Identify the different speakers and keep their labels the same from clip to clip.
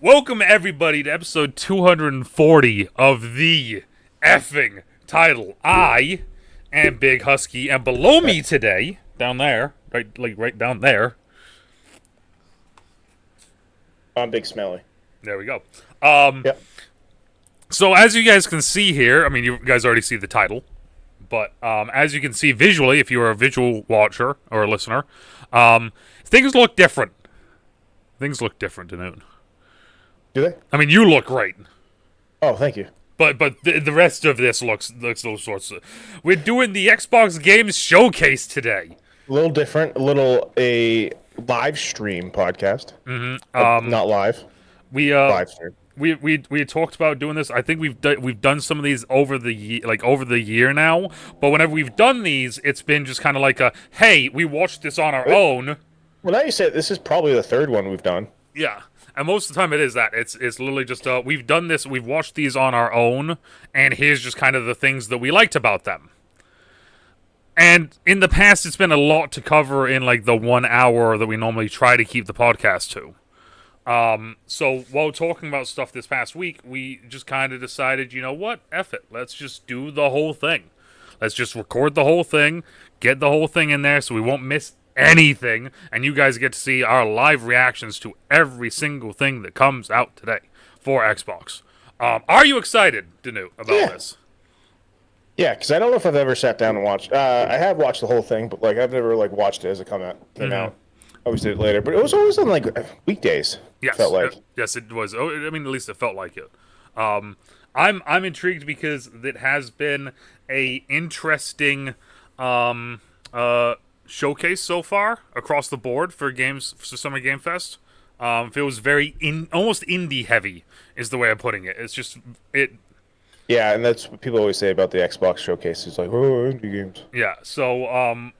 Speaker 1: Welcome, everybody, to episode 240 of the effing title. I am Big Husky, and below me today, down there, right down there.
Speaker 2: I'm Big Smelly.
Speaker 1: There we go.
Speaker 2: Yep.
Speaker 1: So as you guys can see here, I mean, you guys already see the title, but as you can see visually, if you are a visual watcher or a listener, things look different. Things look different, DeNutte.
Speaker 2: Do they?
Speaker 1: I mean, you look great.
Speaker 2: Oh, thank you.
Speaker 1: But the rest of this looks all sorts of... We're doing the Xbox Games Showcase today.
Speaker 2: A little different. A live stream podcast.
Speaker 1: Mm-hmm.
Speaker 2: Not live. Live stream.
Speaker 1: We had talked about doing this. I think we've done some of these over the year now. But whenever we've done these, it's been just kind of like a, hey, we watched this on our own.
Speaker 2: Well, now you say it, this is probably the third one we've done.
Speaker 1: Yeah. And most of the time it is that. It's literally just, we've done this, we've watched these on our own, and here's just kind of the things that we liked about them. And in the past, it's been a lot to cover in, like, the 1 hour that we normally try to keep the podcast to. So while talking about stuff this past week, we just kind of decided, you know what? F it. Let's just do the whole thing. Let's just record the whole thing, get the whole thing in there so we won't miss anything, and you guys get to see our live reactions to every single thing that comes out today for Xbox. Are you excited, DeNutte, about this?
Speaker 2: Yeah, because I don't know if I've ever sat down and watched. I have watched the whole thing, but like I've never like watched it as it came out. I always did it later, but it was always on like weekdays.
Speaker 1: Yes,
Speaker 2: felt like.
Speaker 1: Yes, it was. I mean, at least it felt like it. I'm intrigued because it has been a interesting showcase so far across the board for games for Summer Game Fest. Feels very almost indie heavy is the way I'm putting it. It's just it.
Speaker 2: Yeah, and that's what people always say about the Xbox showcase. It's like, oh, indie games.
Speaker 1: Yeah, so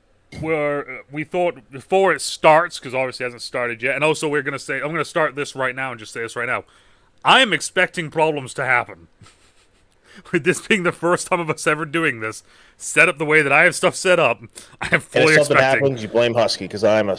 Speaker 1: we thought before it starts, because obviously it hasn't started yet, and also I'm gonna start this right now and just say this right now. I am expecting problems to happen. With this being the first time of us ever doing this, set up the way that I have stuff set up, I am fully expecting...
Speaker 2: If something happens, you blame Husky, because I'm a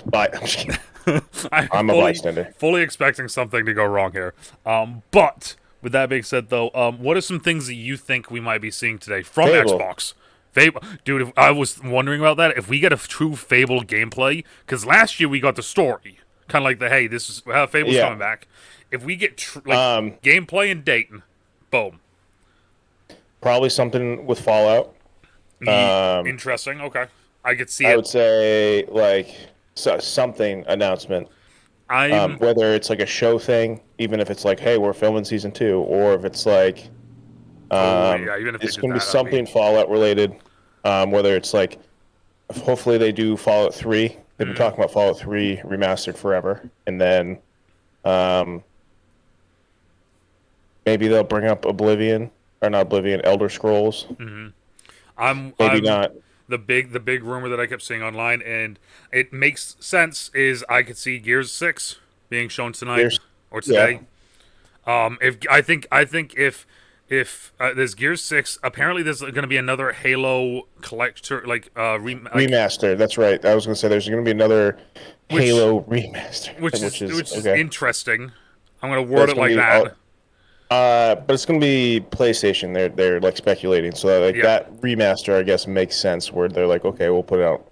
Speaker 2: bystander.
Speaker 1: Fully expecting something to go wrong here. But, with that being said, though, what are some things that you think we might be seeing today from Xbox? Fable. Dude, I was wondering about that. If we get a true Fable gameplay, because last year we got the story. Kind of like the, hey, this is how Fable's coming back. If we get gameplay and Dayton, boom.
Speaker 2: Probably something with Fallout.
Speaker 1: Interesting. Okay, I could see it.
Speaker 2: I would say like something announcement. Whether it's like a show thing, even if it's like, hey, we're filming season 2, or if it's like,
Speaker 1: even if
Speaker 2: it's going to be something Fallout related. Whether it's like, hopefully they do Fallout 3. They've been talking about Fallout 3 remastered forever, and then maybe they'll bring up Oblivion. Or not Oblivion, Elder Scrolls.
Speaker 1: Mm-hmm.
Speaker 2: Maybe not.
Speaker 1: The big rumor that I kept seeing online, and it makes sense, is I could see Gears 6 being shown tonight or today. Yeah. If there's Gears 6, apparently there's going to be another Halo collector
Speaker 2: remaster. That's right. I was going to say there's going to be another Halo remaster,
Speaker 1: which is interesting. I'm going to word it like that.
Speaker 2: But it's going to be PlayStation. They're like speculating, so that remaster, I guess, makes sense. Where they're like, okay, we'll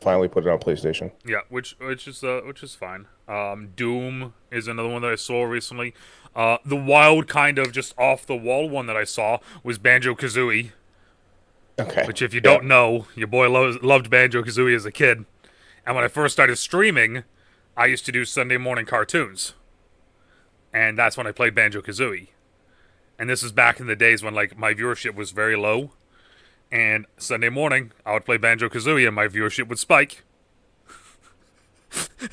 Speaker 2: finally put it on PlayStation.
Speaker 1: Yeah, which is fine. Doom is another one that I saw recently. The wild kind of just off the wall one that I saw was Banjo-Kazooie.
Speaker 2: Okay.
Speaker 1: Which, if you don't know, your boy loved Banjo-Kazooie as a kid, and when I first started streaming, I used to do Sunday morning cartoons, and that's when I played Banjo-Kazooie. And this is back in the days when, like, my viewership was very low. And Sunday morning, I would play Banjo-Kazooie and my viewership would spike.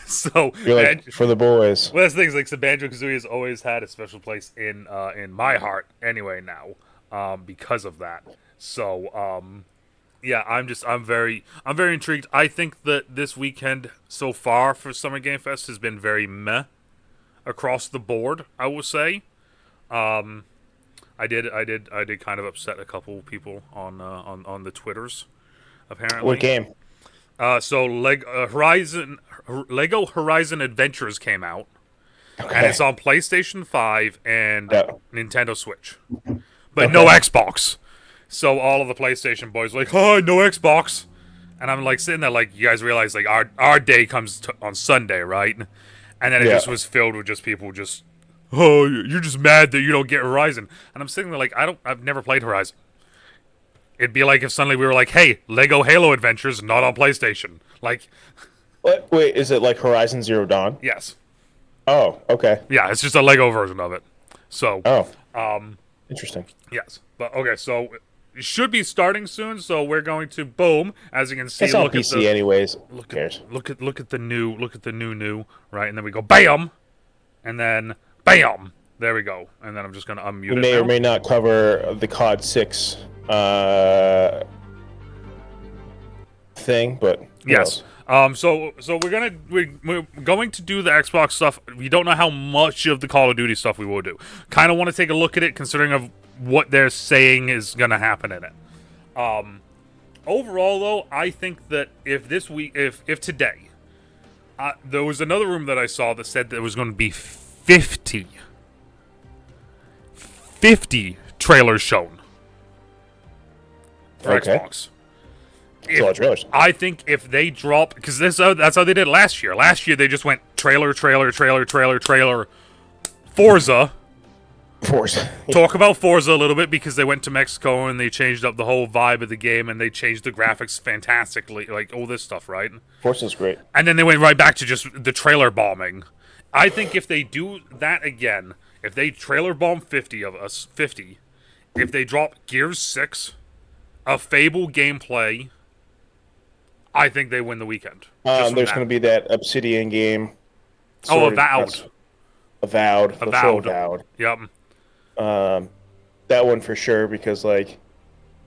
Speaker 1: So...
Speaker 2: You're like, for the boys.
Speaker 1: Well, that's the thing. Like, so Banjo-Kazooie has always had a special place in my heart anyway now. Because of that. So, yeah, I'm very intrigued. I think that this weekend so far for Summer Game Fest has been very meh across the board, I will say. I did kind of upset a couple people on the Twitters apparently.
Speaker 2: What game?
Speaker 1: So Lego Horizon Adventures came out, and
Speaker 2: Okay.
Speaker 1: it's on PlayStation 5 and
Speaker 2: Yeah.
Speaker 1: Nintendo Switch, but no Xbox. So all of the PlayStation boys are like, oh, no Xbox, and I'm like sitting there like, you guys realize like our day comes on Sunday, right? And then it just was filled with just people just, oh, you're just mad that you don't get Horizon, and I'm sitting there like, I've never played Horizon. It'd be like if suddenly we were like, hey, Lego Halo Adventures not on PlayStation. Like,
Speaker 2: What? Wait, is it like Horizon Zero Dawn?
Speaker 1: yes.
Speaker 2: Oh, okay.
Speaker 1: Yeah, it's just a Lego version of it. So,
Speaker 2: Oh, interesting.
Speaker 1: yes. But okay, so it should be starting soon, so we're going to boom, as you can see,
Speaker 2: It's on
Speaker 1: look
Speaker 2: PC
Speaker 1: at the
Speaker 2: anyways. Who
Speaker 1: look
Speaker 2: cares?
Speaker 1: at the new, right? And then we go bam, and then bam. There we go. And then I'm just going to unmute
Speaker 2: We
Speaker 1: it
Speaker 2: may
Speaker 1: now.
Speaker 2: or may not cover the COD 6 thing, but who
Speaker 1: Yes.
Speaker 2: knows?
Speaker 1: So we're going to do the Xbox stuff. We don't know how much of the Call of Duty stuff we will do. Kind of want to take a look at it, considering of what they're saying is going to happen in it. Overall, though, I think that if this week, if today, there was another room that I saw that said there was going to be 50 trailers shown for
Speaker 2: Okay.
Speaker 1: Xbox.
Speaker 2: It's a lot of trailers.
Speaker 1: I think if they drop, because that's how they did it last year. Last year they just went trailer, Forza.
Speaker 2: Forza.
Speaker 1: Talk about Forza a little bit because they went to Mexico and they changed up the whole vibe of the game and they changed the graphics fantastically, like all this stuff, right?
Speaker 2: Forza's great.
Speaker 1: And then they went right back to just the trailer bombing. I think if they do that again, if they trailer bomb 50 of us, if they drop Gears 6, a Fable gameplay, I think they win the weekend.
Speaker 2: There's going to be that Obsidian game.
Speaker 1: Oh,
Speaker 2: Avowed.
Speaker 1: Avowed.
Speaker 2: The show Avowed.
Speaker 1: Yep.
Speaker 2: That one for sure, because like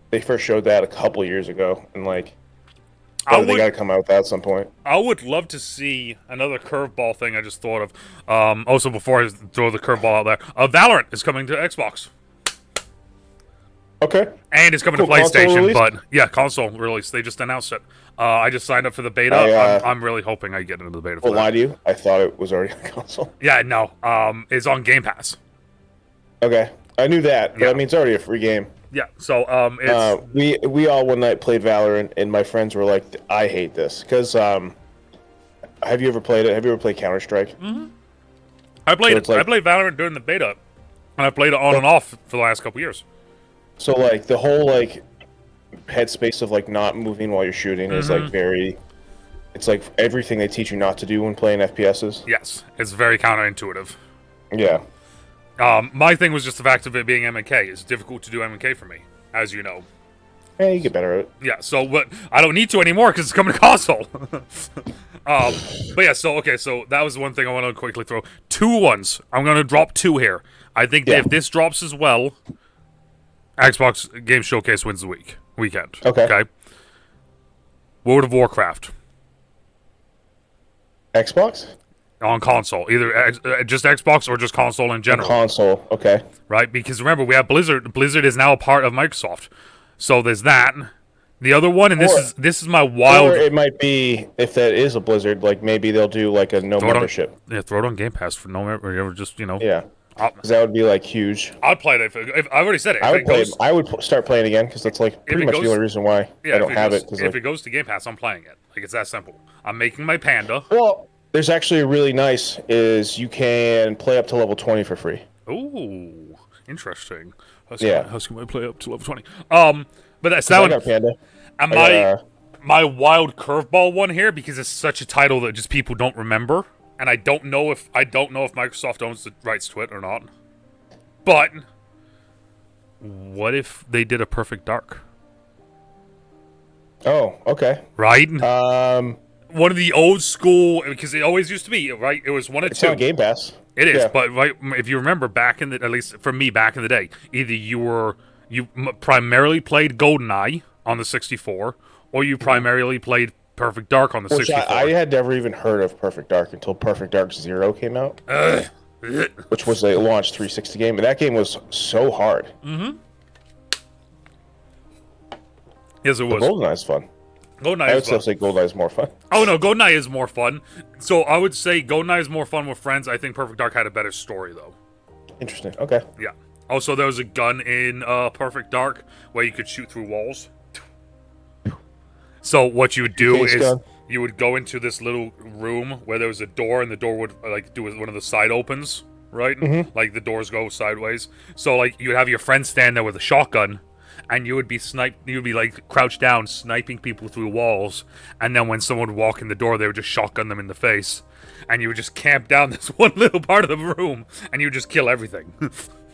Speaker 2: they first showed that a couple years ago, and like they got to come out with that at some point.
Speaker 1: I would love to see another curveball thing I just thought of. Also, before I throw the curveball out there, Valorant is coming to Xbox.
Speaker 2: Okay.
Speaker 1: And it's coming to PlayStation, but yeah, console release. They just announced it. I just signed up for the beta. I'm really hoping I get into the beta.
Speaker 2: Well, lie to you, I thought it was already on console.
Speaker 1: Yeah, no. It's on Game Pass.
Speaker 2: Okay, I knew that. But I mean, it's already a free game.
Speaker 1: Yeah. So it's
Speaker 2: we all one night played Valorant, and my friends were like, "I hate this," because have you ever played it? Have you ever played Counter-Strike?
Speaker 1: Mm-hmm. I played Valorant during the beta, and I played it on and off for the last couple years.
Speaker 2: So like the whole like headspace of like not moving while you're shooting is like very. It's like everything they teach you not to do when playing FPSs.
Speaker 1: Yes, it's very counterintuitive.
Speaker 2: Yeah.
Speaker 1: My thing was just the fact of it being MK. It's difficult to do MK for me, as you know.
Speaker 2: Yeah, you get better at it.
Speaker 1: Yeah, so but I don't need to anymore because it's coming to console. But yeah, so okay, so that was one thing I want to quickly throw. 2 ones. I'm going to drop 2 here. I think that if this drops as well, Xbox Game Showcase wins the weekend.
Speaker 2: Okay.
Speaker 1: World of Warcraft
Speaker 2: Xbox?
Speaker 1: on console, either just Xbox or just console in general.
Speaker 2: Console, okay.
Speaker 1: Right? Because remember, we have Blizzard. Blizzard is now a part of Microsoft. So there's that. The other one, and this is my wild.
Speaker 2: Or it might be, if that is a Blizzard, like maybe they'll do like a no membership.
Speaker 1: Throw it on Game Pass for no membership. Just
Speaker 2: Yeah. Because that would be like huge.
Speaker 1: I'd play it if I've already said it.
Speaker 2: I would start playing again because that's like pretty much the only reason why I don't have it.
Speaker 1: If it goes to Game Pass, I'm playing it. Like it's that simple. I'm making my Panda.
Speaker 2: Well, there's actually a really nice is you can play up to level 20 for free.
Speaker 1: Ooh, interesting. Husky might play up to level 20. But that's that one.
Speaker 2: I got Panda.
Speaker 1: And my wild curveball one here, because it's such a title that just people don't remember, and I don't know if Microsoft owns the rights to it or not. But what if they did a Perfect Dark?
Speaker 2: Oh, okay.
Speaker 1: Right? One of the old school, because it always used to be, right? It was one of two.
Speaker 2: It's on Game Pass.
Speaker 1: It is, but right, if you remember back in the, at least for me back in the day, either you primarily played GoldenEye on the 64, or you primarily played Perfect Dark on the 64.
Speaker 2: I had never even heard of Perfect Dark until Perfect Dark Zero came out, which was a launch 360 game, and that game was so hard.
Speaker 1: Mm-hmm. Yes, it was.
Speaker 2: GoldenEye's fun.
Speaker 1: GoldenEye
Speaker 2: I would
Speaker 1: is
Speaker 2: still
Speaker 1: fun.
Speaker 2: say GoldenEye is more fun.
Speaker 1: Oh no, GoldenEye is more fun. So I would say GoldenEye is more fun with friends. I think Perfect Dark had a better story though.
Speaker 2: Interesting. Okay.
Speaker 1: Yeah. Also, there was a gun in Perfect Dark where you could shoot through walls. So what you would do
Speaker 2: Face
Speaker 1: is
Speaker 2: gun.
Speaker 1: you would go into this little room where there was a door, and the door would like do one of the side opens, right? Like the doors go sideways. So like you would have your friend stand there with a shotgun, and you would be like crouched down, sniping people through walls. And then when someone would walk in the door, they would just shotgun them in the face, and you would just camp down this one little part of the room, and you would just kill everything.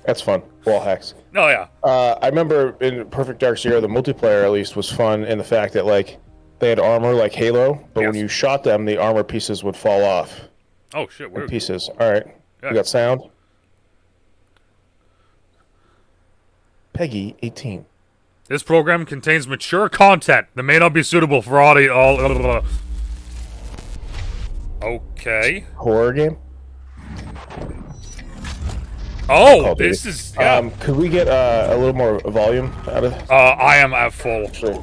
Speaker 2: That's fun. Wall hacks.
Speaker 1: Oh yeah.
Speaker 2: I remember in Perfect Dark Zero, the multiplayer at least was fun in the fact that like they had armor like Halo, but when
Speaker 1: Yes.
Speaker 2: you shot them, the armor pieces would fall off.
Speaker 1: Oh shit. Weird.
Speaker 2: Pieces. All right.
Speaker 1: Yeah.
Speaker 2: We got sound. Peggy 18.
Speaker 1: This program contains mature content that may not be suitable for audio. Okay.
Speaker 2: Horror game.
Speaker 1: Oh,
Speaker 2: Call of
Speaker 1: this
Speaker 2: Duty.
Speaker 1: is yeah.
Speaker 2: Could we get a little more volume out of this?
Speaker 1: I am at full.
Speaker 2: Actually,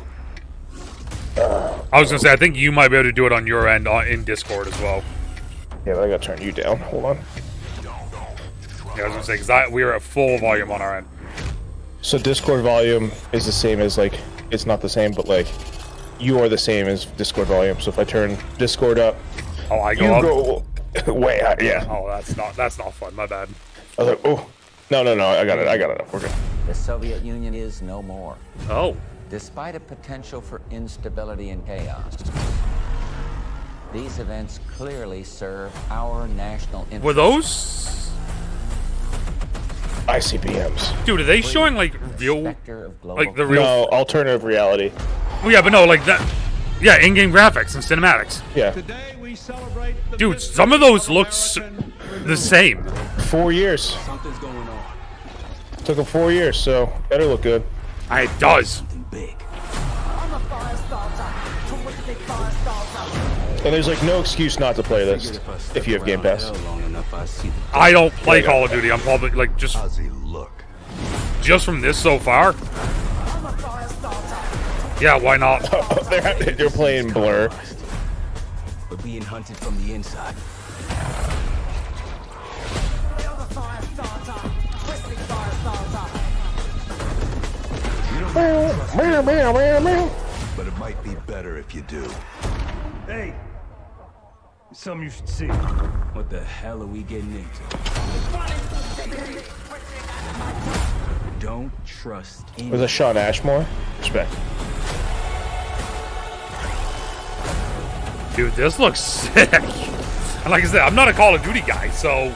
Speaker 1: I was gonna say I think you might be able to do it on your end in Discord as well.
Speaker 2: yeah, but I gotta turn you down. Hold on.
Speaker 1: Yeah, I was gonna say because we are at full volume on our end.
Speaker 2: So Discord volume is the same as like it's not the same, but like you are the same as Discord volume. So if I turn Discord up,
Speaker 1: Oh, I
Speaker 2: you
Speaker 1: go up.
Speaker 2: go way high. Yeah.
Speaker 1: Oh, that's not fun. My bad.
Speaker 2: I was like, oh, no, I got it. We're good.
Speaker 3: The Soviet Union is no more,
Speaker 1: Oh,
Speaker 3: despite a potential for instability and chaos. These events clearly serve our national interest.
Speaker 1: were those?
Speaker 2: ICBMs.
Speaker 1: Dude, are they showing like real,
Speaker 3: Specter of global
Speaker 1: like the real?
Speaker 2: No, alternative reality.
Speaker 1: Oh, yeah, but no, like that. Yeah, in-game graphics and cinematics.
Speaker 2: Yeah.
Speaker 4: Today we celebrate the
Speaker 1: Dude,
Speaker 4: victory
Speaker 1: some of those
Speaker 4: of
Speaker 1: look
Speaker 4: American
Speaker 1: the same.
Speaker 2: 4 years.
Speaker 4: Something's going on.
Speaker 2: Took them 4 years, so better look good.
Speaker 1: It does.
Speaker 4: Something big.
Speaker 2: And there's like no excuse not to play this if you have Game Pass.
Speaker 1: I don't play Call of Duty. I'm probably like just
Speaker 4: How's he look?
Speaker 1: from this so far. Yeah, why not?
Speaker 2: They're playing Blur.
Speaker 4: We're being hunted from the inside. But it might be better if you do.
Speaker 5: Hey, something you should see.
Speaker 4: What the hell are we getting into? Don't trust
Speaker 2: Was
Speaker 4: anyone.
Speaker 2: that Sean Ashmore? Respect.
Speaker 1: Dude, this looks sick. And like I said, I'm not a Call of Duty guy, so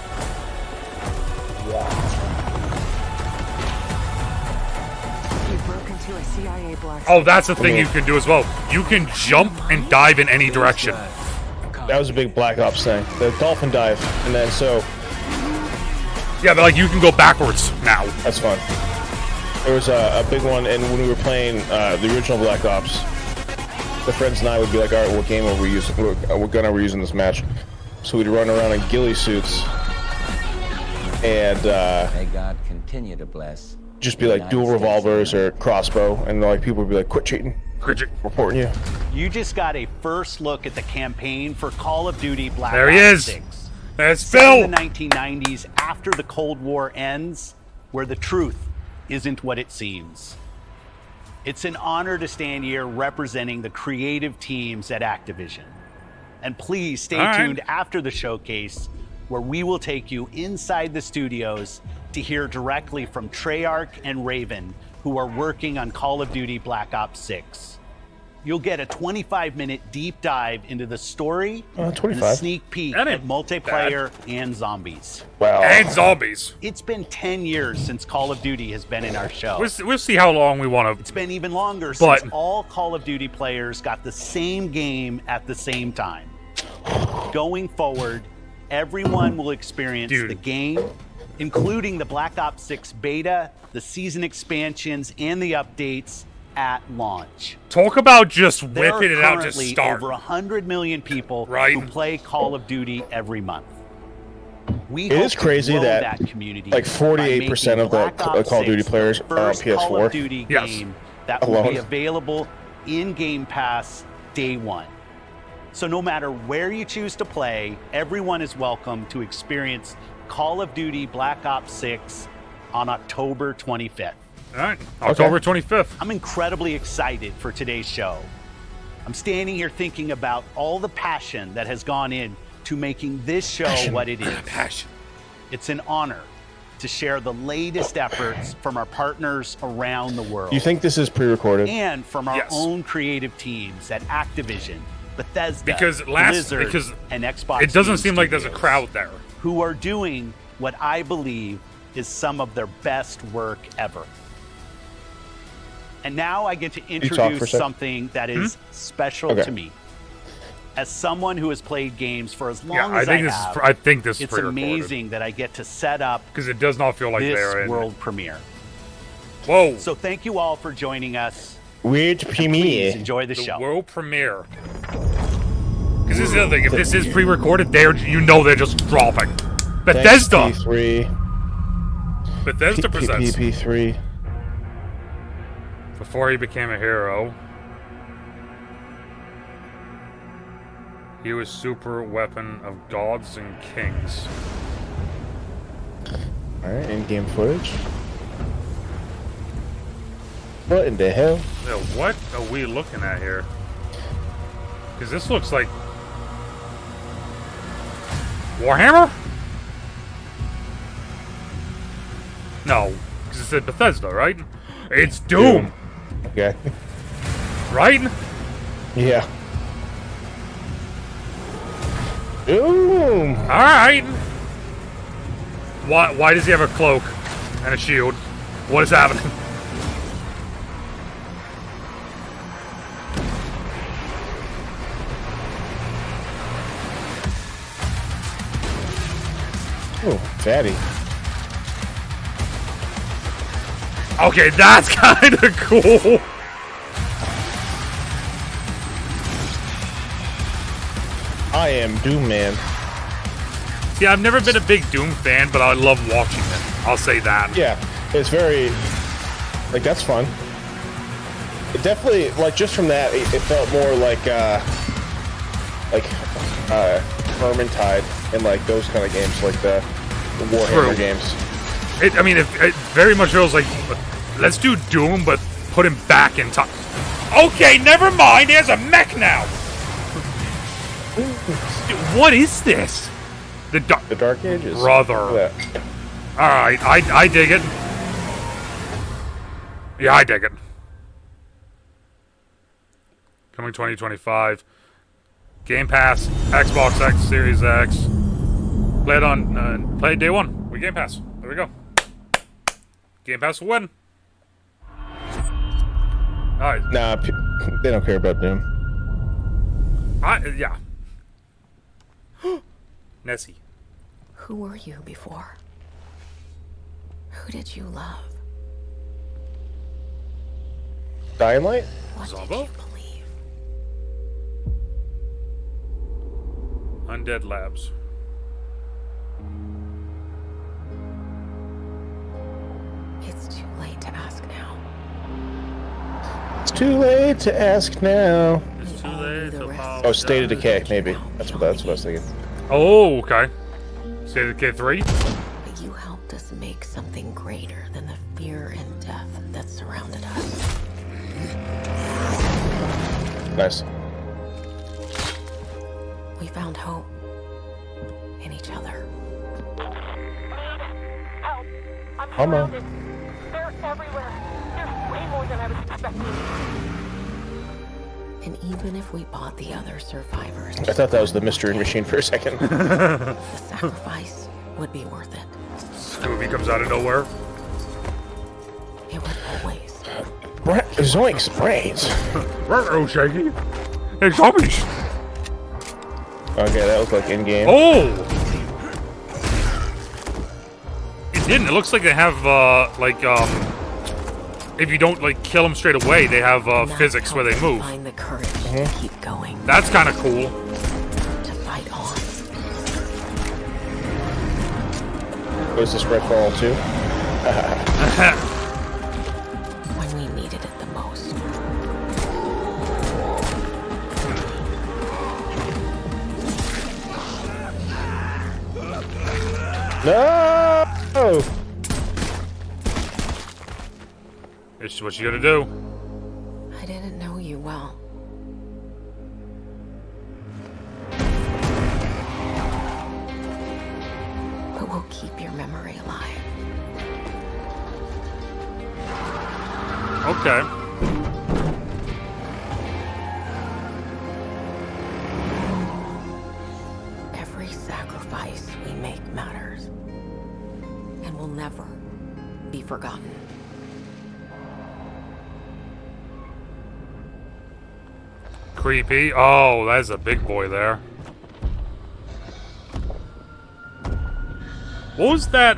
Speaker 6: You broke into a CIA black.
Speaker 1: oh, that's the thing you can do as well. You can jump and dive in any direction.
Speaker 2: That was a big Black Ops thing. The dolphin dive, and then so
Speaker 1: Yeah, but like you can go backwards now.
Speaker 2: that's fun. There was a big one, and when we were playing the original Black Ops, the friends and I would be like, "All right, what game are we using? What gun are we using this match?" So we'd run around in ghillie suits, and
Speaker 3: May God continue to bless.
Speaker 2: just be like dual revolvers or crossbow, and like people would be like, "Quit cheating,
Speaker 1: Cricket.
Speaker 2: reporting you."
Speaker 7: You just got a first look at the campaign for Call of Duty Black
Speaker 1: There he
Speaker 7: Ops
Speaker 1: is.
Speaker 7: 6.
Speaker 1: There's
Speaker 7: Set
Speaker 1: Phil.
Speaker 7: in the 1990s, after the Cold War ends, where the truth isn't what it seems. It's an honor to stand here representing the creative teams at Activision. And please stay
Speaker 1: All right.
Speaker 7: tuned after the showcase, where we will take you inside the studios to hear directly from Treyarch and Raven, who are working on Call of Duty Black Ops 6. You'll get a 25-minute deep dive into the story and a
Speaker 2: 25.
Speaker 7: sneak peek
Speaker 1: That
Speaker 7: at
Speaker 1: ain't
Speaker 7: multiplayer and zombies.
Speaker 2: Wow.
Speaker 1: And zombies.
Speaker 7: It's been 10 years since Call of Duty has been in our show.
Speaker 1: We'll see how long we want
Speaker 7: It's
Speaker 1: to.
Speaker 7: been even longer
Speaker 1: But-
Speaker 7: since all Call of Duty players got the same game at the same time. Going forward, everyone will experience
Speaker 1: Dude.
Speaker 7: the game, including the Black Ops 6 beta, the season expansions, and the updates at launch.
Speaker 1: Talk about just
Speaker 7: There are
Speaker 1: whipping it out to
Speaker 7: currently
Speaker 1: start.
Speaker 7: over 100 million people
Speaker 1: Right.
Speaker 7: who play Call of Duty every month. We
Speaker 2: It
Speaker 7: hope
Speaker 2: is
Speaker 7: to
Speaker 2: crazy
Speaker 7: grow
Speaker 2: that,
Speaker 7: community
Speaker 2: like,
Speaker 7: by
Speaker 2: 48% of the
Speaker 7: making Black Ops
Speaker 2: Call of Duty
Speaker 7: 6
Speaker 2: players
Speaker 7: the
Speaker 2: are on
Speaker 7: first Call
Speaker 2: PS4.
Speaker 7: of Duty
Speaker 1: Yes.
Speaker 7: game that will
Speaker 2: Alone.
Speaker 7: be available in Game Pass day one. So no matter where you choose to play, everyone is welcome to experience Call of Duty Black Ops 6 on October 25th.
Speaker 1: All right, October 25th.
Speaker 7: I'm incredibly excited for today's show. I'm standing here thinking about all the passion that has gone in to making this show what it is.
Speaker 1: Passion.
Speaker 7: It's an honor to share the latest efforts from our partners around the world.
Speaker 2: You think this is pre-recorded?
Speaker 7: And from our
Speaker 1: Yes.
Speaker 7: own creative teams at Activision, Bethesda,
Speaker 1: Because
Speaker 7: Blizzard, and Xbox
Speaker 1: it doesn't
Speaker 7: Game
Speaker 1: seem like there's a
Speaker 7: Studios,
Speaker 1: crowd there.
Speaker 7: who are doing what I believe is some of their best work ever. And now I get to
Speaker 2: talk for a
Speaker 7: introduce
Speaker 2: sec?
Speaker 7: something that is special
Speaker 2: Okay.
Speaker 7: to me. As someone who has played games for as long
Speaker 1: Yeah,
Speaker 7: as I have,
Speaker 1: I think this is
Speaker 7: it's
Speaker 1: pre-recorded.
Speaker 7: amazing that I get to set up
Speaker 1: Because it does not feel like
Speaker 7: this
Speaker 1: they're in.
Speaker 7: world premiere.
Speaker 1: Whoa.
Speaker 7: So thank you all for joining us.
Speaker 2: Weird
Speaker 7: Please
Speaker 2: premiere.
Speaker 7: enjoy the
Speaker 1: The
Speaker 7: show.
Speaker 1: world premiere. Because this is the other thing. If this is pre-recorded, they're they're just dropping. Bethesda.
Speaker 2: P3.
Speaker 1: Bethesda presents.
Speaker 2: P3.
Speaker 1: Before he became a hero, he was super weapon of gods and kings.
Speaker 2: Alright, in-game footage. What in the hell?
Speaker 1: Yo, what are we looking at here? Because this looks like Warhammer? No, because it said Bethesda, right? It's Doom,
Speaker 2: Okay.
Speaker 1: right?
Speaker 2: Yeah. Boom!
Speaker 1: All right. Why does he have a cloak and a shield? What is happening?
Speaker 2: Oh, fatty.
Speaker 1: Okay, that's kind of cool.
Speaker 2: I am Doom Man.
Speaker 1: See, I've never been a big Doom fan, but I love watching it. I'll say that.
Speaker 2: Yeah, it's very... Like, that's fun. It definitely, like, just from that, it felt more like Vermintide and, like, those kind of games, like the Warhammer
Speaker 1: True.
Speaker 2: games.
Speaker 1: I mean, it very much feels like, let's do Doom, but put him back in time. Okay, never mind. There's a mech now. Dude, what is this? The
Speaker 2: Dark Ages.
Speaker 1: Brother.
Speaker 2: Look at that.
Speaker 1: All right, I dig it. Yeah, I dig it. Coming 2025. Game Pass, Xbox X, Series X. Play it on, play it day one. We Game Pass. There we go. Game Pass will win. All right.
Speaker 2: Nah, they don't care about Doom.
Speaker 1: Yeah. Nessie.
Speaker 6: Who were you before? Who did you love?
Speaker 2: Dying Light?
Speaker 6: What did
Speaker 1: Zombo?
Speaker 6: you believe?
Speaker 1: Undead Labs.
Speaker 6: It's too late to ask now.
Speaker 2: It's too late to ask now.
Speaker 1: It's too
Speaker 6: Only
Speaker 1: late
Speaker 6: the
Speaker 1: to
Speaker 6: rest
Speaker 1: apologize.
Speaker 2: Oh, State of Decay, maybe. That's what I was thinking.
Speaker 1: Oh, okay. State of Decay 3?
Speaker 6: But you helped us make something greater than the fear and death that surrounded us.
Speaker 2: Nice.
Speaker 6: We found hope in each other.
Speaker 8: Help! I'm
Speaker 2: Come on.
Speaker 8: surrounded. They're everywhere. There's way more than I was expecting.
Speaker 6: And even if we bought the other survivors,
Speaker 2: I thought that was the mystery machine for a second.
Speaker 6: the sacrifice would be worth it.
Speaker 1: Scooby comes out of nowhere.
Speaker 6: It would always.
Speaker 2: Zoinks, brains.
Speaker 1: Oh, Shaggy. Hey, zombies.
Speaker 2: Okay, that looked like in-game.
Speaker 1: Oh! It didn't. It looks like they have, if you don't, like, kill them straight away, they have,
Speaker 6: And that's
Speaker 1: physics where they
Speaker 6: helped
Speaker 1: move.
Speaker 6: Find the courage to keep going,
Speaker 1: That's kind of cool.
Speaker 6: to fight on.
Speaker 2: Was this Redfall 2?
Speaker 6: When we needed it the most.
Speaker 2: No!
Speaker 1: It's what you gotta do.
Speaker 6: I didn't know you well. But we'll keep your memory alive.
Speaker 1: Okay.
Speaker 6: Every sacrifice we make matters. And will never be forgotten.
Speaker 1: Creepy. Oh, that's a big boy there. What was that,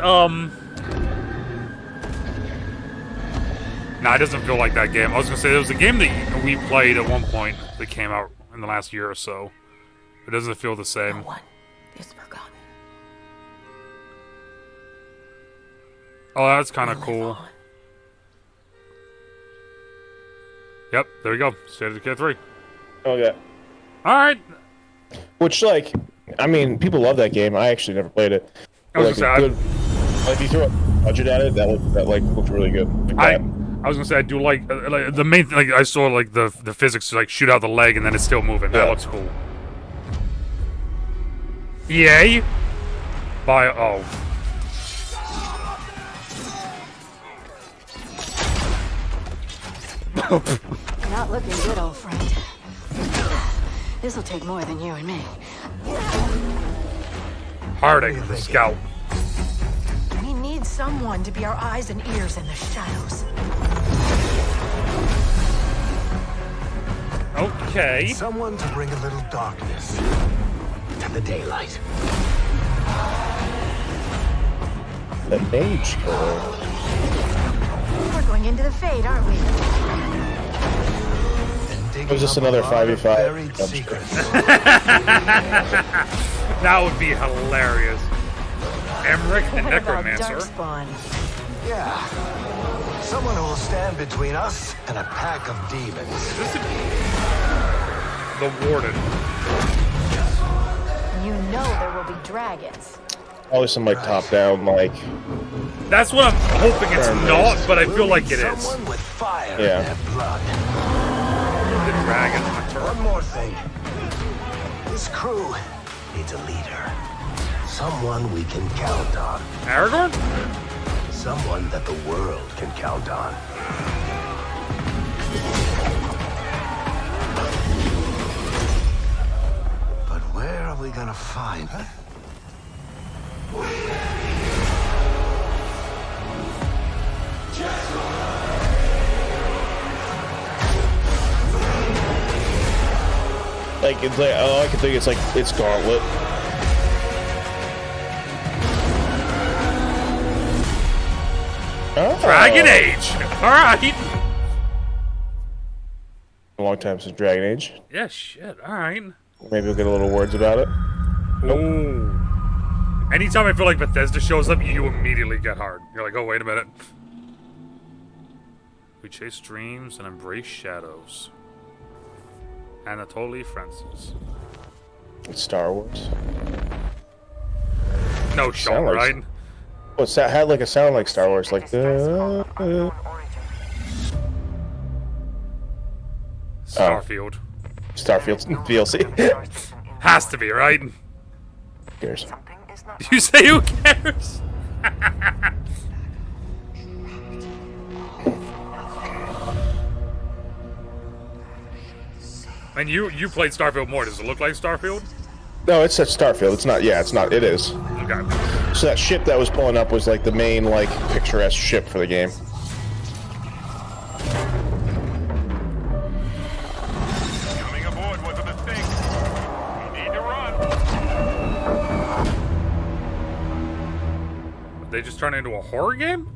Speaker 1: Nah, it doesn't feel like that game. I was gonna say, there was a game that we played at one point that came out in the last year or so. It doesn't feel the same.
Speaker 6: No one is forgotten.
Speaker 1: Oh, that's kind of
Speaker 6: We live
Speaker 1: cool.
Speaker 6: on.
Speaker 1: Yep, there we go. State of Decay 3.
Speaker 2: Oh, yeah.
Speaker 1: Alright.
Speaker 2: Which, like, I mean, people love that game. I actually never played it.
Speaker 1: I was
Speaker 2: Like,
Speaker 1: gonna say,
Speaker 2: like, you throw a budget at it, that looked really good. Like
Speaker 1: I was gonna say, I do like the main thing, like I saw like the physics, like shoot out the leg and then it's still moving. That
Speaker 2: Yeah.
Speaker 1: looks cool. Yay! By oh.
Speaker 9: Not looking good, old friend. This'll take more than you and me.
Speaker 1: Harding, the scout.
Speaker 9: We need someone to be our eyes and ears in the shadows.
Speaker 1: Okay.
Speaker 5: Someone to bring a little darkness to the daylight.
Speaker 2: The mage killer.
Speaker 9: We're going into the fade, aren't we?
Speaker 2: It was just another 5v5.
Speaker 5: Buried
Speaker 2: dumpster.
Speaker 5: secrets.
Speaker 1: That would be hilarious. Emmerich the
Speaker 9: What about
Speaker 1: Necromancer.
Speaker 9: Darkspawn?
Speaker 5: Yeah. Someone who will stand between us and a pack of demons.
Speaker 1: The Warden.
Speaker 9: You know there will be dragons.
Speaker 2: Probably some like top down like
Speaker 1: That's what I'm hoping it's not, but I feel like it is.
Speaker 5: Someone with fire in
Speaker 2: Yeah.
Speaker 5: their blood.
Speaker 1: The Dragon Hunter.
Speaker 5: One more thing. This crew needs a leader. Someone we can count on.
Speaker 1: Aragorn?
Speaker 5: Someone that the world can count on. But where are we gonna find?
Speaker 2: Like it's like all I can think it's like it's Gauntlet. Oh.
Speaker 1: Dragon Age. All right.
Speaker 2: A long time since Dragon Age.
Speaker 1: Yeah, shit. All right.
Speaker 2: Maybe we'll get a little words about it.
Speaker 1: Ooh. Anytime I feel like Bethesda shows up, you immediately get hard. You're like, oh, wait a minute. We chase dreams and embrace shadows. Anatoly Francis.
Speaker 2: It's Star Wars.
Speaker 1: No, Sean,
Speaker 2: like-
Speaker 1: right?
Speaker 2: What's that? Had like a sound like Star Wars, like
Speaker 1: Starfield.
Speaker 2: Starfield DLC.
Speaker 1: Has to be, right?
Speaker 2: Who cares?
Speaker 1: You say who cares? And you played Starfield more. Does it look like Starfield?
Speaker 2: No, it says Starfield. It's not. Yeah, it's not. It is.
Speaker 1: Okay.
Speaker 2: So that ship that was pulling up was like the main like picturesque ship for the game.
Speaker 5: Coming aboard was a mistake. We need to run.
Speaker 1: They just turned into a horror game?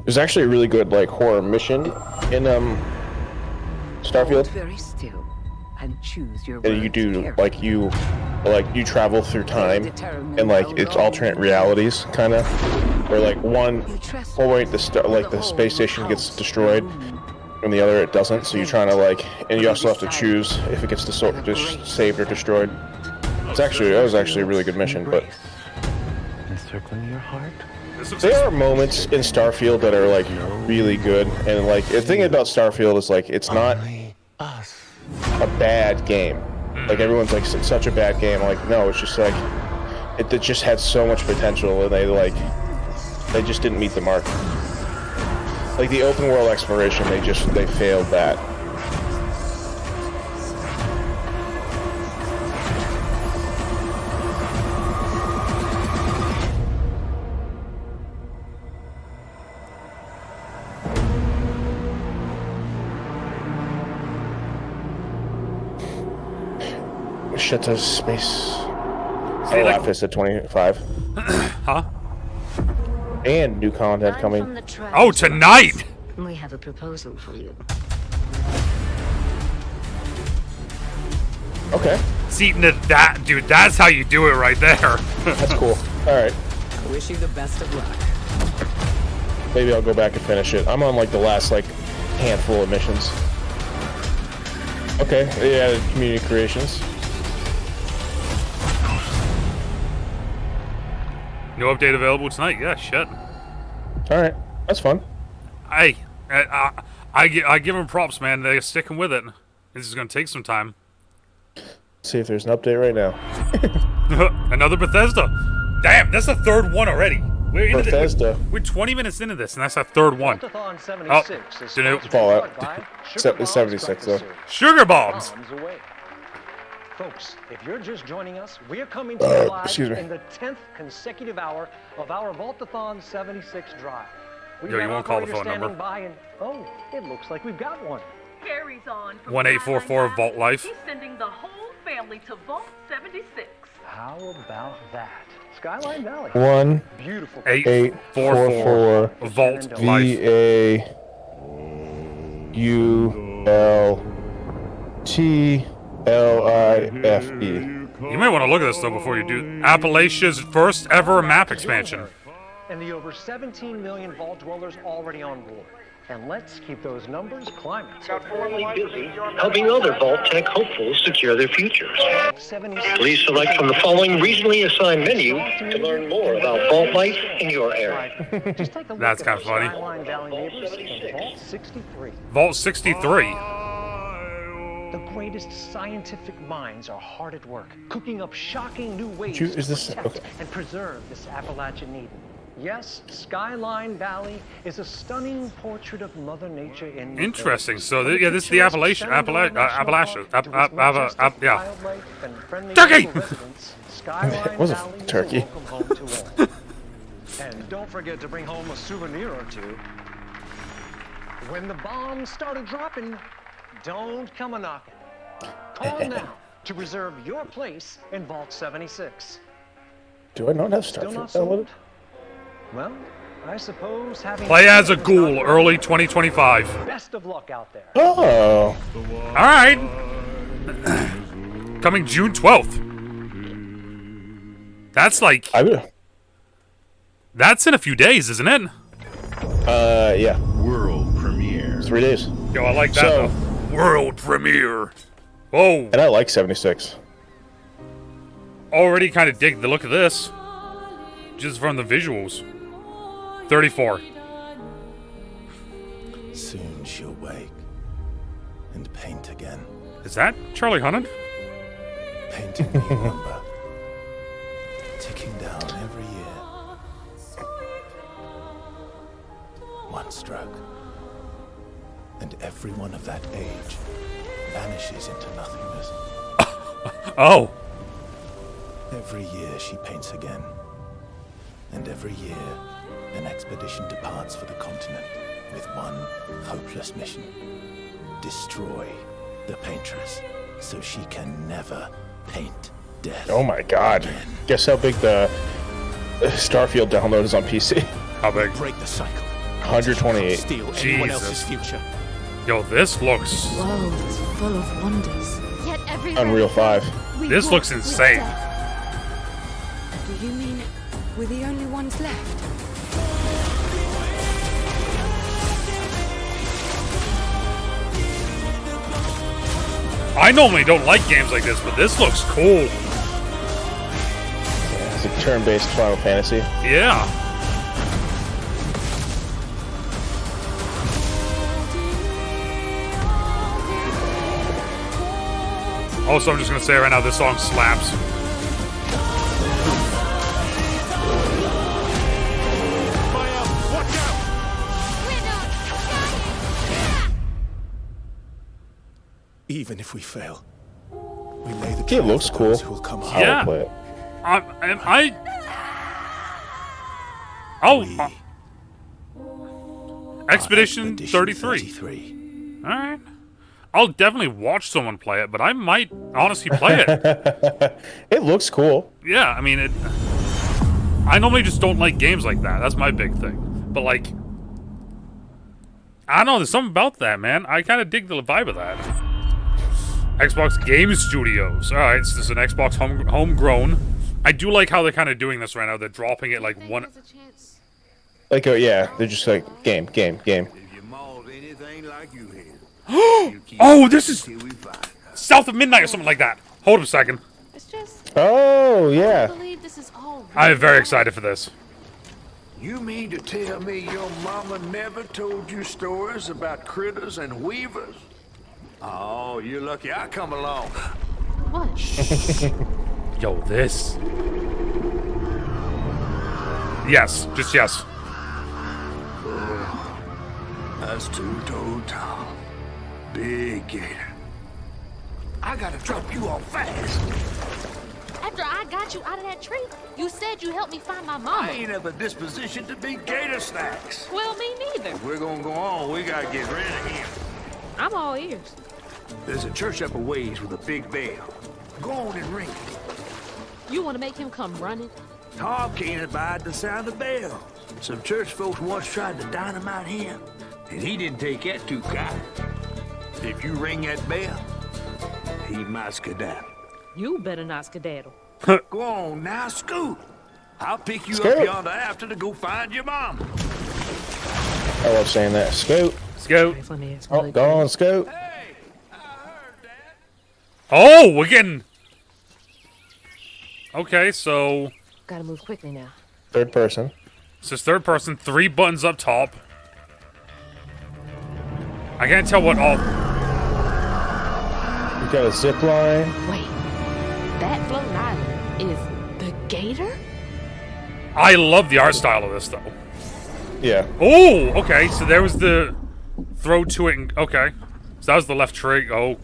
Speaker 2: There's actually a really good like horror mission in Starfield.
Speaker 10: Very still and choose your
Speaker 2: And you do like you travel through time and like it's alternate realities kind of where like one point the space station gets destroyed and the other it doesn't, so you're trying to like, and you also have to choose if it gets saved or destroyed. That was actually a really good mission, but
Speaker 5: Encircling your heart.
Speaker 2: there are moments in Starfield that are like really good, and like the thing about Starfield is like it's not a bad game. Like everyone's like it's such a bad game. Like no, it's just like it just had so much potential, and they just didn't meet the mark. Like the open world exploration, they failed that. Shut to space. Oh, Lapis at 25.
Speaker 1: Huh?
Speaker 2: And new content coming.
Speaker 1: Oh, tonight!
Speaker 9: We have a proposal for you.
Speaker 2: Okay.
Speaker 1: See, that, dude, that's how you do it right there.
Speaker 2: That's cool. Alright.
Speaker 11: I wish you the best of luck.
Speaker 2: Maybe I'll go back and finish it. I'm on like the last like handful of missions. Okay, yeah, community creations.
Speaker 1: New update available tonight. Yeah, shit.
Speaker 2: Alright, that's fun.
Speaker 1: Hey, I give them props, man. They're sticking with it. This is going to take some time.
Speaker 2: See if there's an update right now.
Speaker 1: Another Bethesda. Damn, that's the third one already. We're into
Speaker 2: Bethesda.
Speaker 1: We're 20 minutes into this, and that's our third one. Oh, DeNutte.
Speaker 2: Fallout. 76 though.
Speaker 1: Sugar bombs.
Speaker 12: Folks, if you're just joining us, we're coming to you live
Speaker 2: excuse me.
Speaker 12: in the 10th consecutive hour of our Vault-a-thon 76 drive. We've
Speaker 1: Yo, you
Speaker 12: got
Speaker 1: won't call the
Speaker 12: operators
Speaker 1: phone
Speaker 12: standing
Speaker 1: number.
Speaker 12: by and, oh, it looks like we've got one.
Speaker 8: Carries on from
Speaker 1: 1844 Vault Life.
Speaker 8: He's sending the whole family to Vault 76.
Speaker 12: How about that? Skyline Valley.
Speaker 2: 1
Speaker 12: Beautiful.
Speaker 1: 844 Vault Life.
Speaker 2: VAULTLIFE.
Speaker 1: You may want to look at this though before you do. Appalachia's first ever map expansion.
Speaker 12: And the over 17 million Vault dwellers already on board. And let's keep those numbers climbing.
Speaker 5: Formerly busy helping other Vault Tech hopefuls secure their futures. Please select from the following regionally assigned menu to learn more about Vault life in your area.
Speaker 12: Just take a look
Speaker 1: That's
Speaker 12: at
Speaker 1: kind of funny.
Speaker 12: Skyline Valley neighbors in Vault 63.
Speaker 1: Vault 63.
Speaker 12: The greatest scientific minds are hard at work, cooking up shocking new ways
Speaker 2: Is this
Speaker 12: to protect
Speaker 2: okay?
Speaker 12: and preserve this Appalachian Eden. Yes, Skyline Valley is a stunning portrait of Mother Nature in the
Speaker 1: Interesting.
Speaker 12: face.
Speaker 1: So,
Speaker 12: But
Speaker 1: yeah,
Speaker 12: if
Speaker 1: this is
Speaker 12: you
Speaker 1: the
Speaker 12: choose
Speaker 1: Appalachia.
Speaker 12: Shenandoah National
Speaker 1: Appalachia.
Speaker 12: Park to its majestic
Speaker 1: Yeah.
Speaker 12: wildlife and friendly
Speaker 1: Turkey!
Speaker 12: local residents, Skyline
Speaker 2: Was a
Speaker 12: Valley is
Speaker 2: turkey.
Speaker 12: a welcome home to all. And don't forget to bring home a souvenir or two. When the bombs started dropping, don't come a-knocking. Call now to reserve your place in Vault 76.
Speaker 2: Do I not have
Speaker 12: Still not
Speaker 2: Starfield
Speaker 12: sold?
Speaker 2: downloaded?
Speaker 12: Well, I suppose having...
Speaker 1: Play as a ghoul, early 2025.
Speaker 12: Best of luck out there.
Speaker 2: Oh.
Speaker 1: All right. Coming June 12th. That's like... That's in a few days, isn't it?
Speaker 2: Yeah.
Speaker 4: World premiere.
Speaker 2: 3 days.
Speaker 1: Yo, I like that
Speaker 2: So-
Speaker 1: though. World premiere. Whoa.
Speaker 2: And I like 76.
Speaker 1: Already kind of dig the look of this. Just from the visuals. 34.
Speaker 13: Soon she'll wake and paint again.
Speaker 1: Is that Charlie Hunnam?
Speaker 13: Painting new number. Ticking down every year. One stroke. And everyone of that age vanishes into nothingness.
Speaker 1: Oh.
Speaker 13: Every year she paints again. And every year, an expedition departs for the continent with one hopeless mission. Destroy the paintress so she can never paint death.
Speaker 2: Oh my god. Guess how big the Starfield download is on PC?
Speaker 1: How big?
Speaker 13: Break the cycle.
Speaker 2: 128.
Speaker 13: Steal anyone else's
Speaker 1: Jesus.
Speaker 13: future.
Speaker 1: Yo, this looks...
Speaker 9: World is full of wonders. Yet everywhere
Speaker 2: Unreal 5.
Speaker 1: This looks insane.
Speaker 6: Do you mean we're the only ones left?
Speaker 1: I normally don't like games like this, but this looks cool.
Speaker 2: turn-based Final Fantasy.
Speaker 1: Yeah. Also, I'm just gonna say right now, this song slaps.
Speaker 13: Even if we fail, we lay the
Speaker 2: It looks cool.
Speaker 13: Who will come
Speaker 1: Yeah.
Speaker 2: Play it.
Speaker 1: Expedition 33. All right. I'll definitely watch someone play it, but I might honestly play it.
Speaker 2: It looks cool.
Speaker 1: Yeah, I mean, I normally just don't like games like that. That's my big thing. But, like, I don't know. There's something about that, man. I kind of dig the vibe of that. Xbox Game Studios. All right, so this is an Xbox homegrown. I do like how they're kind of doing this right now. They're dropping it, like, one...
Speaker 2: Like, yeah, they're just like, game.
Speaker 1: Oh, this is South of Midnight or something like that. Hold up a second.
Speaker 2: Oh, yeah.
Speaker 1: I'm very excited for this.
Speaker 4: You mean to tell me your mama never told you stories about critters and weavers? Oh, you're lucky I come along.
Speaker 9: What?
Speaker 1: Yo, this. Yes, just yes.
Speaker 4: That's two-toed tall. Big gator. I gotta drop you off fast.
Speaker 8: After I got you out of that tree, you said you helped me find my mama.
Speaker 4: I ain't of a disposition to be gator snacks.
Speaker 8: Well, me neither.
Speaker 4: If we're gonna go on, we gotta get rid of him.
Speaker 8: I'm all ears.
Speaker 4: There's a church up a ways with a big bell. Go on and ring it.
Speaker 8: You want to make him come running?
Speaker 4: Tom can't abide the sound of bells. Some church folks once tried to dynamite him, and he didn't take that too kind. If you ring that bell, he might skedaddle.
Speaker 8: You better not skedaddle.
Speaker 4: Go on now, scoot. I'll pick you
Speaker 2: Scoot.
Speaker 4: up yonder after to go find your mom.
Speaker 2: I love saying that. Scoot.
Speaker 1: Scoot.
Speaker 2: Oh, go on, Scoot.
Speaker 1: Oh, we're getting... Okay, so...
Speaker 9: Gotta move quickly now.
Speaker 2: Third person.
Speaker 1: This is third person, 3 buttons up top. I can't tell what all...
Speaker 2: You got a zip line.
Speaker 9: Wait, that floating island is the gator?
Speaker 1: I love the art style of this, though.
Speaker 2: Yeah.
Speaker 1: Oh, okay, so there was the... Throw to it and... Okay. So that was the left trigger. Oh,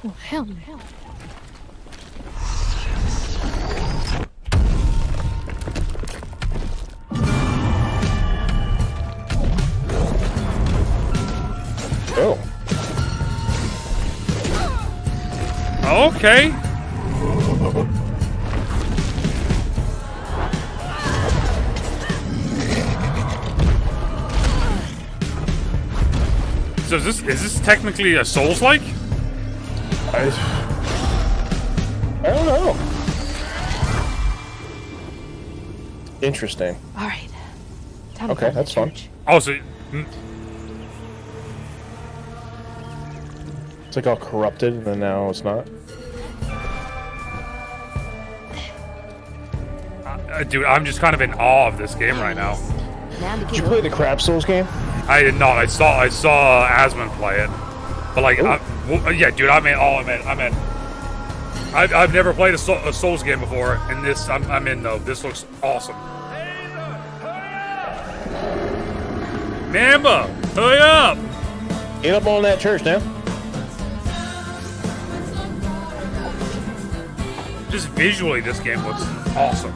Speaker 9: Oh, hell no.
Speaker 2: Oh.
Speaker 1: Okay. So is this technically a Souls-like?
Speaker 2: I don't know. Interesting.
Speaker 9: All right. Time to
Speaker 2: Okay,
Speaker 9: find
Speaker 2: that's
Speaker 9: the
Speaker 2: fun.
Speaker 9: church.
Speaker 1: Oh, so...
Speaker 2: It's like all corrupted, and then now it's not.
Speaker 1: Dude, I'm just kind of in awe of this game right now.
Speaker 9: Now to
Speaker 2: Did you
Speaker 9: get
Speaker 2: play the Crab Souls game?
Speaker 1: I did not. I saw Asmund play it, but like, yeah, dude, I'm in. I've never played a Souls game before, and this I'm in though. This looks awesome. Mamba, hurry up!
Speaker 2: Get up on that church now.
Speaker 1: Just visually, this game looks awesome.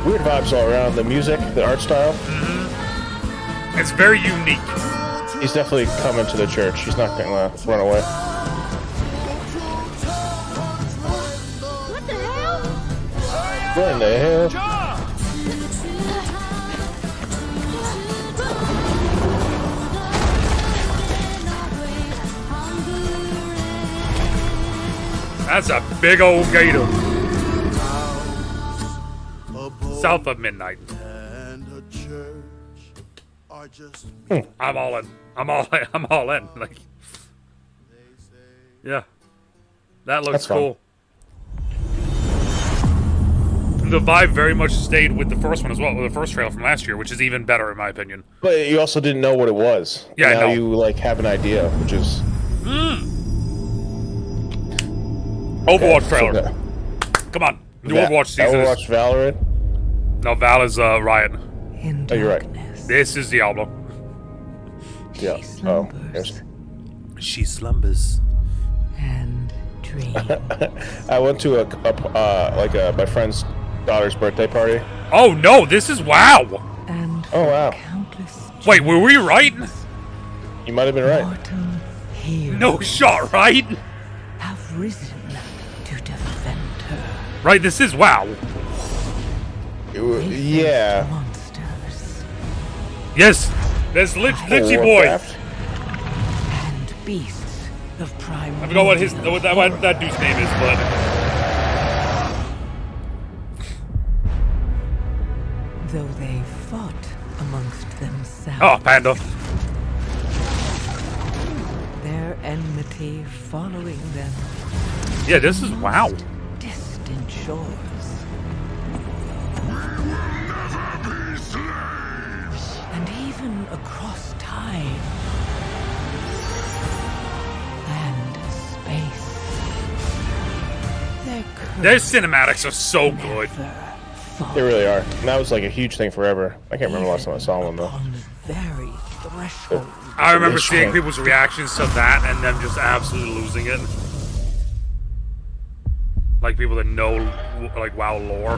Speaker 2: Weird vibes all around. The music, the art style.
Speaker 1: Mm-hmm. It's very unique.
Speaker 2: He's definitely coming to the church. He's not gonna run away.
Speaker 8: What the hell?
Speaker 2: What in the hell?
Speaker 1: That's a big old gator. South of Midnight. I'm all in. I'm all in. Like, yeah. That looks
Speaker 2: That's fun.
Speaker 1: cool. The vibe very much stayed with the first one as well, with the first trailer from last year, which is even better in my opinion.
Speaker 2: But you also didn't know what it was.
Speaker 1: Yeah, I
Speaker 2: now
Speaker 1: know.
Speaker 2: you like have an idea, which is
Speaker 1: Overwatch trailer.
Speaker 2: Okay.
Speaker 1: Come on, new Overwatch season.
Speaker 2: Overwatch Valorant.
Speaker 1: No, Val is Riot.
Speaker 2: Oh, you're right.
Speaker 1: This is Diablo.
Speaker 2: Yeah. Oh, yes.
Speaker 1: She slumbers.
Speaker 10: And dream.
Speaker 2: I went to my friend's daughter's birthday party.
Speaker 1: Oh no, this is WoW.
Speaker 10: And
Speaker 2: Oh wow.
Speaker 10: countless
Speaker 1: Wait, were we right?
Speaker 2: You might have been right.
Speaker 10: mortal heroes
Speaker 1: No shot, right?
Speaker 10: have risen to defend her.
Speaker 1: Right, this is WoW.
Speaker 2: Yeah.
Speaker 10: Monsters
Speaker 1: Yes, that's Litchy Boy.
Speaker 2: Warcraft.
Speaker 10: and beasts of prime.
Speaker 1: I forgot what that dude's name is, but
Speaker 10: Though they fought amongst themselves.
Speaker 1: oh, Panda.
Speaker 10: Their enmity following them.
Speaker 1: Yeah, this is WoW.
Speaker 10: Distant shores. And even across time and space.
Speaker 1: Their cinematics are so good.
Speaker 2: They really are. And that was like a huge thing forever. I can't remember the last time I saw one though.
Speaker 10: Very threshold.
Speaker 1: I remember seeing people's reactions to that and them just absolutely losing it. Like people that know, like, WoW lore.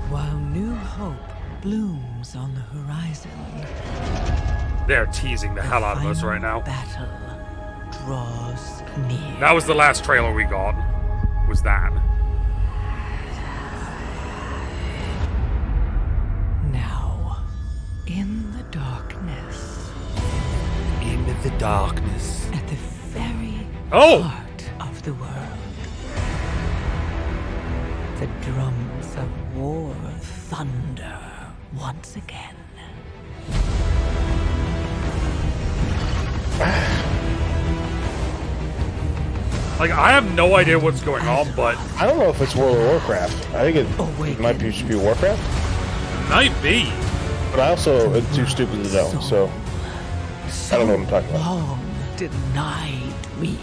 Speaker 10: While new hope blooms on the horizon,
Speaker 1: They're teasing the hell out of us right now.
Speaker 10: battle draws near.
Speaker 1: That was the last trailer we got. Was that?
Speaker 10: Now, in the darkness,
Speaker 1: Into the darkness.
Speaker 10: at the very
Speaker 1: Oh!
Speaker 10: heart of the world, the drums of war thunder once again.
Speaker 1: Like, I have no idea what's going on, but
Speaker 2: I don't know if it's World of Warcraft. I think it might be, should be Warcraft.
Speaker 1: might be.
Speaker 2: But I also am too stupid to know, so I don't know what I'm talking about.
Speaker 10: Long denied me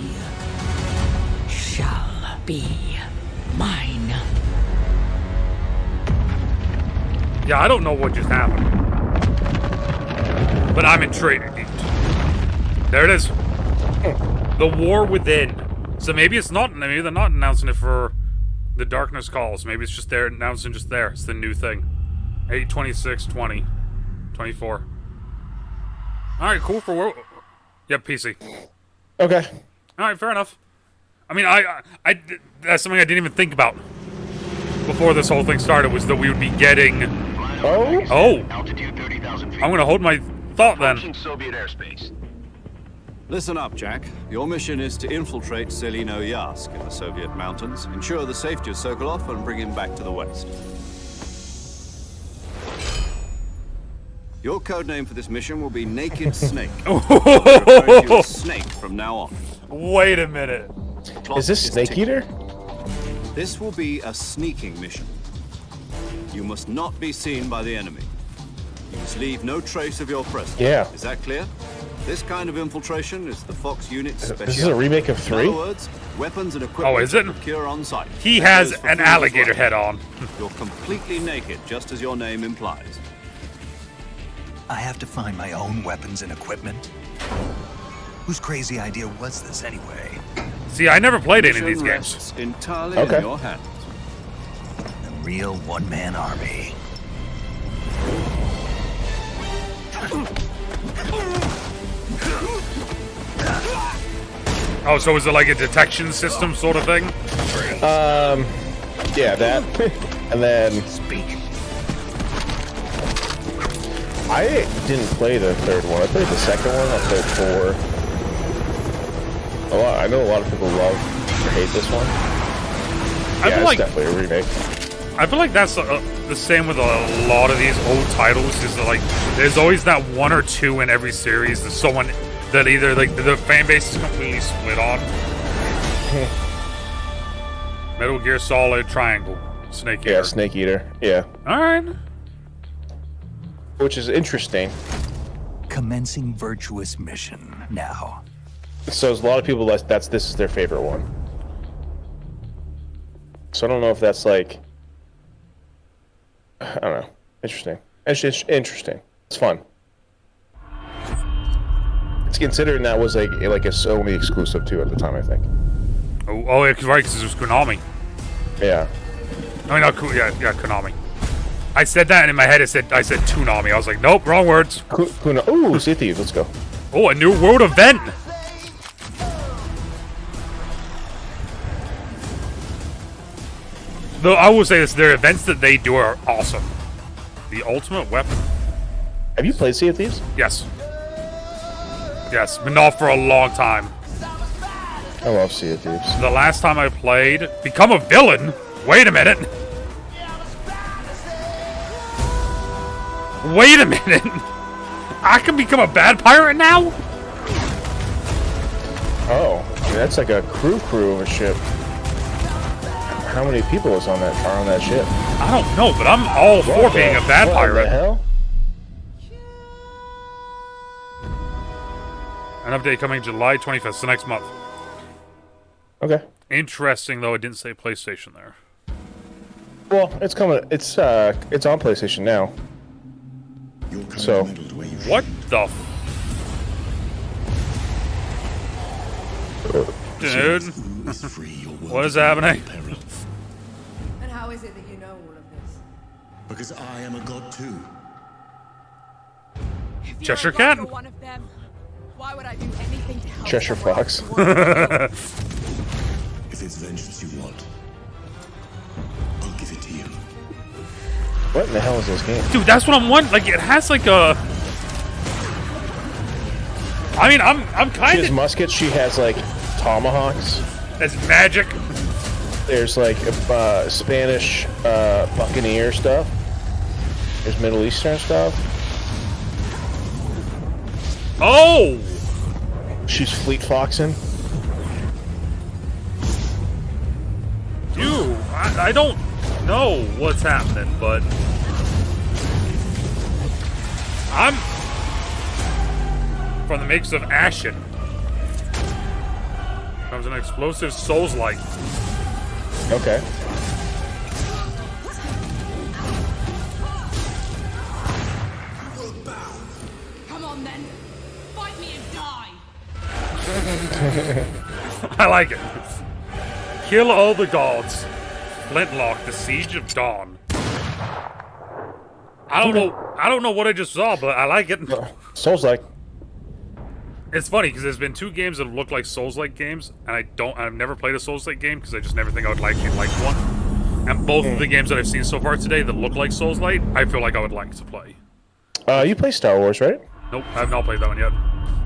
Speaker 10: shall be mine.
Speaker 1: Yeah, I don't know what just happened. But I'm intrigued. There it is. The War Within. So maybe it's not, maybe they're not announcing it for the Darkness Calls. Maybe it's just they're announcing just there. It's the new thing. 8/26/20. 24. Alright, cool for War. Yep, PC.
Speaker 2: Okay.
Speaker 1: Alright, fair enough. I mean, I that's something I didn't even think about before this whole thing started, was that we would be getting... Oh!
Speaker 14: Altitude 30,000 feet.
Speaker 1: I'm gonna hold my thought then.
Speaker 14: Approaching Soviet airspace.
Speaker 15: Listen up, Jack. Your mission is to infiltrate Selino Yask in the Soviet mountains, ensure the safety of Sokolov, and bring him back to the west. Your codename for this mission will be Naked Snake. I'll refer to you as Snake from now on.
Speaker 1: Wait a minute.
Speaker 2: Is this Snake Eater?
Speaker 15: This will be a sneaking mission. You must not be seen by the enemy. You must leave no trace of your presence.
Speaker 2: Yeah.
Speaker 15: Is that clear? This kind of infiltration is the Fox unit's specialty.
Speaker 2: This is a remake of 3?
Speaker 15: In other words, weapons and equipment
Speaker 1: Oh, is it?
Speaker 15: procure on site.
Speaker 1: He
Speaker 15: That
Speaker 1: has
Speaker 15: goes for
Speaker 1: an
Speaker 15: food as
Speaker 1: alligator
Speaker 15: well.
Speaker 1: head on.
Speaker 15: You're completely naked, just as your name implies.
Speaker 16: I have to find my own weapons and equipment? Whose crazy idea was this anyway?
Speaker 1: See, I never played any of these
Speaker 15: Mission
Speaker 1: games.
Speaker 15: rests entirely
Speaker 2: Okay.
Speaker 15: in your hands.
Speaker 16: A real one-man army.
Speaker 1: Oh, so is it like a detection system sort of thing?
Speaker 2: Yeah, that. And then I didn't play the third one. I played the second one. I played 4. I know a lot of people love or hate this one.
Speaker 1: I
Speaker 2: Yeah,
Speaker 1: feel
Speaker 2: it's
Speaker 1: like
Speaker 2: definitely a remake.
Speaker 1: I feel like that's the same with a lot of these old titles. Is that, like, there's always that one or two in every series that someone that either like the fan base is completely split on. Metal Gear Solid Triangle. Snake Eater.
Speaker 2: Yeah, Snake Eater. Yeah.
Speaker 1: Alright.
Speaker 2: Which is interesting.
Speaker 16: Commencing virtuous mission now.
Speaker 2: So there's a lot of people this is their favorite one. So I don't know if that's like, I don't know. Interesting. It's interesting. It's fun. It's considering that was like a Sony exclusive too at the time, I think.
Speaker 1: Oh, yeah, right, because it was Konami.
Speaker 2: Yeah.
Speaker 1: I mean, yeah, Konami. I said that, and in my head I said Toonami. I was like, nope, wrong words.
Speaker 2: Ooh, Sea Thieves, let's go.
Speaker 1: Oh, a new world event. Though I will say this, their events that they do are awesome. The ultimate weapon.
Speaker 2: Have you played Sea of Thieves?
Speaker 1: Yes. Yes, but not for a long time.
Speaker 2: I love Sea of Thieves.
Speaker 1: The last time I played, become a villain? Wait a minute. Wait a minute. I can become a bad pirate now?
Speaker 2: Oh, that's like a crew of a ship. How many people are on that ship?
Speaker 1: I don't know, but I'm all for being a bad pirate.
Speaker 2: What the hell?
Speaker 1: An update coming July 25th, so next month.
Speaker 2: Okay.
Speaker 1: Interesting, though, it didn't say PlayStation there.
Speaker 2: Well, it's coming. It's on PlayStation now. So.
Speaker 1: What the? Dude. What is happening?
Speaker 17: And how is it that you know all of this?
Speaker 18: Because I am a god too.
Speaker 1: Cheshire Cat?
Speaker 17: One of them, why would I do anything to help
Speaker 2: Cheshire Fox.
Speaker 18: If it's vengeance you want, I'll give it to you.
Speaker 2: What in the hell is this game?
Speaker 1: Dude, that's what I'm wondering. Like, it has like a. I mean, I'm kind
Speaker 2: She has
Speaker 1: of.
Speaker 2: muskets. She has like tomahawks.
Speaker 1: That's magic.
Speaker 2: There's like Spanish buccaneer stuff. There's Middle Eastern stuff.
Speaker 1: Oh!
Speaker 2: She's fleet foxing.
Speaker 1: Dude, I don't know what's happening, but I'm from the makers of Ashen. Comes an explosive Souls-like.
Speaker 2: Okay.
Speaker 17: Come on then, fight me and die.
Speaker 1: I like it. Kill all the gods. Flintlock, the Siege of Dawn. I don't know what I just saw, but I like it.
Speaker 2: Souls-like.
Speaker 1: It's funny because there's been two games that look like Souls-like games, and I've never played a Souls-like game because I just never think I would like one. And both of the games that I've seen so far today that look like Souls-like, I feel like I would like to play.
Speaker 2: You play Star Wars, right?
Speaker 1: Nope, I have not played that one yet.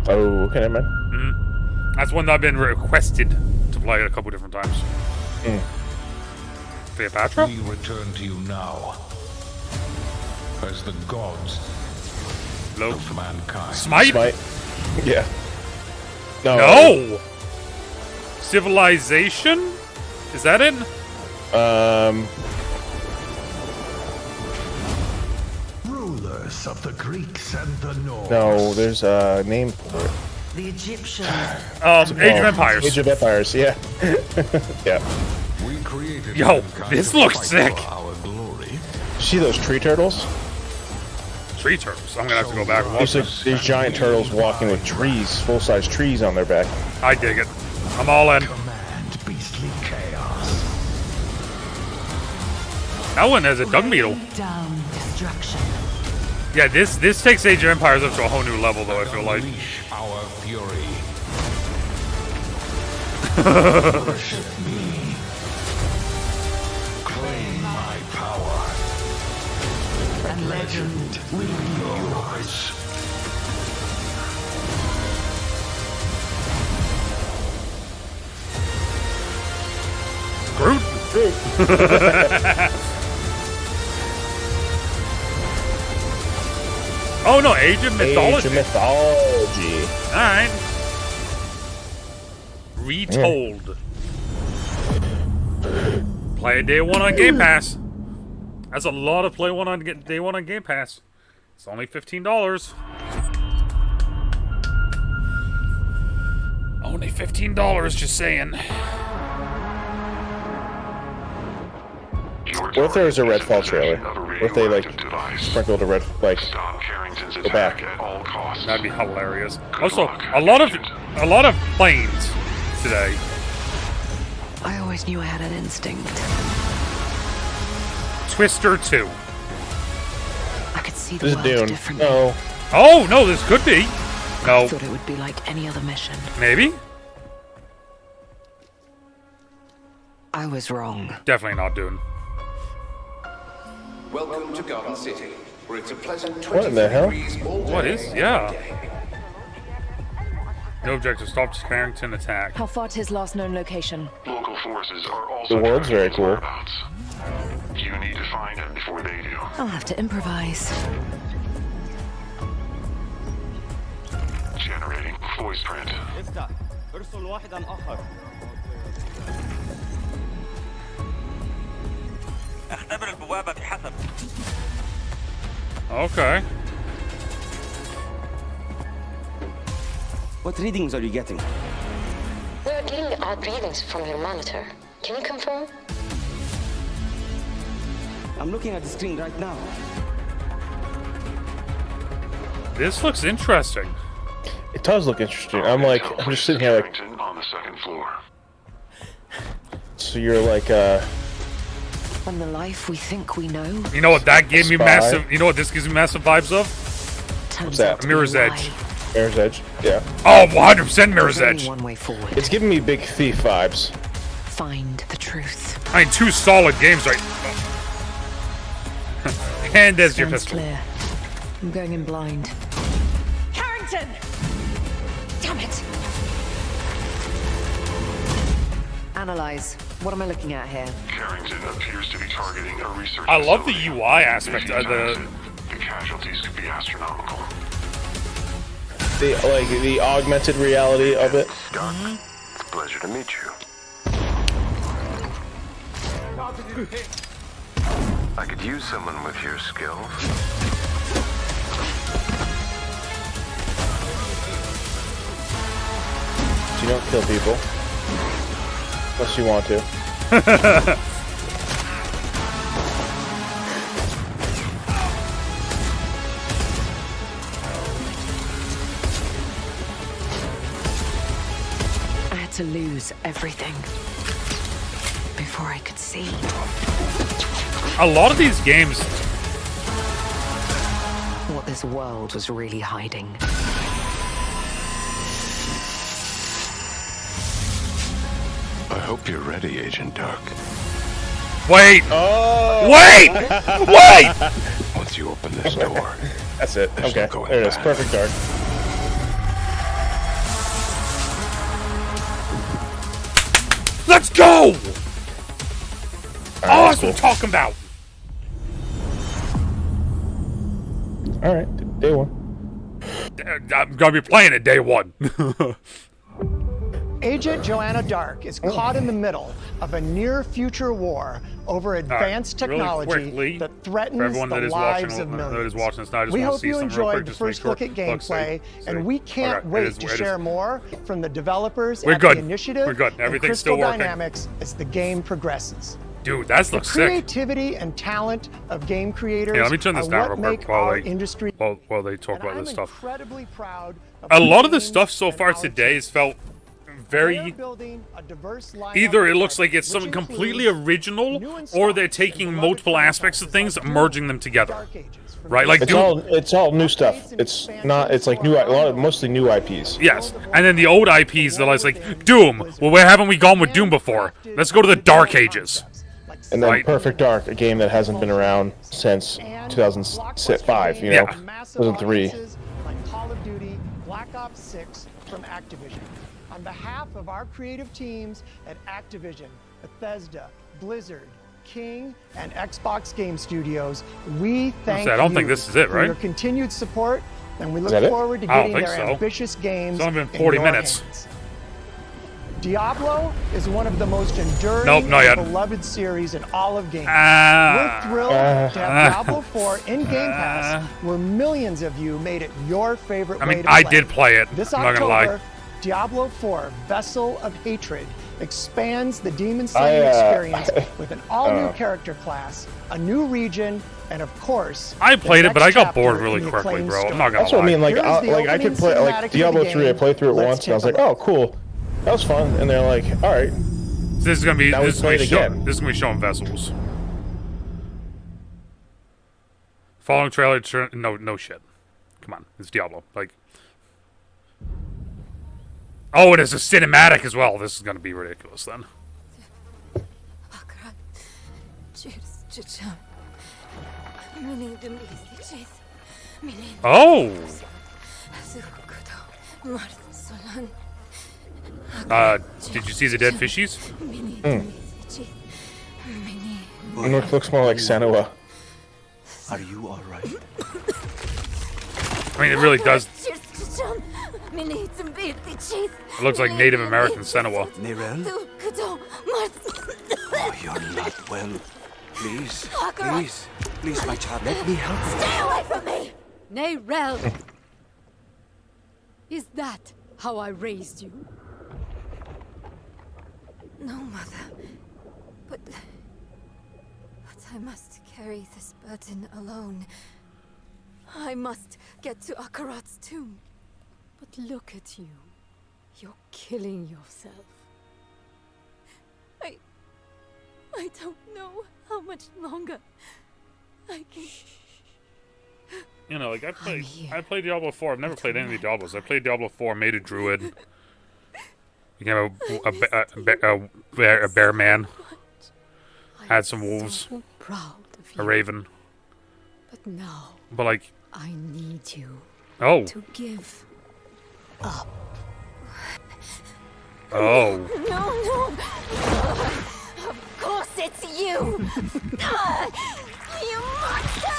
Speaker 2: Oh, okay, never mind.
Speaker 1: Mm-hmm. That's one that I've been requested to play a couple different times. Cleopatra?
Speaker 19: We return to you now as the gods of mankind.
Speaker 1: Smite?
Speaker 2: Yeah.
Speaker 1: No! Civilization? Is that it?
Speaker 18: Rulers of the Greeks and the Norse.
Speaker 2: No, there's a name for it.
Speaker 17: The Egyptians.
Speaker 1: Age of Empires.
Speaker 2: Age of Empires, yeah. Yeah.
Speaker 19: We created
Speaker 1: Yo, this looks sick.
Speaker 19: our glory.
Speaker 2: See those tree turtles?
Speaker 1: Tree turtles. I'm gonna have to go back and watch
Speaker 2: There's these giant turtles walking with trees, full-size trees on their back.
Speaker 1: I dig it. I'm all in.
Speaker 18: Command beastly chaos.
Speaker 1: That one has a dung beetle.
Speaker 17: Down destruction.
Speaker 1: Yeah, this takes Age of Empires up to a whole new level, though, I feel like.
Speaker 19: Unleash our fury.
Speaker 18: Worship me. Claim my power. And legend will be yours.
Speaker 1: Groot. Oh no, Age of Mythology.
Speaker 2: Age of Mythology.
Speaker 1: Alright. Retold. Play it day one on Game Pass. That's a lot of play one on day one on Game Pass. It's only $15. Only $15, just saying.
Speaker 2: What if there was a Redfall trailer? What if they, like, sprinkled a red, like, go back?
Speaker 1: That'd be hilarious. Also, a lot of planes today.
Speaker 6: I always knew I had an instinct.
Speaker 1: Twister 2.
Speaker 6: I could see the
Speaker 2: This is
Speaker 6: world
Speaker 2: Dune.
Speaker 6: differently.
Speaker 2: No.
Speaker 1: Oh, no, this could be. No.
Speaker 6: I thought it would be like any other mission.
Speaker 1: Maybe?
Speaker 6: I was wrong.
Speaker 1: Definitely not Dune.
Speaker 20: Welcome to Garden City, where it's a pleasant
Speaker 2: What in the hell?
Speaker 20: degrees all day.
Speaker 1: What is? Yeah. No objective. Stop Carrington attack.
Speaker 9: How far to his last known location?
Speaker 19: Local forces are also
Speaker 2: The world's very cool.
Speaker 19: whereabouts. You need to find him before they do.
Speaker 9: I'll have to improvise.
Speaker 19: Generating voice print.
Speaker 21: ارسل واحدا آخر. اختبر البوابة بحسب.
Speaker 1: Okay.
Speaker 21: What readings are you getting?
Speaker 22: We are getting odd readings from your monitor. Can you confirm?
Speaker 21: I'm looking at the screen right now.
Speaker 1: This looks interesting.
Speaker 2: It does look interesting. I'm just sitting here like.
Speaker 19: On the second floor.
Speaker 2: So you're like,
Speaker 6: On the life we think we know.
Speaker 1: You know what that gave me
Speaker 2: Spy.
Speaker 1: massive... You know what this gives me massive vibes of?
Speaker 2: What's that?
Speaker 1: Mirror's Edge.
Speaker 2: Mirror's Edge, yeah.
Speaker 1: Oh, 100% Mirror's
Speaker 6: There's only
Speaker 1: Edge.
Speaker 6: one way forward.
Speaker 2: It's giving me Big Thief vibes.
Speaker 6: Find the truth.
Speaker 1: I mean, two solid games right... And there's your
Speaker 6: Sounds
Speaker 1: pistol.
Speaker 6: clear. I'm going in blind.
Speaker 9: Carrington!
Speaker 6: Damn it! Analyze. What am I looking at here?
Speaker 19: Carrington appears to be targeting a research
Speaker 1: I love the
Speaker 19: facility.
Speaker 1: UI aspect
Speaker 19: If
Speaker 1: of
Speaker 19: he
Speaker 1: the...
Speaker 19: does it, the casualties could be astronomical.
Speaker 2: The augmented reality of it.
Speaker 19: Scott, it's a pleasure to meet you. I could use someone with your skills.
Speaker 2: You don't kill people. Unless you want to.
Speaker 6: I had to lose everything before I could see.
Speaker 1: A lot of these games...
Speaker 6: What this world was really hiding.
Speaker 18: I hope you're ready, Agent Dark.
Speaker 1: Wait!
Speaker 2: Oh!
Speaker 1: Wait! Wait!
Speaker 18: Once you open this door,
Speaker 2: that's it.
Speaker 18: there's
Speaker 2: Okay,
Speaker 18: no going
Speaker 2: there it is.
Speaker 18: back.
Speaker 2: Perfect dark.
Speaker 1: Let's go!
Speaker 2: Alright,
Speaker 1: Oh, that's
Speaker 2: cool.
Speaker 1: what I'm talking about.
Speaker 2: Alright, day one.
Speaker 1: I'm gonna be playing it day one.
Speaker 23: Agent Joanna Dark is caught in the middle of a near-future war over advanced
Speaker 1: really
Speaker 23: technology
Speaker 1: quickly,
Speaker 23: that
Speaker 1: for
Speaker 23: threatens
Speaker 1: everyone
Speaker 23: the
Speaker 1: that is
Speaker 23: lives
Speaker 1: watching,
Speaker 23: of
Speaker 1: that
Speaker 23: millions.
Speaker 1: is watching this now, I just
Speaker 23: We
Speaker 1: want to
Speaker 23: hope
Speaker 1: see
Speaker 23: you
Speaker 1: something real
Speaker 23: enjoyed
Speaker 1: quick,
Speaker 23: the
Speaker 1: just to make
Speaker 23: first
Speaker 1: sure.
Speaker 23: look at gameplay, and we can't
Speaker 1: Okay,
Speaker 23: wait to share more from the developers
Speaker 1: We're
Speaker 23: at
Speaker 1: good.
Speaker 23: the initiative
Speaker 1: We're good.
Speaker 23: and
Speaker 1: Everything's
Speaker 23: Crystal
Speaker 1: still working.
Speaker 23: Dynamics as the game progresses.
Speaker 1: Dude, that
Speaker 23: The
Speaker 1: looks sick.
Speaker 23: creativity and talent of game creators
Speaker 1: Yeah, let me turn this
Speaker 23: are
Speaker 1: down
Speaker 23: what
Speaker 1: real quick
Speaker 23: make
Speaker 1: while
Speaker 23: our
Speaker 1: they
Speaker 23: industry.
Speaker 1: while they talk about
Speaker 23: I'm
Speaker 1: this stuff.
Speaker 23: incredibly proud of
Speaker 1: A
Speaker 23: the
Speaker 1: lot of the
Speaker 23: games
Speaker 1: stuff so
Speaker 23: and
Speaker 1: far
Speaker 23: our
Speaker 1: today has felt
Speaker 23: They're
Speaker 1: very...
Speaker 23: building a diverse lineup
Speaker 1: Either it
Speaker 23: of
Speaker 1: looks like it's
Speaker 23: which
Speaker 1: something
Speaker 23: includes
Speaker 1: completely original,
Speaker 23: new and
Speaker 1: or they're
Speaker 23: and
Speaker 1: taking
Speaker 23: beloved
Speaker 1: multiple aspects of things, merging them together. Right? Like
Speaker 2: It's all new stuff. It's not. It's like mostly new IPs.
Speaker 1: Yes, and then the old IPs that I was like, Doom. Well, where haven't we gone with Doom before? Let's go to the Dark Ages.
Speaker 2: And then
Speaker 1: Right.
Speaker 2: Perfect Dark, a game that hasn't been around since 2005. You know, 2003.
Speaker 23: like Call of Duty, Black Ops 6 from Activision. On behalf of our creative teams at Activision, Bethesda, Blizzard, King, and Xbox Game Studios, we thank
Speaker 1: I don't
Speaker 23: you
Speaker 1: think this is it,
Speaker 23: for
Speaker 1: right?
Speaker 23: your continued support, and we
Speaker 2: Is that
Speaker 23: look
Speaker 2: it?
Speaker 23: forward to
Speaker 1: I don't
Speaker 23: getting
Speaker 1: think
Speaker 23: their
Speaker 1: so.
Speaker 23: ambitious games
Speaker 1: It's only been
Speaker 23: in
Speaker 1: 40
Speaker 23: your
Speaker 1: minutes.
Speaker 23: hands. Diablo is one of the most enduring
Speaker 1: Nope, not yet.
Speaker 23: and beloved series in all of gaming. We're thrilled to have Diablo 4 in Game Pass, where millions of you made it your favorite way to play.
Speaker 1: I did play it.
Speaker 23: This
Speaker 1: I'm not gonna
Speaker 23: October,
Speaker 1: lie.
Speaker 23: Diablo 4 Vessel of Hatred expands the Demon Slaying experience with an all-new character class, a new region, and of course,
Speaker 1: I played
Speaker 23: the
Speaker 1: it, but I
Speaker 23: next
Speaker 1: got bored
Speaker 23: chapter
Speaker 1: really
Speaker 23: in the
Speaker 1: quickly,
Speaker 23: acclaimed
Speaker 1: bro. I'm
Speaker 23: story.
Speaker 1: not gonna
Speaker 2: That's what I
Speaker 1: lie.
Speaker 2: mean. Like,
Speaker 23: Here's the
Speaker 2: I
Speaker 23: opening
Speaker 2: could play like
Speaker 23: cinematic of
Speaker 2: Diablo
Speaker 23: the
Speaker 2: 3. I
Speaker 23: game.
Speaker 2: played through it
Speaker 23: Let's
Speaker 2: once, and I was
Speaker 23: take
Speaker 2: like,
Speaker 23: a
Speaker 2: "Oh, cool, that was fun." And they're like, "All right."
Speaker 1: So this is gonna be
Speaker 2: Now we
Speaker 1: this is
Speaker 2: play
Speaker 1: gonna
Speaker 2: it
Speaker 1: be
Speaker 2: again.
Speaker 1: showing this is gonna be showing vessels. Following trailer, no shit. Come on, it's Diablo. Like, oh, it is a cinematic as well. This is gonna be ridiculous then. Oh. Did you see the dead fishies?
Speaker 2: It looks more like Senua.
Speaker 16: Are you all right?
Speaker 1: I mean, it really does. It looks like Native American Senua.
Speaker 16: Nirel? Oh, you're not well. Please, please, my child, let me help you.
Speaker 17: Stay away from me! Nayrel! Is that how I raised you?
Speaker 9: No, Mother. But I must carry this burden alone. I must get to Akarat's tomb.
Speaker 17: But look at you. You're killing yourself.
Speaker 9: I don't know how much longer I can...
Speaker 1: You know, like I played Diablo 4. I've never played any of the Diablos. I played Diablo 4, made a druid, became a bear man, had some wolves,
Speaker 17: so proud of you.
Speaker 1: a raven.
Speaker 17: But now,
Speaker 1: But like,
Speaker 17: I need you
Speaker 1: to
Speaker 17: give up.
Speaker 1: Oh.
Speaker 9: No! Of course it's you! You monster!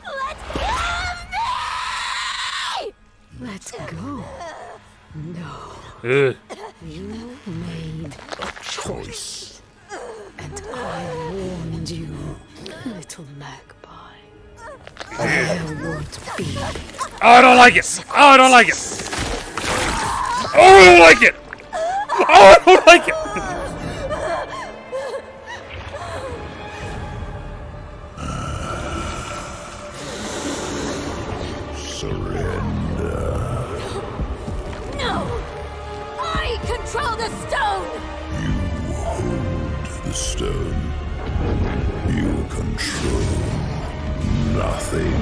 Speaker 9: Let go of me!
Speaker 17: Let's go. No.
Speaker 1: Ugh.
Speaker 17: You made a choice. And I warned you, little magpie. There won't be.
Speaker 1: Oh, I don't like it. Oh, I don't like it. Oh, I don't like it. Oh, I don't like it.
Speaker 9: No! I control the stone!
Speaker 18: The stone. You control nothing.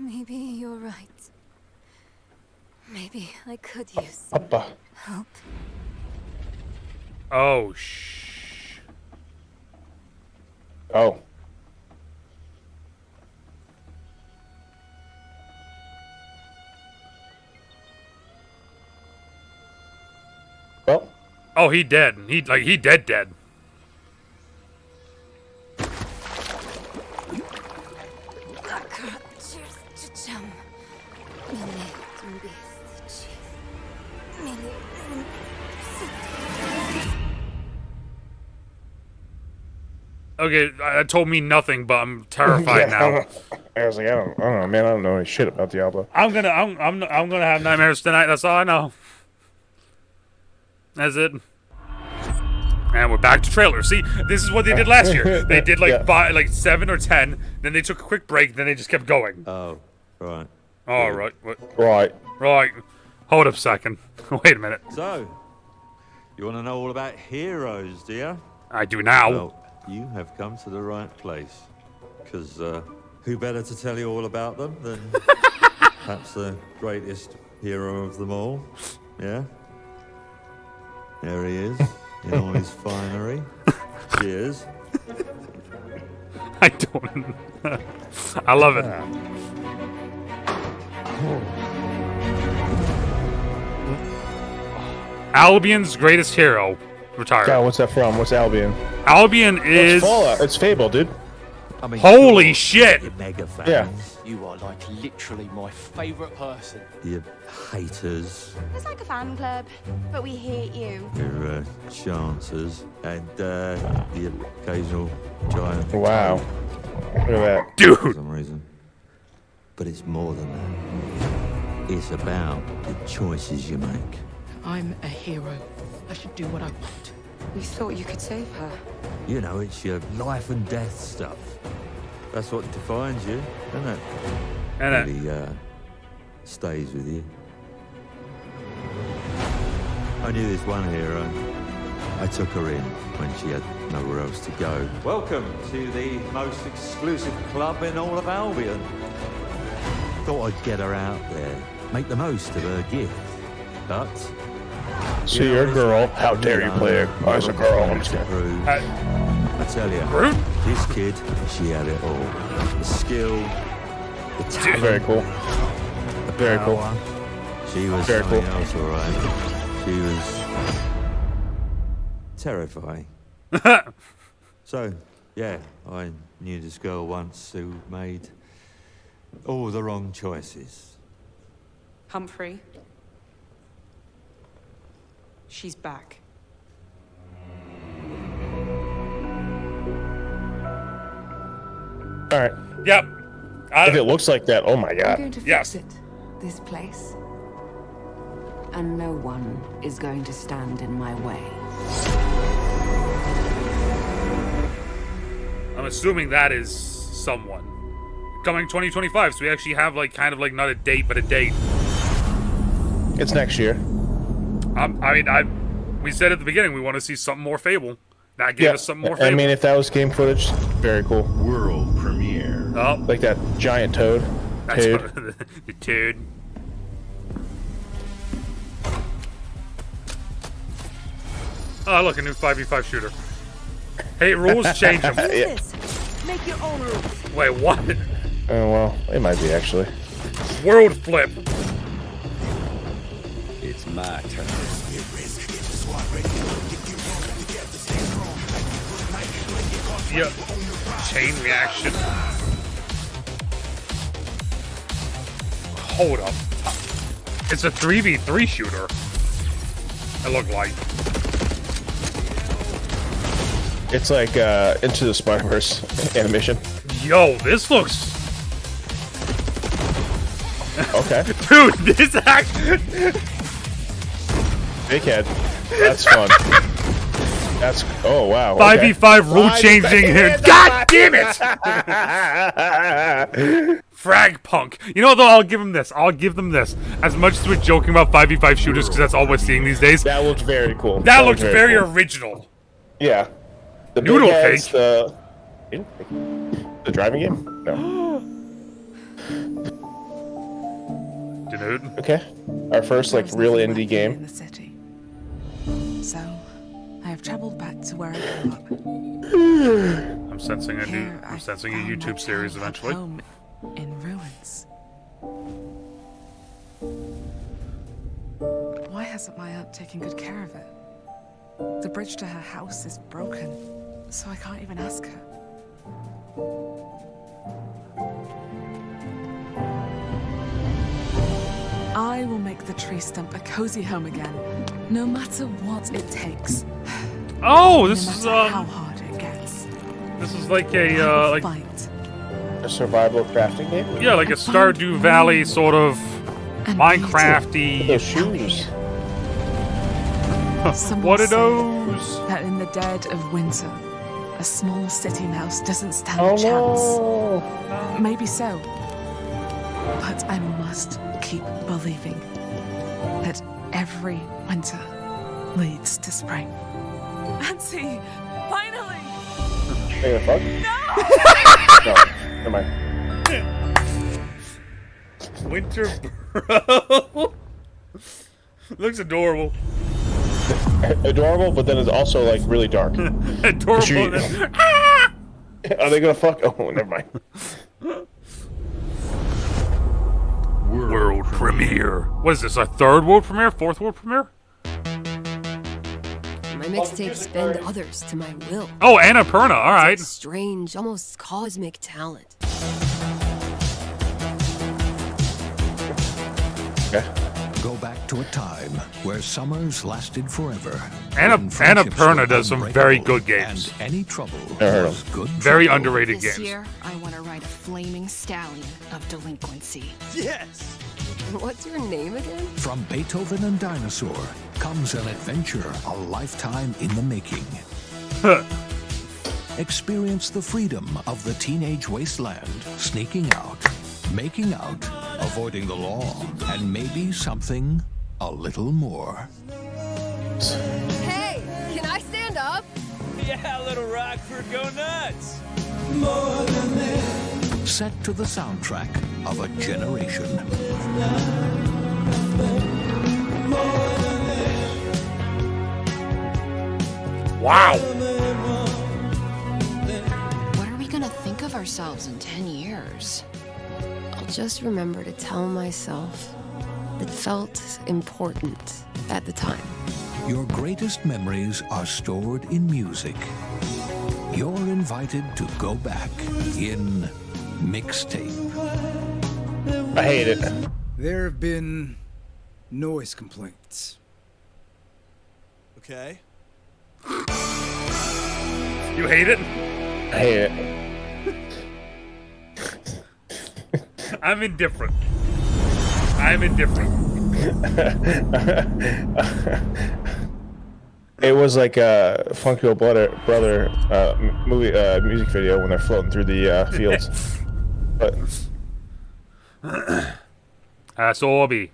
Speaker 9: Maybe you're right. Maybe I could use help.
Speaker 1: Oh,
Speaker 2: Oh. Well.
Speaker 1: Oh, he dead. He dead. Okay, that told me nothing, but I'm terrified now.
Speaker 2: I was like, I don't know, man. I don't know any shit about Diablo.
Speaker 1: I'm gonna have nightmares tonight. That's all I know. That's it. And we're back to trailer. See, this is what they did last year. They did like 7 or 10, then they took a quick break, then they just kept going.
Speaker 3: Oh, right.
Speaker 1: All right. What?
Speaker 2: Right.
Speaker 1: Hold up a second. Wait a minute.
Speaker 3: So, you want to know all about heroes, do you?
Speaker 1: I do now.
Speaker 3: Well, you have come to the right place. Because who better to tell you all about them than perhaps the greatest hero of them all? Yeah? There he is, in all his finery. Cheers.
Speaker 1: I don't. I love it. Albion's greatest hero retired.
Speaker 2: God, what's that from? What's Albion?
Speaker 1: Albion is
Speaker 2: It's Fallout. It's Fable, dude.
Speaker 5: I mean,
Speaker 1: holy shit.
Speaker 5: You mega fans.
Speaker 2: Yeah.
Speaker 5: You are like literally my favorite person.
Speaker 3: You haters,
Speaker 7: It's like a fan club, but we hate you.
Speaker 3: your chancers, and the occasional giant.
Speaker 2: Wow. Look at that.
Speaker 1: Dude.
Speaker 3: For some reason. But it's more than that. It's about the choices you make.
Speaker 10: I'm a hero. I should do what I want.
Speaker 6: We thought you could save her.
Speaker 3: You know, it's your life and death stuff. That's what defines you, isn't it?
Speaker 1: And it
Speaker 3: really stays with you. I knew this one hero. I took her in when she had nowhere else to go. Welcome to the most exclusive club in all of Albion. Thought I'd get her out there, make the most of her gift. But
Speaker 2: So you're a girl. How dare you play it as a girl? I'm just kidding.
Speaker 3: I tell you, this kid, she had it all. The skill, the talent.
Speaker 2: Very cool.
Speaker 3: The
Speaker 2: Very cool.
Speaker 3: power. She was
Speaker 2: Very
Speaker 3: something
Speaker 2: cool.
Speaker 3: else, all right. She was terrifying. So, yeah, I knew this girl once who made all the wrong choices.
Speaker 6: Humphrey. She's back.
Speaker 2: All right.
Speaker 1: Yep.
Speaker 2: If it looks like that, oh my
Speaker 6: I'm
Speaker 2: god.
Speaker 6: going to fix
Speaker 1: Yes.
Speaker 6: it. This place. And no one is going to stand in my way.
Speaker 1: I'm assuming that is someone. Coming 2025, so we actually have like kind of like not a date, but a date.
Speaker 2: It's next year.
Speaker 1: We said at the beginning we want to see something more Fable. That gave us something more Fable.
Speaker 2: I mean, if that was game footage, very cool.
Speaker 18: World premiere.
Speaker 1: Oh,
Speaker 2: Like that giant toad.
Speaker 1: that's
Speaker 2: Toad.
Speaker 1: the toad. Oh, look, a new 5v5 shooter. Hey, rules change them.
Speaker 2: Yeah.
Speaker 10: Make your own rules.
Speaker 1: Wait, what?
Speaker 2: Oh well, it might be actually.
Speaker 1: World flip.
Speaker 18: It's my turn.
Speaker 1: Yep. Chain reaction. Hold up. It's a 3v3 shooter. It looked like.
Speaker 2: It's like Into the Spider-Verse animation.
Speaker 1: Yo, this looks.
Speaker 2: Okay.
Speaker 1: Dude, this actually.
Speaker 2: Big head. That's fun. That's oh wow.
Speaker 1: 5v5 rule changing here. God damn it! Frag punk. You know, though, I'll give him this. I'll give them this. As much as we're joking about 5v5 shooters, because that's all we're seeing these days.
Speaker 2: That looks very cool.
Speaker 1: That looks very
Speaker 2: cool.
Speaker 1: original.
Speaker 2: Yeah. The big
Speaker 1: Noodle
Speaker 2: heads,
Speaker 1: cake.
Speaker 2: The driving game? No.
Speaker 1: DeNutte.
Speaker 2: Okay. Our first like real indie game.
Speaker 10: In the city. So, I have traveled back to where I grew up.
Speaker 1: I'm sensing a YouTube series eventually.
Speaker 10: Home in ruins. Why hasn't my aunt taken good care of it? The bridge to her house is broken, so I can't even ask her. I will make the tree stump a cozy home again, no matter what it takes.
Speaker 1: Oh, this
Speaker 10: no
Speaker 1: is
Speaker 10: matter how hard it gets.
Speaker 1: This is like a like
Speaker 10: Fight.
Speaker 2: A survival crafting game?
Speaker 1: yeah, like a Stardew Valley sort of Minecrafty.
Speaker 2: Those shoes.
Speaker 1: What are those?
Speaker 10: That in the dead of winter, a small city mouse doesn't stand
Speaker 2: Oh
Speaker 10: a chance.
Speaker 2: no.
Speaker 10: Maybe so. But I must keep believing that every winter leads to spring. Nancy, finally!
Speaker 2: Hey, the fuck? No! Never mind.
Speaker 1: Winter bro. Looks adorable.
Speaker 2: Adorable, but then it's also like really dark.
Speaker 1: Adorable.
Speaker 2: Are they gonna fuck? Oh, never mind.
Speaker 1: World premiere. What is this? Our third world premiere? Fourth world premiere?
Speaker 17: mixtapes bend others to my will.
Speaker 1: Oh, Annapurna. All right.
Speaker 17: It's a strange, almost cosmic talent.
Speaker 18: Go back to a time where summers lasted forever.
Speaker 1: Annapurna does some very good games.
Speaker 18: And any trouble
Speaker 2: heard
Speaker 18: was good.
Speaker 1: Very underrated
Speaker 10: This
Speaker 1: games.
Speaker 10: year, I want to ride a flaming stallion of delinquency.
Speaker 21: Yes!
Speaker 17: What's your name again?
Speaker 18: From Beethoven and Dinosaur comes an adventure a lifetime in the making. Experience the freedom of the teenage wasteland, sneaking out, making out, avoiding the law, and maybe something a little more.
Speaker 17: Hey, can I stand up?
Speaker 21: Yeah, little Rockford, go nuts!
Speaker 18: Set to the soundtrack of a generation.
Speaker 1: Wow.
Speaker 10: What are we gonna think of ourselves in 10 years?
Speaker 17: I'll just remember to tell myself it felt important at the time.
Speaker 18: Your greatest memories are stored in music. You're invited to go back in mixtape.
Speaker 2: I hate it.
Speaker 11: There have been noise complaints.
Speaker 21: Okay.
Speaker 1: You hate it?
Speaker 2: I hate it.
Speaker 1: I'm indifferent. I'm indifferent.
Speaker 2: It was like a Funky Old Brother movie music video when they're floating through the fields. But
Speaker 1: Asobo.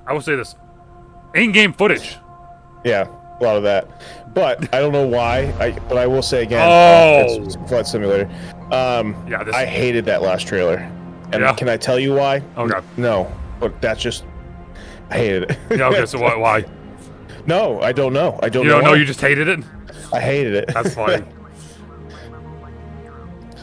Speaker 1: I will say this. In-game footage.
Speaker 2: yeah, a lot of that. But I don't know why. But I will say again, it's Flight Simulator.
Speaker 1: Yeah,
Speaker 2: I hated that last trailer. And can I tell you why?
Speaker 1: Oh god.
Speaker 2: No, but that's just I hated it.
Speaker 1: Yeah, okay, so why?
Speaker 2: No, I don't know. I don't
Speaker 1: You
Speaker 2: know.
Speaker 1: don't know,
Speaker 2: why.
Speaker 1: you just hated it?
Speaker 2: I hated it.
Speaker 1: That's funny.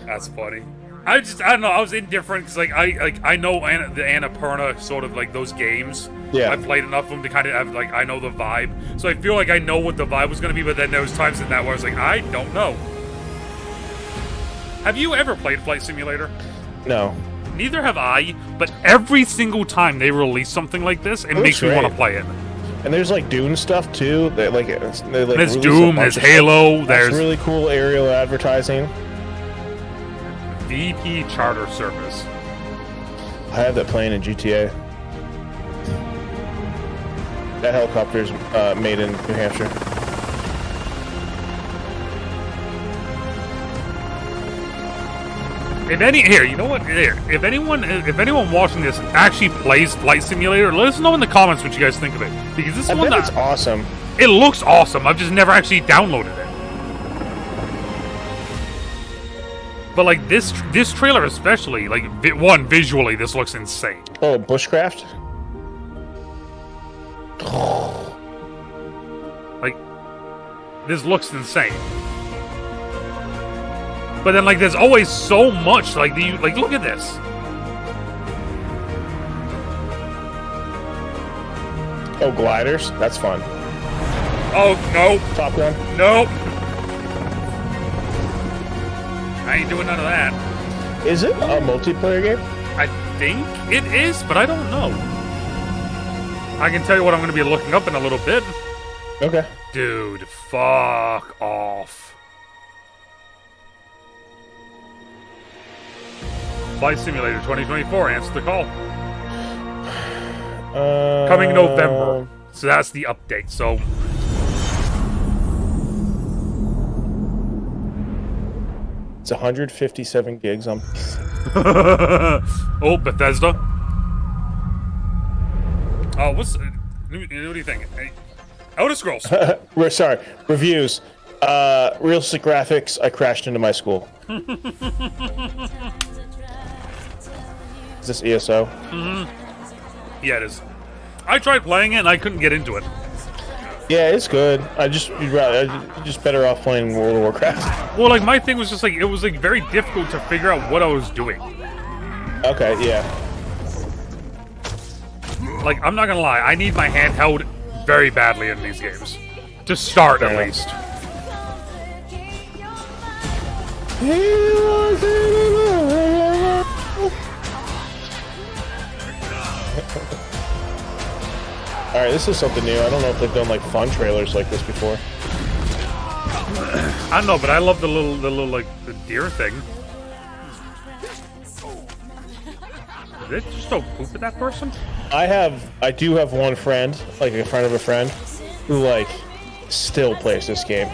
Speaker 1: That's funny. I don't know. I was indifferent because I know the Annapurna sort of like those games.
Speaker 2: Yeah.
Speaker 1: I played enough of them to kind of have like I know the vibe. So I feel like I know what the vibe was going to be. But then there was times in that where I was like, I don't know. Have you ever played Flight Simulator?
Speaker 2: No.
Speaker 1: Neither have I. But every single time they release something like this, it makes me want to play it.
Speaker 2: And there's like Dune stuff too. They like
Speaker 1: There's
Speaker 2: release a
Speaker 1: Doom.
Speaker 2: bunch
Speaker 1: There's
Speaker 2: of
Speaker 1: Halo.
Speaker 2: stuff.
Speaker 1: There's
Speaker 2: That's really cool aerial advertising.
Speaker 1: VP charter service.
Speaker 2: I have that playing in GTA. That helicopter's made in New Hampshire.
Speaker 1: You know what? Here, if anyone watching this actually plays Flight Simulator, let us know in the comments what you guys think of it. Because this one,
Speaker 2: it's awesome.
Speaker 1: It looks awesome. I've just never actually downloaded it. But like this trailer especially, like visually, this looks insane.
Speaker 2: Oh, bushcraft.
Speaker 1: Like this looks insane. But then, like, there's always so much. Like, look at this.
Speaker 2: Oh, gliders. That's fun.
Speaker 1: Oh no.
Speaker 2: Top Gun.
Speaker 1: Nope. I ain't doing none of that.
Speaker 2: Is it a multiplayer game?
Speaker 1: I think it is, but I don't know. I can tell you what I'm going to be looking up in a little bit.
Speaker 2: Okay.
Speaker 1: Dude, fuck off. Flight Simulator 2024, answer the call. Coming November. So that's the update. So
Speaker 2: it's 157 gigs on.
Speaker 1: Oh, Bethesda. Oh, what do you think? Hey, Elder Scrolls.
Speaker 2: We're sorry. Reviews. Realistic graphics. I crashed into my school. Is this ESO?
Speaker 1: Mm-hmm. Yeah, it is. I tried playing it and I couldn't get into it.
Speaker 2: Yeah, it's good. You're just better off playing World of Warcraft.
Speaker 1: Well, like my thing was just like it was like very difficult to figure out what I was doing.
Speaker 2: Okay, yeah.
Speaker 1: Like, I'm not gonna lie, I need my handheld very badly in these games. To start, at least.
Speaker 2: Alright, this is something new. I don't know if they've done like fun trailers like this before.
Speaker 1: I don't know, but I love the little like the deer thing. Did it just throw poop at that person?
Speaker 2: I do have one friend, like a friend of a friend, who like still plays this game.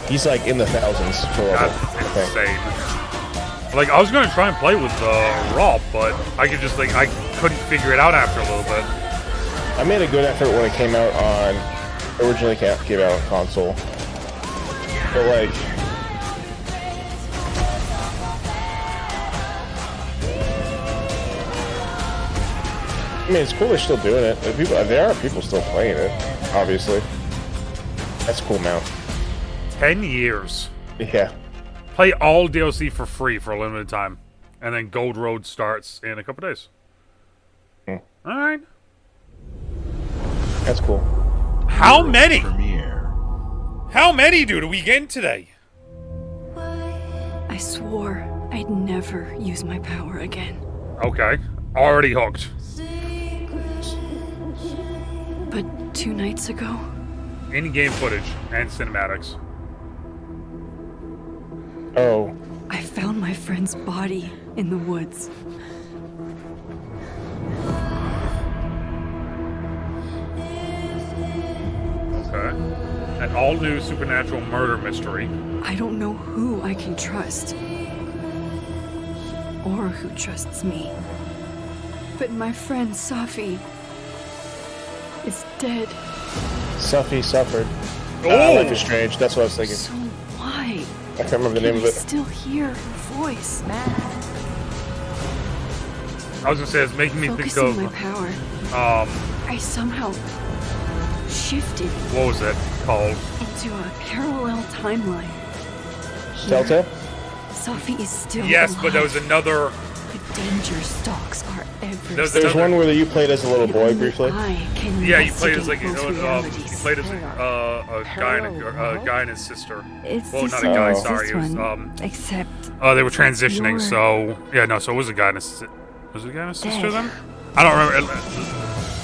Speaker 2: He's like in the thousands for
Speaker 1: That's insane. Like, I was gonna try and play with Rob, but I could just like I couldn't figure it out after a little bit.
Speaker 2: I made a good effort when it came out on originally came out on console, but like. I mean, it's cool they're still doing it. There are people still playing it, obviously. That's cool, man.
Speaker 1: 10 years.
Speaker 2: Yeah.
Speaker 1: Play all DLC for free for a limited time. And then Gold Road starts in a couple days. Alright.
Speaker 2: That's cool.
Speaker 1: How many? How many do we get in today?
Speaker 9: I swore I'd never use my power again.
Speaker 1: Okay. Already hooked.
Speaker 9: But 2 nights ago...
Speaker 1: In-game footage and cinematics.
Speaker 2: Oh.
Speaker 9: I found my friend's body in the woods.
Speaker 1: Okay. An all-new supernatural murder mystery.
Speaker 9: I don't know who I can trust. Or who trusts me. But my friend Safi is dead.
Speaker 2: Safi suffered. Life is Strange. That's what I was thinking.
Speaker 9: So why?
Speaker 2: I can't remember the name of
Speaker 9: I
Speaker 2: it.
Speaker 9: still hear her voice.
Speaker 1: I was gonna say, it's making me think
Speaker 9: Focusing
Speaker 1: of
Speaker 9: my power. I somehow shifted.
Speaker 1: What was it called?
Speaker 9: Into a parallel timeline.
Speaker 2: Telltale?
Speaker 9: Safi is still
Speaker 1: Yes,
Speaker 9: alive.
Speaker 1: but there was another.
Speaker 9: The danger stalks are everywhere.
Speaker 2: There's one where you played as a little boy briefly.
Speaker 1: Yeah, you played as like you played as a guy and his sister.
Speaker 9: It's
Speaker 1: well,
Speaker 9: the
Speaker 1: not a
Speaker 9: same
Speaker 1: guy.
Speaker 9: as
Speaker 1: Sorry,
Speaker 9: this
Speaker 1: it was
Speaker 9: one, except
Speaker 1: they were transitioning.
Speaker 9: you're
Speaker 1: So yeah, no. So it was a guy and his was it a guy and his sister then? I don't remember.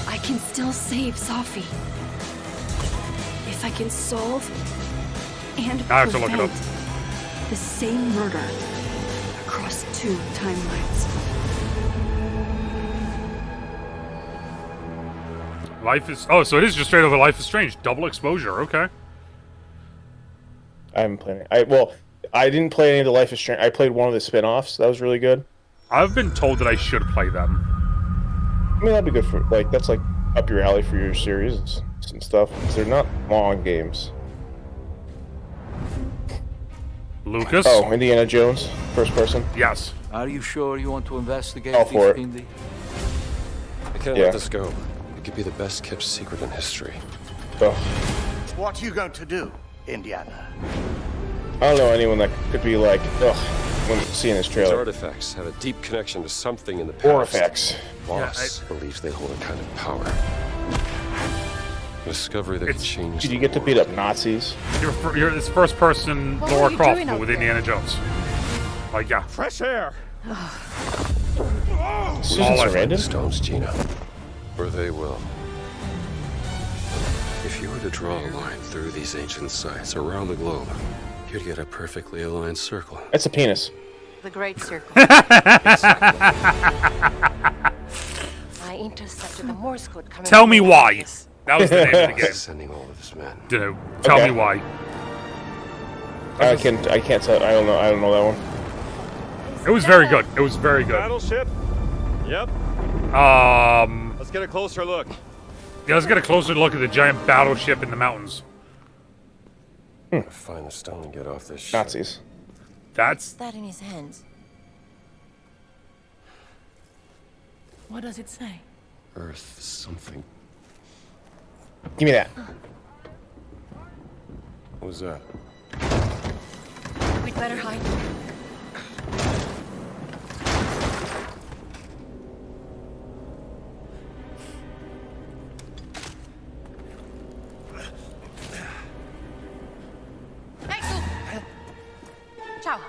Speaker 9: I can still save Safi. If I can solve and
Speaker 1: I have to look it up.
Speaker 9: prevent the same murder across 2 timelines.
Speaker 1: Life is so it is just straight over Life is Strange, double exposure. Okay.
Speaker 2: I haven't played it. I didn't play any of the Life is Strange. I played one of the spin-offs. That was really good.
Speaker 1: I've been told that I should play them.
Speaker 2: I mean, that'd be good for that's like up your alley for your series and stuff. 'Cause they're not long games.
Speaker 1: Lucas?
Speaker 2: Oh, Indiana Jones, first person.
Speaker 1: Yes.
Speaker 5: Are you sure you want to investigate
Speaker 2: All for
Speaker 5: this,
Speaker 2: it.
Speaker 5: Indy?
Speaker 4: I can't
Speaker 2: Yeah.
Speaker 4: let this go. It could be the best kept secret in history.
Speaker 2: So,
Speaker 20: What are you going to do, Indiana?
Speaker 2: I don't know anyone that could be like, ugh, when seeing this
Speaker 4: These
Speaker 2: trailer.
Speaker 4: artifacts have a deep connection to something in the past.
Speaker 2: Artifacts.
Speaker 4: Boss believes they hold a kind of power. A discovery that could change.
Speaker 2: Did you get to beat up Nazis?
Speaker 1: It's first person
Speaker 7: What
Speaker 1: Laura
Speaker 7: were you
Speaker 1: Croft
Speaker 7: doing
Speaker 1: but
Speaker 7: up
Speaker 1: with
Speaker 7: there?
Speaker 1: Indiana Jones. Like yeah.
Speaker 4: Fresh air.
Speaker 2: Susan
Speaker 1: All I-
Speaker 2: Sarandon?
Speaker 4: Stones, Gina. Or they will. If you were to draw a line through these ancient sites around the globe, you'd get a perfectly aligned circle.
Speaker 2: That's a penis.
Speaker 6: The Great Circle. I intercepted the Morse code coming
Speaker 1: Tell
Speaker 6: from
Speaker 1: me
Speaker 6: the
Speaker 1: why.
Speaker 6: office.
Speaker 1: That was the name of the game.
Speaker 4: Sending all of this men.
Speaker 1: Tell
Speaker 2: Okay.
Speaker 1: me why.
Speaker 2: I can't tell. I don't know that one.
Speaker 1: It was very good. It was very good.
Speaker 12: Battleship? Yep. Let's get a closer look.
Speaker 1: Yeah, let's get a closer look at the giant battleship in the mountains.
Speaker 4: Find the stone and get off this ship.
Speaker 2: Nazis.
Speaker 6: What's that in his hands? What does it say?
Speaker 4: Earth something.
Speaker 2: Give me that.
Speaker 4: What was that?
Speaker 6: We'd better hide.
Speaker 7: Ciao.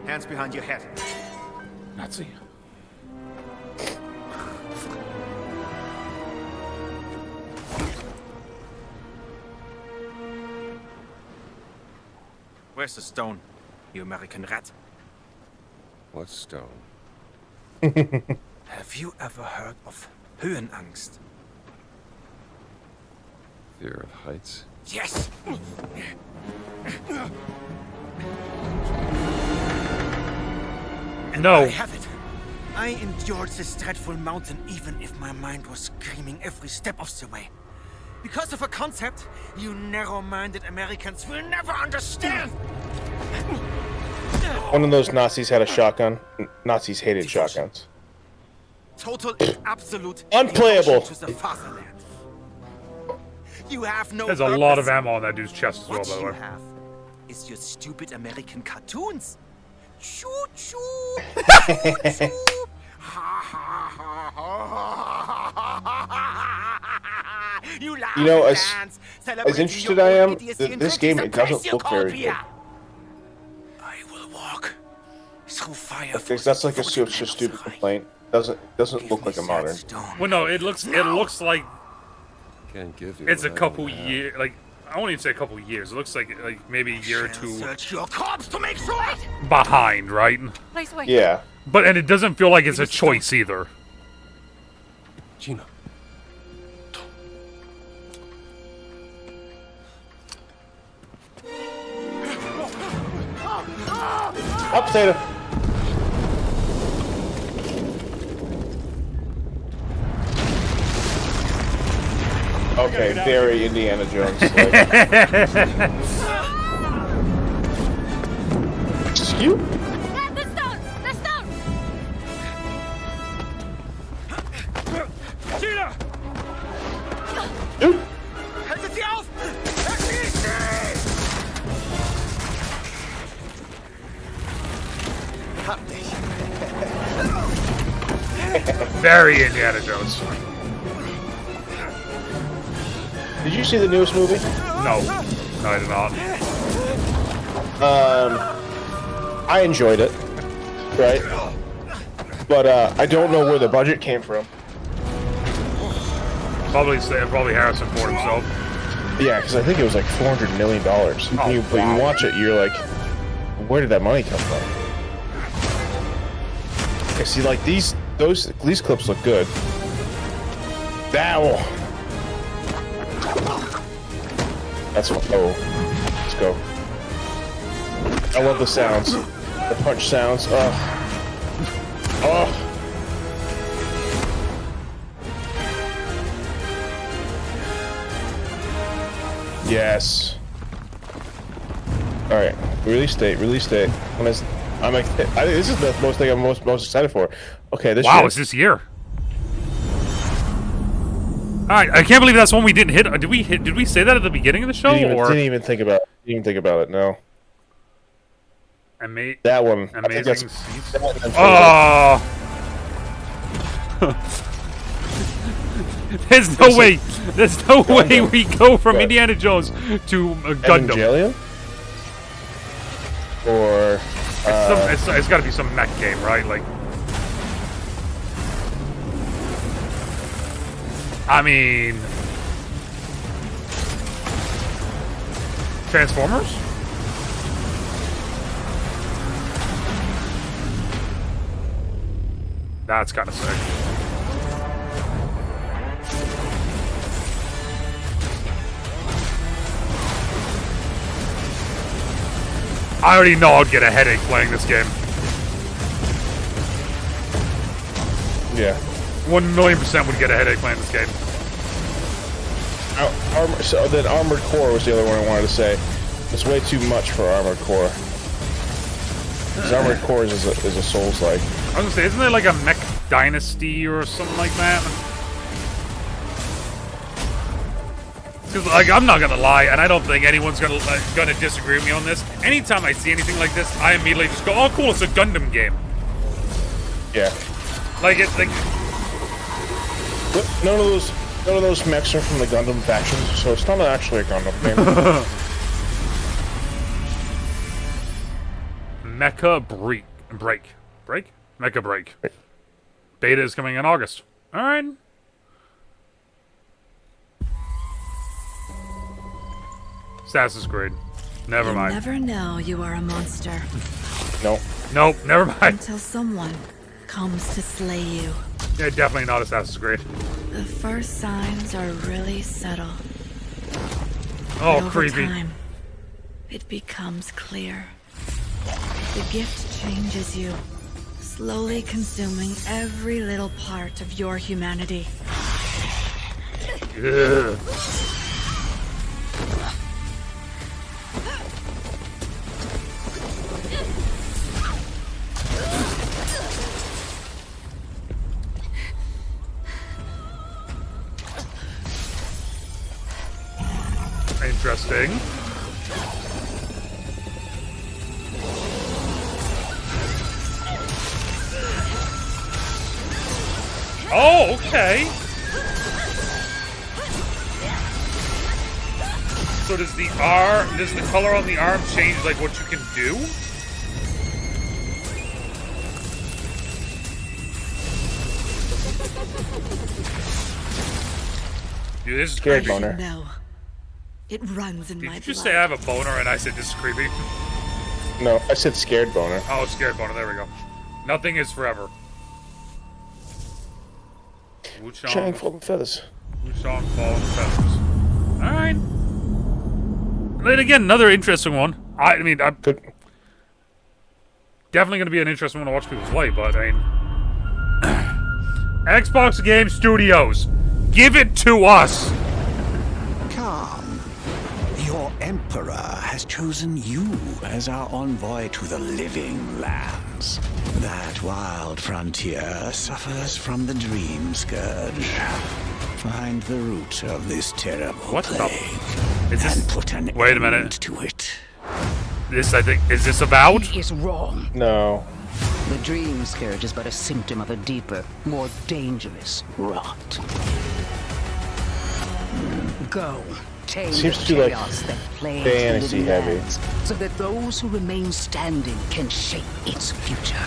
Speaker 8: Hands behind your head.
Speaker 1: Nazi.
Speaker 8: Where's the stone, you American rat?
Speaker 4: What stone?
Speaker 8: Have you ever heard of Höhenangst?
Speaker 4: Fear of heights?
Speaker 8: Yes!
Speaker 1: No.
Speaker 8: I have it. I endured this dreadful mountain even if my mind was screaming every step of the way. Because of a concept you narrow-minded Americans will never understand!
Speaker 2: One of those Nazis had a shotgun. Nazis hated shotguns.
Speaker 8: Total absolute
Speaker 2: Unplayable.
Speaker 8: devotion to the fatherland. You have no
Speaker 1: There's a
Speaker 8: purpose.
Speaker 1: lot of ammo on that dude's chest as well,
Speaker 8: What
Speaker 1: by the
Speaker 8: you
Speaker 1: way.
Speaker 8: have is your stupid American cartoons. Choo choo, choo choo. Ha ha ha ha. You laugh
Speaker 2: You know,
Speaker 8: and
Speaker 2: as
Speaker 8: dance,
Speaker 2: as
Speaker 8: celebrating
Speaker 2: interested
Speaker 8: your
Speaker 2: I
Speaker 8: own
Speaker 2: am,
Speaker 8: idiocy and
Speaker 2: this
Speaker 8: drinking
Speaker 2: game, it doesn't
Speaker 8: some
Speaker 2: look very good.
Speaker 8: beer. I will walk through fire.
Speaker 2: Because that's like a super stupid complaint. Doesn't look like a modern.
Speaker 1: Well, no, it looks like
Speaker 4: Can't give you
Speaker 1: it's a
Speaker 4: what I
Speaker 1: couple
Speaker 4: don't have.
Speaker 1: years. Like I won't even say a couple years. It looks like maybe a year or two
Speaker 8: Search your corpse to make sure.
Speaker 1: behind, right?
Speaker 7: Please wait.
Speaker 2: Yeah.
Speaker 1: And it doesn't feel like it's a choice either.
Speaker 4: Gina.
Speaker 2: Up, potato. Okay, very Indiana Jones. Excuse?
Speaker 7: The stone! The stone!
Speaker 8: Gina!
Speaker 2: Dude.
Speaker 8: Haltet sie auf! Erschießt sie! Hab dich.
Speaker 1: Very Indiana Jones.
Speaker 2: Did you see the newest movie?
Speaker 1: No, I did not.
Speaker 2: I enjoyed it, right? But I don't know where the budget came from.
Speaker 1: Probably Harrison Ford himself.
Speaker 2: Yeah, because I think it was like $400 million. But you watch it, you're like, where did that money come from? I see, like these clips look good. Ow! That's what. Oh, let's go. I love the sounds, the punch sounds. Oh. Yes. All right, release date. I think this is the most thing I'm most excited for. Okay, this.
Speaker 1: Wow, it's this year. All right, I can't believe that's one we didn't hit. Did we say that at the beginning of the show?
Speaker 2: Didn't even think about it. No. That one.
Speaker 1: Amazing.
Speaker 2: Oh.
Speaker 1: There's no way. There's no way we go from Indiana Jones to Gundam.
Speaker 2: Evangelion? Or
Speaker 1: it's got to be some mech game, right? Like, I mean, Transformers? That's kind of sick. I already know I'd get a headache playing this game.
Speaker 2: Yeah.
Speaker 1: 1,000,000% would get a headache playing this game.
Speaker 2: So then Armored Core was the other one I wanted to say. It's way too much for Armored Core. Because Armored Core is a Souls-like.
Speaker 1: I was gonna say, isn't there like a Mech Dynasty or something like that? Because, like, I'm not gonna lie, and I don't think anyone's gonna disagree with me on this. Anytime I see anything like this, I immediately just go, "Oh, cool! It's a Gundam game."
Speaker 2: Yeah.
Speaker 1: Like it's like
Speaker 2: None of those mechs are from the Gundam factions, so it's not actually a Gundam game.
Speaker 1: Mecha Break. Mecha Break. Beta is coming in August. All right. Assassin's Creed. Never mind.
Speaker 13: Never know you are a monster.
Speaker 2: Nope.
Speaker 1: Nope. Never mind.
Speaker 13: Until someone comes to slay you.
Speaker 1: Yeah, definitely not Assassin's Creed.
Speaker 13: The first signs are really subtle.
Speaker 1: Oh,
Speaker 13: but over
Speaker 1: creepy.
Speaker 13: time, it becomes clear. The gift changes you, slowly consuming every little part of your humanity.
Speaker 1: Ugh. Interesting. Oh, okay. So does the color on the arm change like what you can do? Dude, this is
Speaker 2: Scared
Speaker 1: creepy.
Speaker 2: boner.
Speaker 13: No. It runs in my blood.
Speaker 1: Did you just say I have a boner and I said this is creepy?
Speaker 2: No, I said scared boner.
Speaker 1: Oh, scared boner. There we go. Nothing is forever.
Speaker 2: Shining Fallen Feathers.
Speaker 1: Wuchang Fallen Feathers. Alright. And again, another interesting one. I mean, I'm definitely going to be an interesting one to watch people play, but I mean... Xbox Game Studios, give it to us!
Speaker 18: Come. Your Emperor has chosen you as our envoy to the living lands. That wild frontier suffers from the dream scourge. Find the root of this terrible plague and put an
Speaker 1: Wait a minute.
Speaker 18: end to it.
Speaker 1: This, I think, is this Avowed?
Speaker 14: He is wrong.
Speaker 2: No.
Speaker 14: The dream scourge is but a symptom of a deeper, more dangerous rot. Go. Tame
Speaker 2: Seems
Speaker 14: the
Speaker 2: to be like
Speaker 14: chaos that plagues
Speaker 2: fantasy
Speaker 14: the
Speaker 2: heavy.
Speaker 14: lands, so that those who remain standing can shape its future.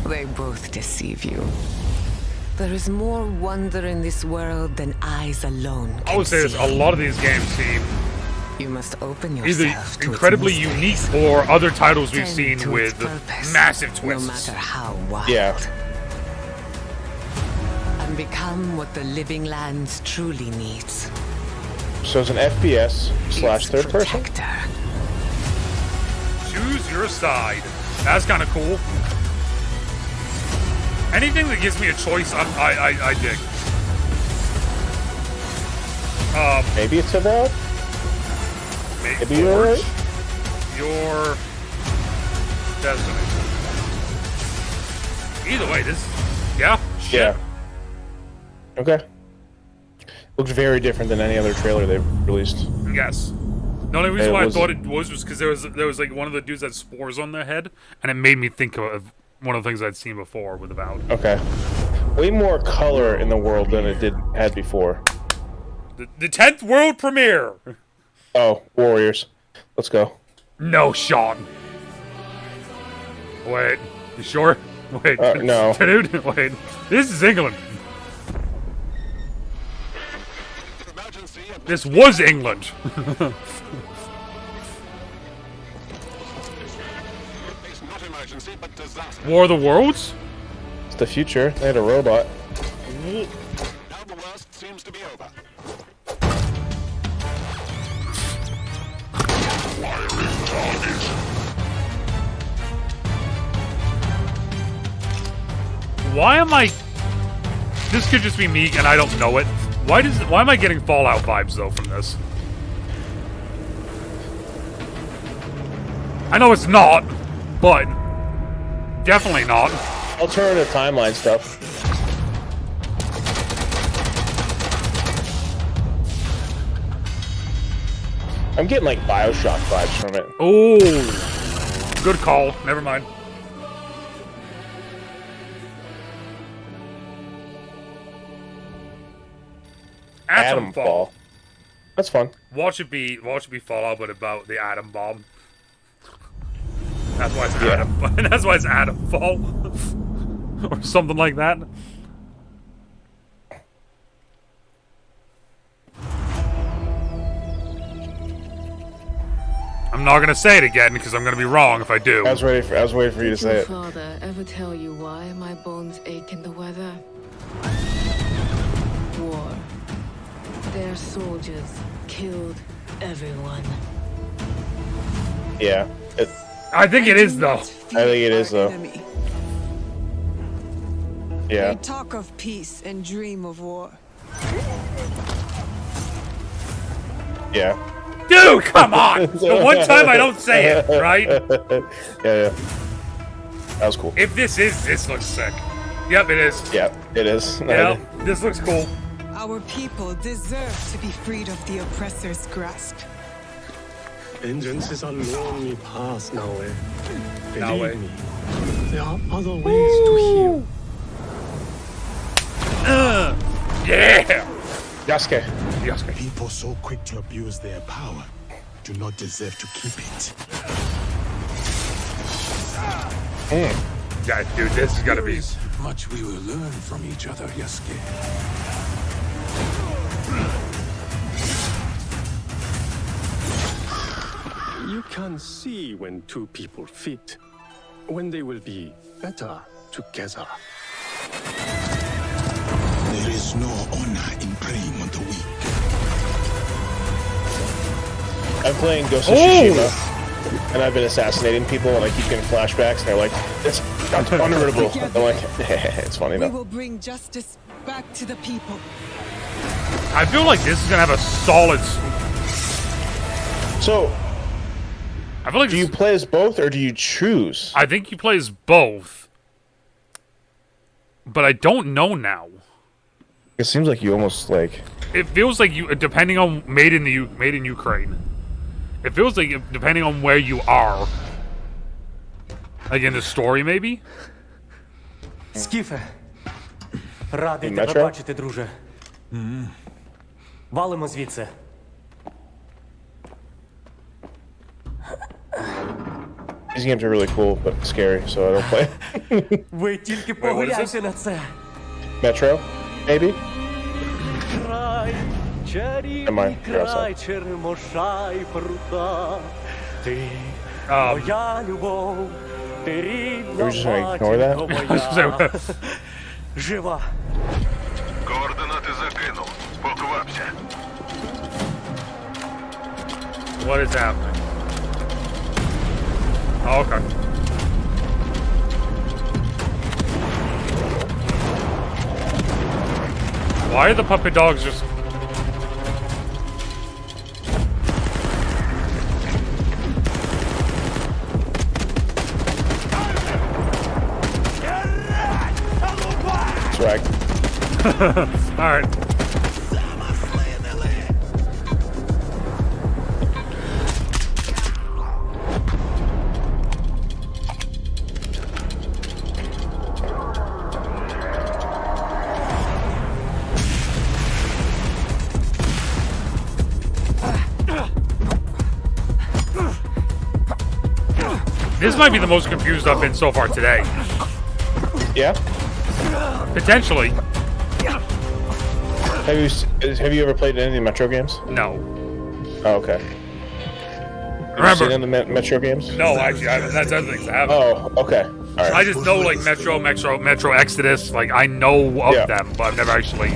Speaker 6: They both deceive you. There is more wonder in this world than eyes alone can
Speaker 1: I would say this, a lot of these games seem
Speaker 6: You must open
Speaker 1: either
Speaker 6: yourself to
Speaker 1: incredibly
Speaker 6: its
Speaker 1: unique
Speaker 6: mysteries.
Speaker 1: or other titles we've
Speaker 6: Tend
Speaker 1: seen
Speaker 6: to
Speaker 1: with
Speaker 6: its purpose,
Speaker 1: massive
Speaker 6: no
Speaker 1: twists.
Speaker 6: matter how wild.
Speaker 2: Yeah.
Speaker 6: And become what the living lands truly needs.
Speaker 2: So it's an FPS / third person?
Speaker 1: Choose your side. That's kind of cool. Anything that gives me a choice, I dig.
Speaker 2: Maybe it's Avowed? Maybe you're
Speaker 1: Forge
Speaker 2: right.
Speaker 1: your destiny. Either way, this... Yeah? Shit.
Speaker 2: Yeah. Okay. Looks very different than any other trailer they've released.
Speaker 1: Yes. The only reason
Speaker 2: It
Speaker 1: why I
Speaker 2: was-
Speaker 1: thought it was because there was like one of the dudes that had spores on their head, and it made me think of one of the things I'd seen before with Avowed.
Speaker 2: Okay. Way more color in the world than it had before.
Speaker 1: The 10th world premiere!
Speaker 2: Oh, Warriors. Let's go.
Speaker 1: No, Sean. Wait. You sure? Wait.
Speaker 2: No.
Speaker 1: Dude, wait. This is England. This was England. War of the Worlds?
Speaker 2: It's the future. They had a robot.
Speaker 19: Now the worst seems to be over.
Speaker 1: Why am I... This could just be me and I don't know it. Why am I getting Fallout vibes though from this? I know it's not, but definitely not.
Speaker 2: Alternative timeline stuff. I'm getting like Bioshock vibes from it.
Speaker 1: Oh, good call. Never mind. Atom Fall.
Speaker 2: That's fun.
Speaker 1: Watch it be Fallout, but about the atom bomb. That's why it's Atom. That's why it's Atom Fall, or something like that. I'm not gonna say it again because I'm gonna be wrong if I do.
Speaker 2: I was waiting for you to say
Speaker 15: Did
Speaker 2: it.
Speaker 15: your father ever tell you why my bones ache in the weather? War. Their soldiers killed everyone.
Speaker 2: Yeah.
Speaker 1: I think it is though.
Speaker 2: I think it is though. Yeah.
Speaker 10: They talk of peace and dream of war.
Speaker 2: Yeah.
Speaker 1: Dude, come on! The one time I don't say it, right?
Speaker 2: Yeah. That was cool.
Speaker 1: If this looks sick. Yep, it is.
Speaker 2: Yeah, it is.
Speaker 1: Yep, this looks cool.
Speaker 10: Our people deserve to be freed of the oppressor's grasp.
Speaker 22: Vengeance is a lonely path, Naue.
Speaker 1: Naue.
Speaker 22: Believe me, there are other ways to heal.
Speaker 1: Yeah!
Speaker 2: Yasuke.
Speaker 22: People so quick to abuse their power do not deserve to keep it.
Speaker 1: Yeah, dude, this is gotta be.
Speaker 19: Much we will learn from each other, Yasuke.
Speaker 22: You can see when two people fit, when they will be better together.
Speaker 18: There is no honor in preying on the weak.
Speaker 2: I'm playing Ghost of Tsushima, and I've been assassinating people, and I keep getting flashbacks, and they're like, "That's unhonorable." I'm like, "It's funny
Speaker 10: We
Speaker 2: though."
Speaker 10: will bring justice back to the people.
Speaker 1: I feel like this is gonna have a solid.
Speaker 2: So,
Speaker 1: I feel like
Speaker 2: do you play as both, or do you choose?
Speaker 1: I think you play as both, but I don't know now.
Speaker 2: It seems like you almost like.
Speaker 1: It feels like you, depending on made in Ukraine. It feels like depending on where you are, like in the story, maybe.
Speaker 23: Скіфе, радий тебе бачити, друже. Валимо звідси.
Speaker 2: These games are really cool, but scary, so I don't play.
Speaker 23: Ви тільки погляньте на це.
Speaker 2: Metro, maybe.
Speaker 23: Край, чарівний край, черемоша й прута. Ти моя любов, ти рідна матінко моя. Жива.
Speaker 19: Координати закинув. Поквапся.
Speaker 1: What is happening? Oh, okay. Why are the puppet dogs just...
Speaker 2: Swag.
Speaker 1: Alright. This might be the most confused I've been so far today.
Speaker 2: Yeah?
Speaker 1: Potentially.
Speaker 2: Have you ever played any of the Metro games?
Speaker 1: No.
Speaker 2: Oh, okay. Have you seen any of the Metro games?
Speaker 1: No, actually, that's other things I haven't.
Speaker 2: Oh, okay. All right.
Speaker 1: I just know like Metro Exodus. Like I know of them, but I've never actually.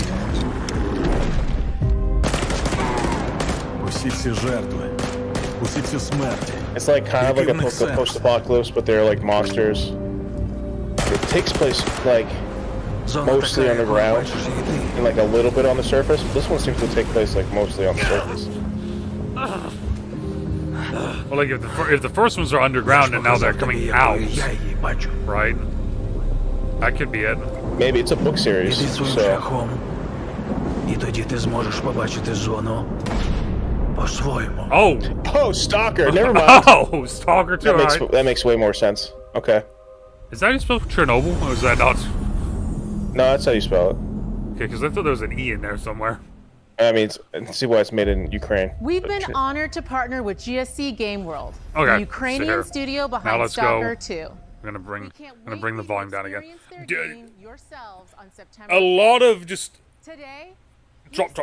Speaker 2: It's like kind of like a post-apocalypse, but they're like monsters. It takes place like mostly underground and like a little bit on the surface. This one seems to take place like mostly on the surface.
Speaker 1: Well, like if the first ones are underground and now they're coming out, right? That could be it.
Speaker 2: Maybe it's a book series. So.
Speaker 11: І тоді ти зможеш побачити зону по-своєму.
Speaker 2: Oh, Stalker. Never mind.
Speaker 1: Oh, Stalker too.
Speaker 2: That makes way more sense. Okay.
Speaker 1: Is that how you spell Chernobyl, or is that not?
Speaker 2: No, that's how you spell it.
Speaker 1: Okay, because I thought there was an E in there somewhere.
Speaker 2: I mean, see why it's made in Ukraine.
Speaker 3: We've been honored to partner with GSC Game World,
Speaker 1: Okay,
Speaker 3: the Ukrainian studio
Speaker 1: now
Speaker 3: behind
Speaker 1: let's
Speaker 3: Stalker
Speaker 1: go.
Speaker 3: 2.
Speaker 1: I'm gonna bring the volume down again.
Speaker 3: Yourselves on September
Speaker 1: A lot of just
Speaker 3: Today,
Speaker 1: drop.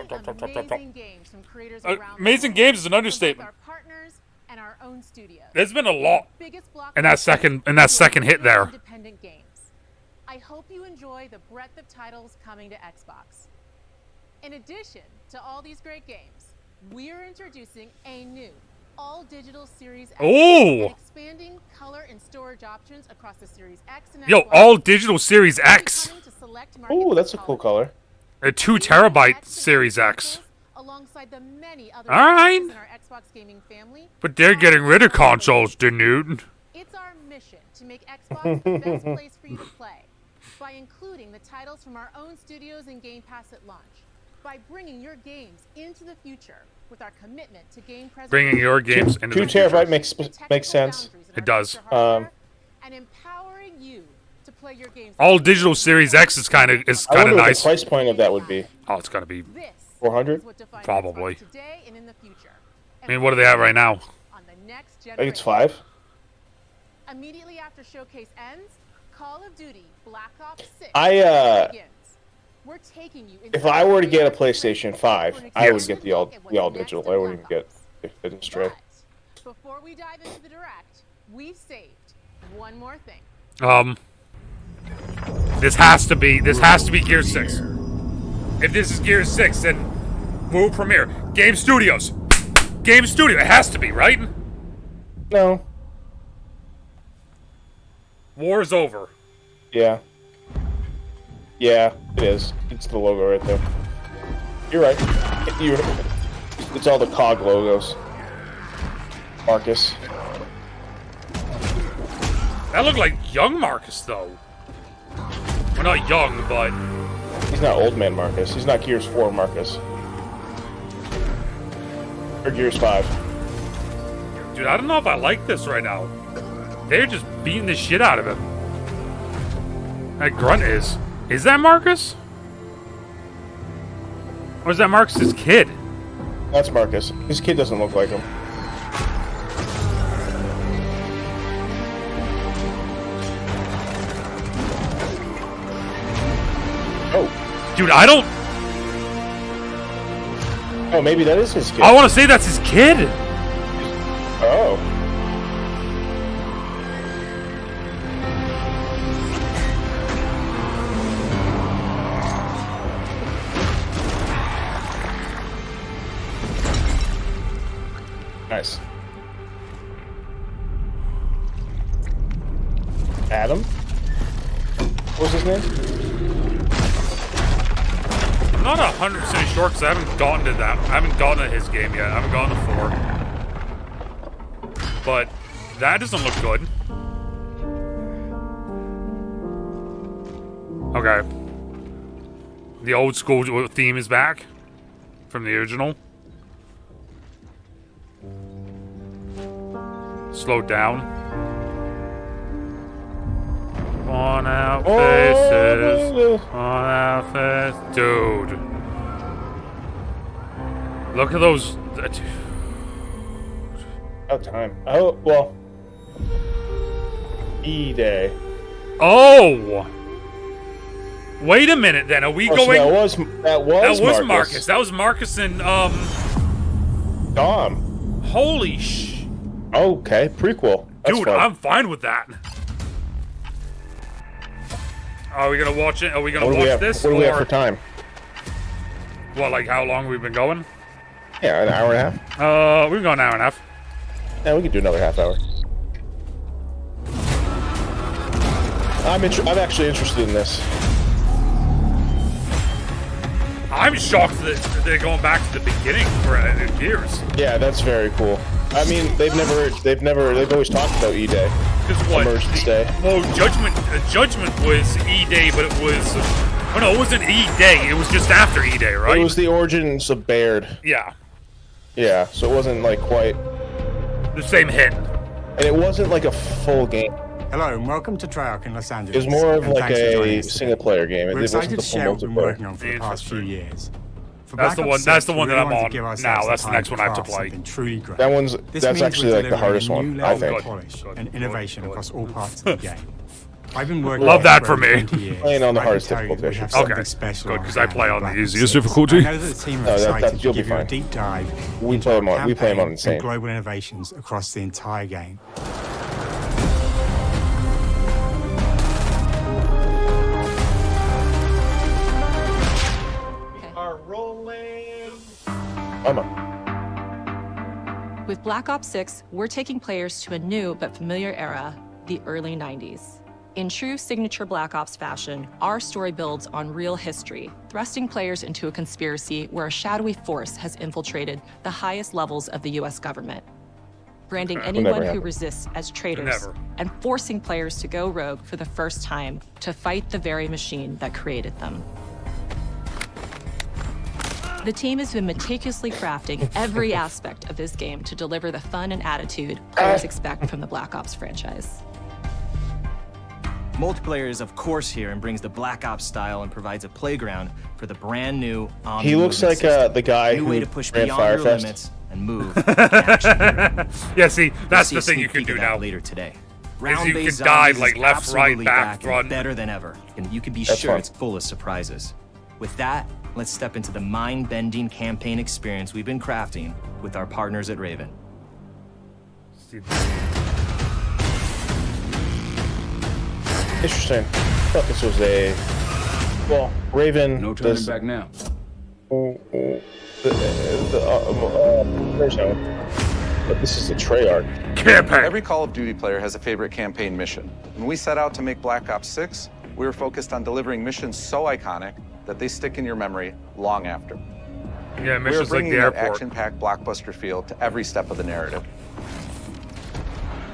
Speaker 3: games from creators around
Speaker 1: Amazing games is an understatement.
Speaker 3: our partners and our own studios.
Speaker 1: There's been a lot in that second hit there.
Speaker 3: Independent games. I hope you enjoy the breadth of titles coming to Xbox. In addition to all these great games, we're introducing a new all-digital Series X
Speaker 1: Ooh.
Speaker 3: and expanding color and storage options across the Series X and
Speaker 1: Yo,
Speaker 3: X
Speaker 1: all digital Series X.
Speaker 2: Ooh, that's a cool color.
Speaker 1: A 2 terabyte Series X.
Speaker 3: alongside the many other
Speaker 1: All right.
Speaker 3: devices in our Xbox gaming family.
Speaker 1: But they're getting rid of consoles, DeNutte.
Speaker 3: It's our mission to make Xbox the best place for you to play by including the titles from our own studios and Game Pass at launch, by bringing your games into the future with our commitment to game preservation.
Speaker 1: Bringing your games into the
Speaker 2: 2
Speaker 1: future.
Speaker 2: terabyte makes sense.
Speaker 1: It does.
Speaker 3: and empowering you to play your games.
Speaker 1: All digital Series X is kind of
Speaker 2: I wonder
Speaker 1: nice.
Speaker 2: what the price point of that would be.
Speaker 1: Oh, it's gonna be
Speaker 2: 400.
Speaker 1: probably.
Speaker 3: Today and in the future.
Speaker 1: I mean, what are they at right now?
Speaker 3: On the next
Speaker 2: I think it's
Speaker 3: generation.
Speaker 2: 5.
Speaker 3: Immediately after Showcase ends, Call of Duty Black Ops 6 begins. We're taking you
Speaker 2: If I were to get a PlayStation 5, I would get the all digital. I wouldn't even get it straight.
Speaker 3: Before we dive into the direct, we've saved one more thing.
Speaker 1: This has to be Gear 6. If this is Gear 6, then world premiere. Game Studios. Game Studio. It has to be, right?
Speaker 2: No.
Speaker 1: War is over.
Speaker 2: Yeah. Yeah, it is. It's the logo right there. You're right. It's all the COG logos. Marcus.
Speaker 1: That looked like young Marcus, though. Well, not young, but...
Speaker 2: He's not old man Marcus. He's not Gears 4 Marcus. Or Gears 5.
Speaker 1: Dude, I don't know if I like this right now. They're just beating the shit out of him. That grunt is. Is that Marcus? Or is that Marcus's kid?
Speaker 2: That's Marcus. His kid doesn't look like him. Oh.
Speaker 1: Dude, I don't...
Speaker 2: Oh, maybe that is his kid.
Speaker 1: I want to say that's his kid.
Speaker 2: Oh. Nice. Adam? What was his name?
Speaker 1: I'm not 100% sure because I haven't gotten to that. I haven't gotten to his game yet. I haven't gotten to 4. But that doesn't look good. Okay. The old school theme is back from the original. Slow down. On our faces. On our faces. Dude. Look at those.
Speaker 2: About time. Oh, well. E-Day.
Speaker 1: Oh! Wait a minute then. Are we going?
Speaker 2: So that was
Speaker 1: Marcus. That was Marcus and,
Speaker 2: Dom.
Speaker 1: Holy sh...
Speaker 2: Okay, prequel. That's
Speaker 1: Dude,
Speaker 2: fun.
Speaker 1: I'm fine with that. Are we gonna watch it? Are we gonna watch this?
Speaker 2: What do we have for time?
Speaker 1: What, like how long we've been going?
Speaker 2: Yeah, an hour and a half.
Speaker 1: We've gone an hour and a half.
Speaker 2: Yeah, we could do another half hour. I'm actually interested in this.
Speaker 1: I'm shocked that they're going back to the beginning for years.
Speaker 2: Yeah, that's very cool. I mean, they've always talked about E-Day.
Speaker 1: Because what?
Speaker 2: Emergence Day.
Speaker 1: Well, Judgment was E-Day, but it was... Oh no, it wasn't E-Day. It was just after E-Day, right?
Speaker 2: It was the origins of Baird.
Speaker 1: Yeah.
Speaker 2: Yeah, so it wasn't like quite...
Speaker 1: the same hit.
Speaker 2: And it wasn't like a full game.
Speaker 16: Hello and welcome to Treyarch in Los Angeles.
Speaker 2: It was more of
Speaker 16: and
Speaker 2: like
Speaker 16: thanks for joining
Speaker 2: a
Speaker 16: us today.
Speaker 2: single player game.
Speaker 16: We're
Speaker 2: It wasn't
Speaker 16: excited
Speaker 2: the
Speaker 16: to
Speaker 2: full
Speaker 16: share what we've been working
Speaker 2: multiplayer.
Speaker 16: on for the past few years.
Speaker 1: That's the one. That's the one that I'm on now. That's the next one I have to play.
Speaker 2: That one's that's actually like the hardest one, I think.
Speaker 16: And innovation across all parts of the game. I've been working.
Speaker 1: Love that for me.
Speaker 2: Playing on the hardest difficulty.
Speaker 1: Okay, good, because I play on the easiest difficulty.
Speaker 16: I know that the team are excited
Speaker 2: you'll
Speaker 16: to
Speaker 2: be
Speaker 16: give you a
Speaker 2: fine.
Speaker 16: deep dive.
Speaker 2: We play them on insane.
Speaker 16: And global innovations across the entire game.
Speaker 9: With Black Ops 6, we're taking players to a new but familiar era, the early 90s. In true signature Black Ops fashion, our story builds on real history, thrusting players into a conspiracy where a shadowy force has infiltrated the highest levels of the US government, branding anyone who resists as traitors and forcing players to go rogue for the first time to fight the very machine that created them. The team has been meticulously crafting every aspect of this game to deliver the fun and attitude players expect from the Black Ops franchise.
Speaker 17: Multiplayer is of course here and brings the Black Ops style and provides a playground for the brand new
Speaker 2: He looks like the guy who
Speaker 17: way to push
Speaker 2: ran
Speaker 17: beyond your
Speaker 2: Firefest.
Speaker 17: limits and move.
Speaker 1: Yeah, see, that's the thing you can do now.
Speaker 17: Later today.
Speaker 1: Is you
Speaker 17: Round-based
Speaker 1: can dive
Speaker 17: zombies
Speaker 1: like
Speaker 17: is
Speaker 1: left, right,
Speaker 17: absolutely
Speaker 1: back,
Speaker 17: back
Speaker 1: front.
Speaker 17: and better than ever, and you can be
Speaker 1: That's
Speaker 17: sure
Speaker 1: fun.
Speaker 17: it's full of surprises. With that, let's step into the mind-bending campaign experience we've been crafting with our partners at Raven.
Speaker 2: Interesting. I thought this was a Raven.
Speaker 21: No turning back now.
Speaker 2: There's no. But this is the Treyarch
Speaker 1: campaign.
Speaker 24: Every Call of Duty player has a favorite campaign mission. When we set out to make Black Ops 6, we were focused on delivering missions so iconic that they stick in your memory long after.
Speaker 1: Yeah,
Speaker 24: We are
Speaker 1: missions like
Speaker 24: bringing
Speaker 1: the
Speaker 24: that
Speaker 1: airport.
Speaker 24: action-packed blockbuster feel to every step of the narrative.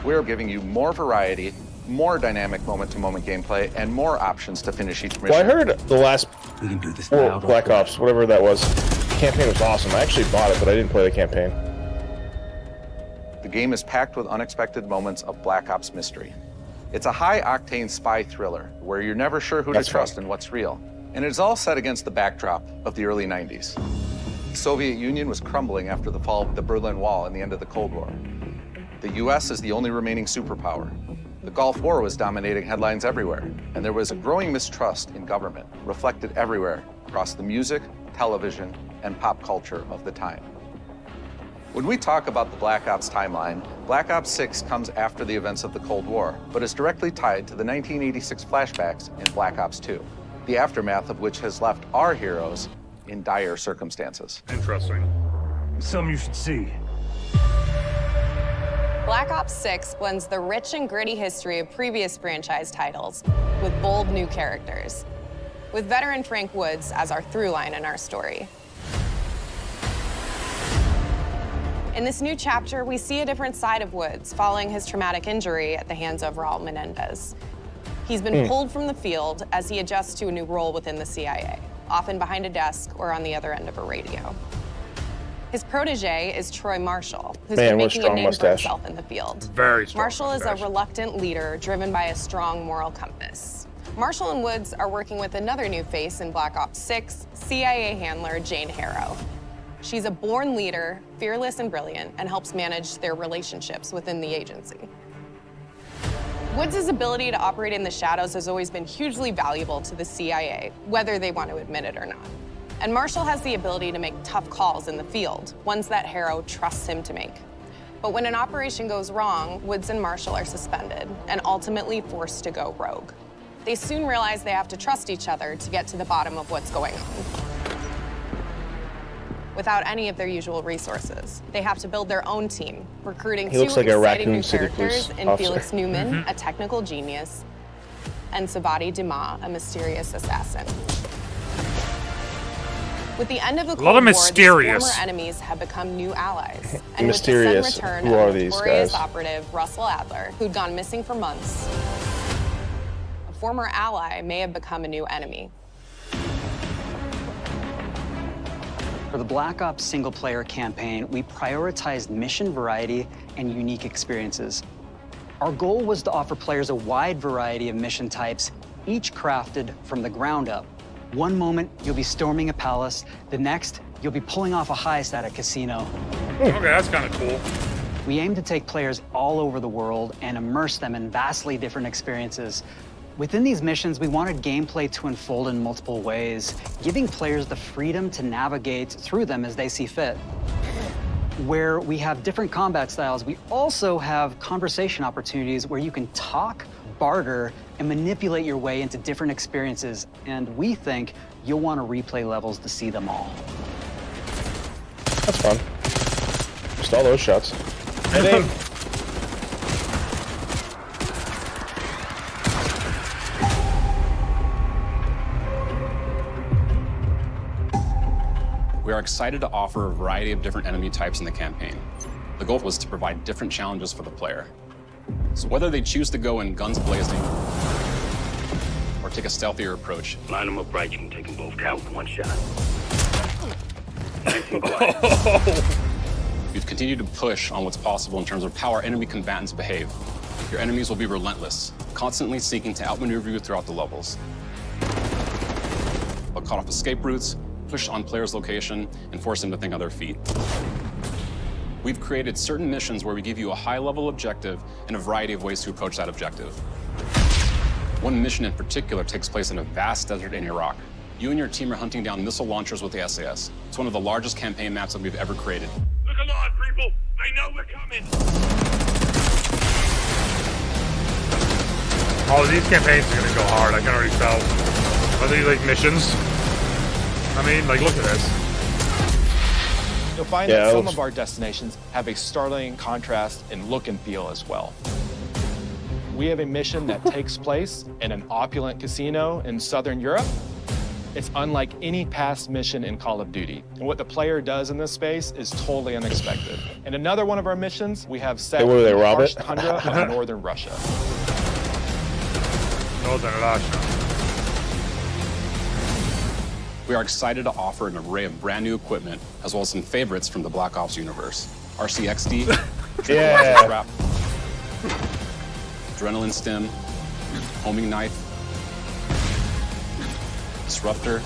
Speaker 24: We are giving you more variety, more dynamic moment-to-moment gameplay, and more options to finish each mission.
Speaker 2: Well, I heard the last Black Ops, whatever that was, the campaign was awesome. I actually bought it, but I didn't play the campaign.
Speaker 24: The game is packed with unexpected moments of Black Ops mystery. It's a high-octane spy thriller where you're never sure who to trust and what's real. And it's all set against the backdrop of the early 90s. The Soviet Union was crumbling after the fall of the Berlin Wall and the end of the Cold War. The US is the only remaining superpower. The Gulf War was dominating headlines everywhere, and there was a growing mistrust in government, reflected everywhere across the music, television, and pop culture of the time. When we talk about the Black Ops timeline, Black Ops 6 comes after the events of the Cold War, but is directly tied to the 1986 flashbacks in Black Ops 2, the aftermath of which has left our heroes in dire circumstances.
Speaker 1: Interesting.
Speaker 23: Some you should see.
Speaker 25: Black Ops 6 blends the rich and gritty history of previous franchise titles with bold new characters, with veteran Frank Woods as our through line in our story. In this new chapter, we see a different side of Woods following his traumatic injury at the hands of Raul Menendez. He's been pulled from the field as he adjusts to a new role within the CIA, often behind a desk or on the other end of a radio. His protege is Troy Marshall, who's been making a name for himself in the field.
Speaker 1: Very strong
Speaker 25: Marshall is a
Speaker 1: mustache.
Speaker 25: reluctant leader driven by a strong moral compass. Marshall and Woods are working with another new face in Black Ops 6, CIA handler Jane Harrow. She's a born leader, fearless and brilliant, and helps manage their relationships within the agency. Woods' ability to operate in the shadows has always been hugely valuable to the CIA, whether they want to admit it or not. And Marshall has the ability to make tough calls in the field, ones that Harrow trusts him to make. But when an operation goes wrong, Woods and Marshall are suspended and ultimately forced to go rogue. They soon realize they have to trust each other to get to the bottom of what's going on. Without any of their usual resources, they have to build their own team, recruiting two
Speaker 2: looks like a
Speaker 25: exciting
Speaker 2: Raccoon
Speaker 25: new
Speaker 2: City
Speaker 25: characters
Speaker 2: police
Speaker 25: in
Speaker 2: officer.
Speaker 25: Felix Newman, a technical genius, and Sabati Dumas, a mysterious assassin. With the end of the
Speaker 1: A lot
Speaker 25: Cold
Speaker 1: of
Speaker 25: War, these
Speaker 1: mysterious.
Speaker 25: former enemies have become new allies. And
Speaker 2: Mysterious.
Speaker 25: with the sudden return
Speaker 2: Who
Speaker 25: of
Speaker 2: are these
Speaker 25: notorious
Speaker 2: guys?
Speaker 25: operative Russell Adler, who'd gone missing for months, a former ally may have become a new enemy.
Speaker 26: For the Black Ops single-player campaign, we prioritized mission variety and unique experiences. Our goal was to offer players a wide variety of mission types, each crafted from the ground up, One moment, you'll be storming a palace. The next, you'll be pulling off a heist at a casino.
Speaker 1: Okay, that's kind of cool.
Speaker 26: We aim to take players all over the world and immerse them in vastly different experiences. Within these missions, we wanted gameplay to unfold in multiple ways, giving players the freedom to navigate through them as they see fit. Where we have different combat styles, we also have conversation opportunities where you can talk, barter, and manipulate your way into different experiences. And we think you'll want to replay levels to see them all.
Speaker 2: That's fun. Just all those shots. And aim.
Speaker 4: We are excited to offer a variety of different enemy types in the campaign. The goal was to provide different challenges for the player. So whether they choose to go in guns blazing or take a stealthier approach.
Speaker 23: Line them up right, you can take them both out with one shot. Nice and quiet.
Speaker 4: We've continued to push on what's possible in terms of how our enemy combatants behave. Your enemies will be relentless, constantly seeking to outmaneuver you throughout the levels. They'll cut off escape routes, push on players' location, and force them to think on their feet. We've created certain missions where we give you a high-level objective and a variety of ways to approach that objective. One mission in particular takes place in a vast desert in Iraq. You and your team are hunting down missile launchers with the SAS. It's one of the largest campaign maps that we've ever created.
Speaker 23: Look alive, people! They know we're coming!
Speaker 1: Oh, these campaigns are gonna go hard. I can already tell. Are these like missions? I mean, like, look at this.
Speaker 5: You'll find that some of our destinations have a startling contrast in look and feel as well. We have a mission that takes place in an opulent casino in Southern Europe. It's unlike any past mission in Call of Duty. And what the player does in this space is totally unexpected. And another one of our missions, we have set in the harsh tundra of northern Russia.
Speaker 1: Northern Russia.
Speaker 4: We are excited to offer an array of brand new equipment, as well as some favorites from the Black Ops universe. RCXD,
Speaker 2: yeah.
Speaker 4: Trap, Adrenaline Stim, Homing Knife, Disruptor,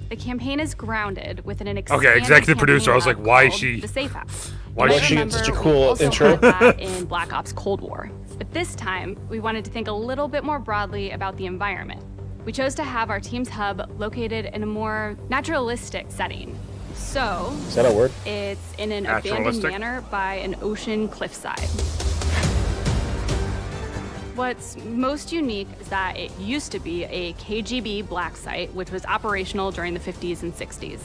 Speaker 7: The campaign is grounded within an
Speaker 1: okay, executive producer. I was like, why is she?
Speaker 7: The Safe House.
Speaker 2: Why is she such a cool intro?
Speaker 7: In Black Ops Cold War. But this time, we wanted to think a little bit more broadly about the environment. We chose to have our team's hub located in a more naturalistic setting. So,
Speaker 2: is that a word?
Speaker 7: It's in an abandoned manor by an ocean cliffside. What's most unique is that it used to be a KGB black site, which was operational during the 50s and 60s.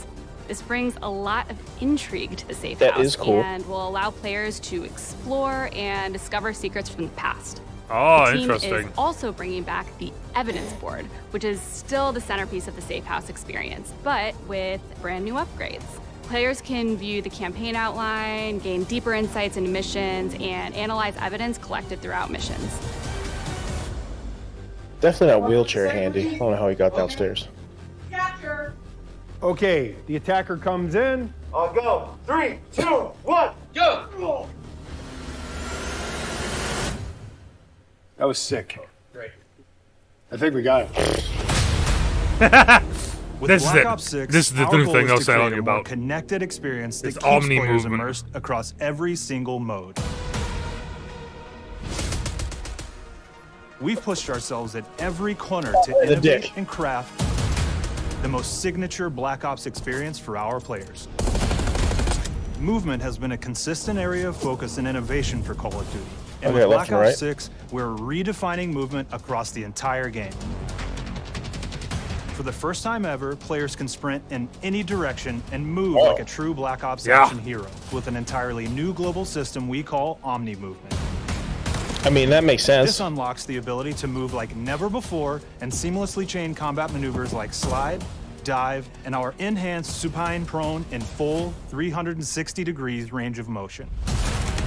Speaker 7: This brings a lot of intrigue to the Safe House.
Speaker 2: That is cool.
Speaker 7: And will allow players to explore and discover secrets from the past.
Speaker 1: Oh,
Speaker 7: the team
Speaker 1: interesting.
Speaker 7: is also bringing back the evidence board, which is still the centerpiece of the Safe House experience, but with brand new upgrades. Players can view the campaign outline, gain deeper insights into missions, and analyze evidence collected throughout missions.
Speaker 2: Definitely that wheelchair handy. I don't know how he got downstairs.
Speaker 12: Okay, the attacker comes in.
Speaker 23: I'll go. 3, 2, 1, go!
Speaker 12: That was sick. Great. I think we got it.
Speaker 1: This is the new thing I was telling you about.
Speaker 16: Connected experience that
Speaker 1: It's
Speaker 16: keeps
Speaker 1: omni
Speaker 16: players
Speaker 1: movement.
Speaker 16: immersed across every single mode. We've pushed ourselves at every corner to innovate and craft the most signature Black Ops experience for our players. Movement has been a consistent area of focus and innovation for Call of Duty. And with Black Ops 6, we're redefining movement across the entire game. For the first time ever, players can sprint in any direction and move like a true Black Ops action hero with an entirely new global system we call Omni Movement.
Speaker 2: I mean, that makes sense.
Speaker 16: This unlocks the ability to move like never before and seamlessly chain combat maneuvers like slide, dive, and our enhanced supine prone in full 360 degrees range of motion.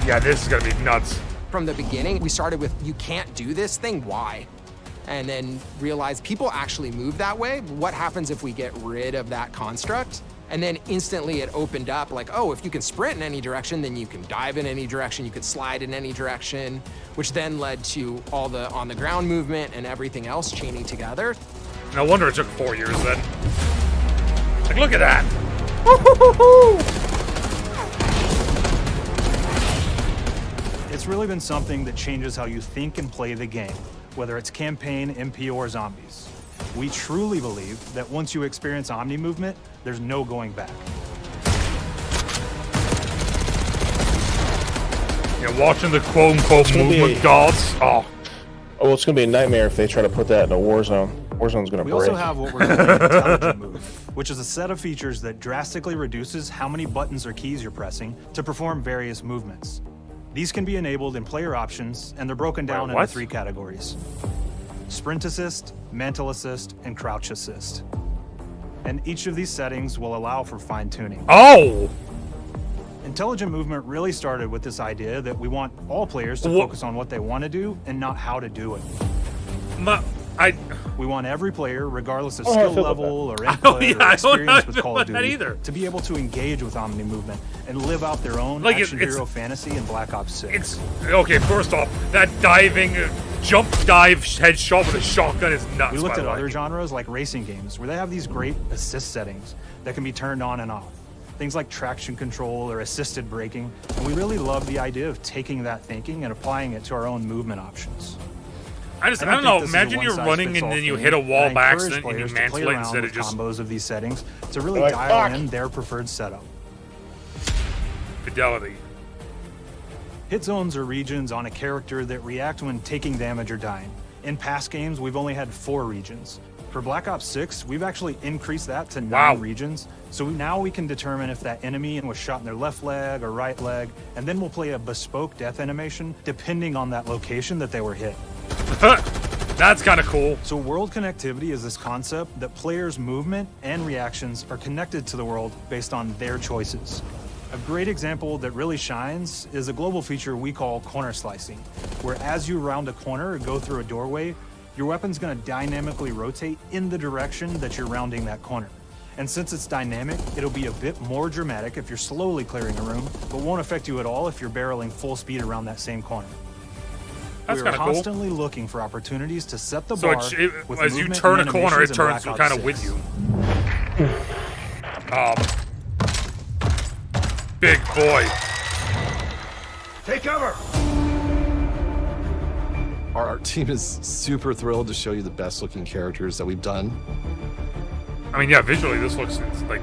Speaker 1: Yeah, this is gonna be nuts.
Speaker 20: From the beginning, we started with, you can't do this thing, why? And then realized people actually move that way. What happens if we get rid of that construct And then instantly it opened up like, oh, if you can sprint in any direction, then you can dive in any direction, you could slide in any direction, which then led to all the on-the-ground movement and everything else chaining together.
Speaker 1: No wonder it took 4 years then. Like, look at that!
Speaker 16: It's really been something that changes how you think and play the game, whether it's campaign, MP, or zombies. We truly believe that once you experience Omni movement, there's no going back.
Speaker 1: Yeah, watching the quote-unquote movement gods. Oh.
Speaker 2: Oh, well, it's going to be a nightmare if they try to put that in a Warzone. Warzone's going to break.
Speaker 16: We also have what we're calling Intelligent Move, which is a set of features that drastically reduces how many buttons or keys you're pressing to perform various movements. These can be enabled in player options, and they're broken down into 3 categories: Sprint Assist, Mantle Assist, and Crouch Assist. And each of these settings will allow for fine-tuning.
Speaker 1: Oh!
Speaker 16: Intelligent movement really started with this idea that we want all players to focus on what they want to do and not how to do it. We want every player, regardless of skill level or input or experience with Call of Duty, to be able to engage with Omni movement and live out their own action hero fantasy in Black Ops 6.
Speaker 1: Okay, first off, that diving, jump dive headshot with a shotgun is nuts.
Speaker 16: We looked at other genres like racing games, where they have these great assist settings that can be turned on and off. Things like traction control or assisted braking, and we really love the idea of taking that thinking and applying it to our own movement options.
Speaker 1: I don't know. Imagine you're running and then you hit a wall by accident and you mantle it instead of just
Speaker 16: combos of these settings to really dial in their preferred setup.
Speaker 1: Fidelity.
Speaker 16: Hit zones are regions on a character that react when taking damage or dying. In past games, we've only had 4 regions. For Black Ops 6, we've actually increased that to 9 regions. So now we can determine if that enemy was shot in their left leg or right leg, and then we'll play a bespoke death animation depending on that location that they were hit.
Speaker 1: That's kind of cool.
Speaker 16: So world connectivity is this concept that players' movement and reactions are connected to the world based on their choices. A great example that really shines is a global feature we call corner slicing, where as you round a corner or go through a doorway, your weapon's going to dynamically rotate in the direction that you're rounding that corner. And since it's dynamic, it'll be a bit more dramatic if you're slowly clearing a room, but won't affect you at all if you're barreling full speed around that same corner.
Speaker 1: That's
Speaker 16: We're
Speaker 1: kind of
Speaker 16: constantly looking for opportunities to set the bar.
Speaker 1: So
Speaker 16: with
Speaker 1: as you turn a corner, it turns kind of with you. Big boy.
Speaker 23: Take cover!
Speaker 6: Our team is super thrilled to show you the best looking characters that we've done.
Speaker 1: I mean, yeah, visually this looks like...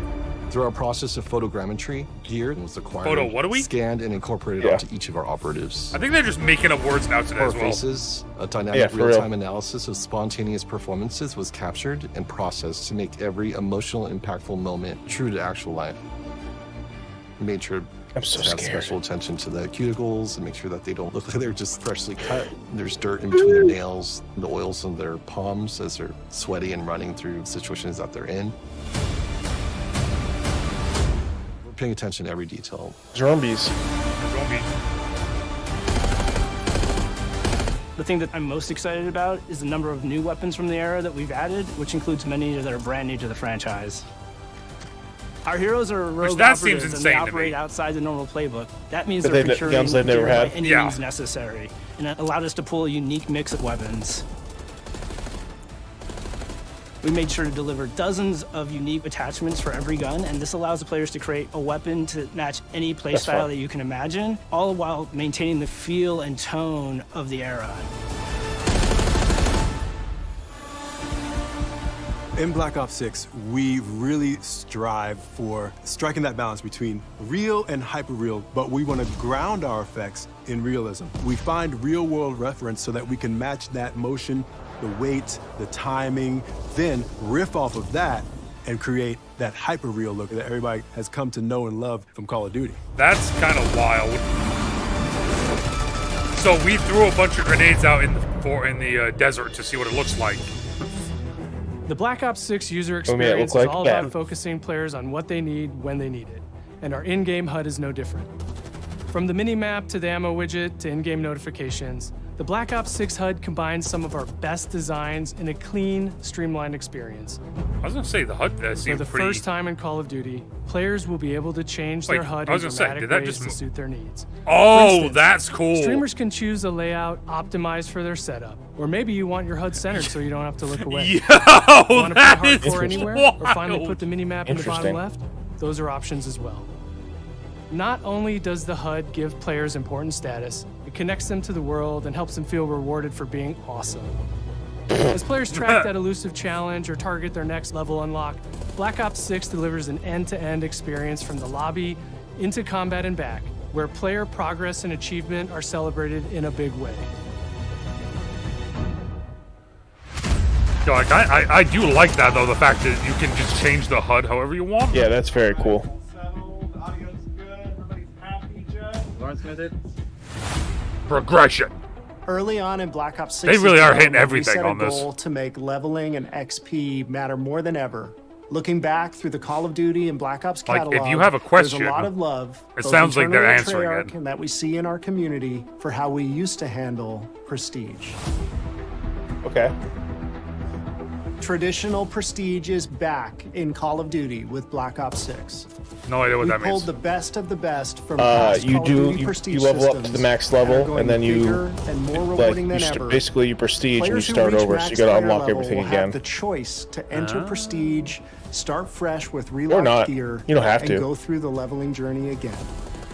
Speaker 6: Through our process of photogrammetry, gear was acquired, scanned, and incorporated onto each of our operatives.
Speaker 1: I think they're just making up words now today as well.
Speaker 6: Faces, a dynamic real-time analysis of spontaneous performances was captured and processed to make every emotional, impactful moment true to actual life. We made sure to have special attention to the cuticles and make sure that they don't look like they're just freshly cut. There's dirt in between their nails, the oils on their palms as they're sweaty and running through situations that they're in. We're paying attention to every detail.
Speaker 2: Zombies.
Speaker 8: The thing that I'm most excited about is the number of new weapons from the era that we've added, which includes many that are brand new to the franchise. Our heroes are rogue operatives and they operate outside the normal playbook. That means they're procuring
Speaker 2: guns they've never had.
Speaker 8: Any means necessary, and it allowed us to pull a unique mix of weapons. We made sure to deliver dozens of unique attachments for every gun, and this allows the players to create a weapon to match any playstyle that you can imagine, all while maintaining the feel and tone of the era.
Speaker 13: In Black Ops 6, we really strive for striking that balance between real and hyper-real, but we want to ground our effects in realism. We find real-world reference so that we can match that motion, the weight, the timing, then riff off of that and create that hyper-real look that everybody has come to know and love from Call of Duty.
Speaker 1: That's kind of wild. So we threw a bunch of grenades out in the desert to see what it looks like.
Speaker 14: The Black Ops 6 user experience is all about focusing players on what they need when they need it, and our in-game HUD is no different. From the mini-map to the ammo widget to in-game notifications, The Black Ops 6 HUD combines some of our best designs in a clean, streamlined experience.
Speaker 1: I was gonna say the HUD seems
Speaker 14: For the
Speaker 1: pretty...
Speaker 14: first time in Call of Duty, players will be able to change their HUD in dramatic ways to suit their needs.
Speaker 1: Oh,
Speaker 14: instance,
Speaker 1: that's cool.
Speaker 14: Streamers can choose a layout optimized for their setup. Or maybe you want your HUD centered so you don't have to look away.
Speaker 1: Yo,
Speaker 14: want to
Speaker 1: that
Speaker 14: play
Speaker 1: is
Speaker 14: hardcore anywhere?
Speaker 1: wild.
Speaker 14: Or finally put the minimap in the bottom left? Those are options as well. Not only does the HUD give players important status, it connects them to the world and helps them feel rewarded for being awesome. As players track that elusive challenge or target their next level unlock, Black Ops 6 delivers an end-to-end experience from the lobby into combat and back, where player progress and achievement are celebrated in a big way.
Speaker 1: Like, I do like that, though, the fact that you can just change the HUD however you want.
Speaker 2: Yeah, that's very cool.
Speaker 1: Progression.
Speaker 10: Early on in Black Ops 6,
Speaker 1: they really are hitting everything
Speaker 10: we set
Speaker 1: on
Speaker 10: a
Speaker 1: this.
Speaker 10: goal to make leveling and XP matter more than ever. Looking back through the Call of Duty and Black Ops catalog,
Speaker 1: if you have a question,
Speaker 10: there's a lot of love.
Speaker 1: it sounds like they're answering
Speaker 10: it. And that we see in our community for how we used to handle prestige.
Speaker 2: Okay.
Speaker 10: Traditional prestige is back in Call of Duty with Black Ops 6.
Speaker 1: No idea what that means.
Speaker 10: We pulled the best of the best from past Call of Duty prestige
Speaker 2: you level up to the max level, and then you
Speaker 10: and more rewarding than ever.
Speaker 2: Basically you prestige
Speaker 10: Players
Speaker 2: and you start over, so you gotta unlock
Speaker 10: level
Speaker 2: everything
Speaker 10: will
Speaker 2: again.
Speaker 10: Have the choice to enter prestige, start fresh with
Speaker 2: Or
Speaker 10: relocked
Speaker 2: not.
Speaker 10: gear,
Speaker 2: You don't have to.
Speaker 10: and go through the leveling journey again.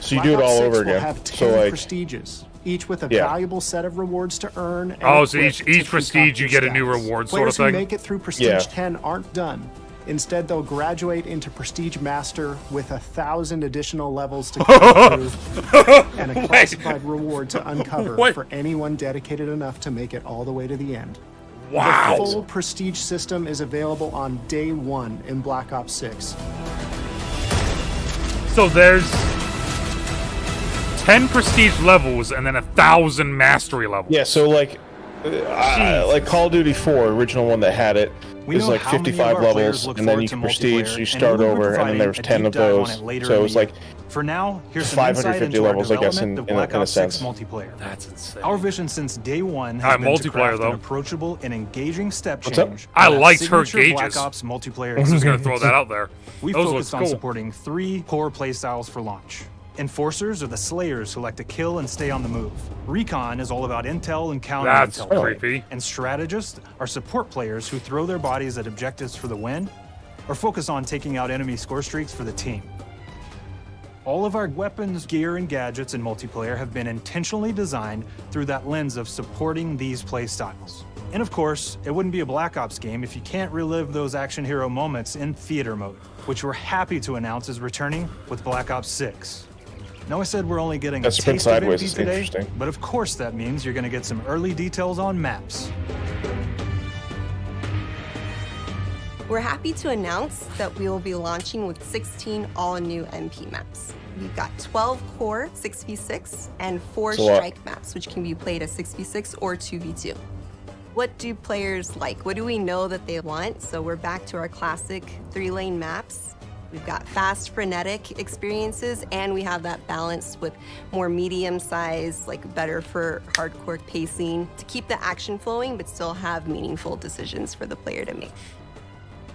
Speaker 2: So you do it all over again.
Speaker 10: Will have 10
Speaker 2: So like
Speaker 10: prestiges, each with a valuable set of rewards to earn. And
Speaker 1: oh, so each prestige you get a new reward sort of thing.
Speaker 10: Players who make it through Prestige 10 aren't done. Instead, they'll graduate into Prestige Master with 1,000 additional levels to go through and a classified reward to uncover for anyone dedicated enough to make it all the way to the end.
Speaker 1: Wow!
Speaker 10: The full Prestige system is available on day 1 in Black Ops 6.
Speaker 1: So there's 10 prestige levels and then 1,000 mastery levels.
Speaker 2: Yeah, so like Call of Duty 4, original one that had it, is like 55 levels, and then you can prestige, you start over, and then there's 10 of those. So it was like
Speaker 16: for now, here's some
Speaker 2: 550 levels, I guess, in
Speaker 16: Black
Speaker 2: a
Speaker 16: Ops 6
Speaker 2: sense.
Speaker 16: multiplayer.
Speaker 1: That's insane.
Speaker 16: Our vision since day one has been to craft an approachable and engaging step change.
Speaker 1: I liked her
Speaker 16: signature
Speaker 1: gauges.
Speaker 16: Black Ops multiplayer.
Speaker 1: I was just gonna throw that out there.
Speaker 16: We
Speaker 1: Those
Speaker 16: focused
Speaker 1: look
Speaker 16: on
Speaker 1: cool.
Speaker 16: supporting 3 core playstyles for launch. Enforcers are the slayers who like to kill and stay on the move. Recon is all about intel and counter
Speaker 1: That's
Speaker 16: intel.
Speaker 1: creepy.
Speaker 16: And strategists are support players who throw their bodies at objectives for the win or focus on taking out enemy score streaks for the team. All of our weapons, gear, and gadgets in multiplayer have been intentionally designed through that lens of supporting these playstyles. And of course, it wouldn't be a Black Ops game if you can't relive those action hero moments in theater mode, which we're happy to announce is returning with Black Ops 6. Now I said we're only getting a
Speaker 2: Spin
Speaker 16: taste of
Speaker 2: sideways
Speaker 16: MP
Speaker 2: is
Speaker 16: today,
Speaker 2: interesting.
Speaker 16: but of course that means you're gonna get some early details on maps.
Speaker 15: We're happy to announce that we will be launching with 16 all-new MP maps. We've got 12 core 6v6 and 4 strike maps, which can be played as 6v6 or 2v2. What do players like? What do we know that they want? So we're back to our classic 3-lane maps. We've got fast, frenetic experiences, and we have that balance with more medium size, like better for hardcore pacing to keep the action flowing, but still have meaningful decisions for the player to make.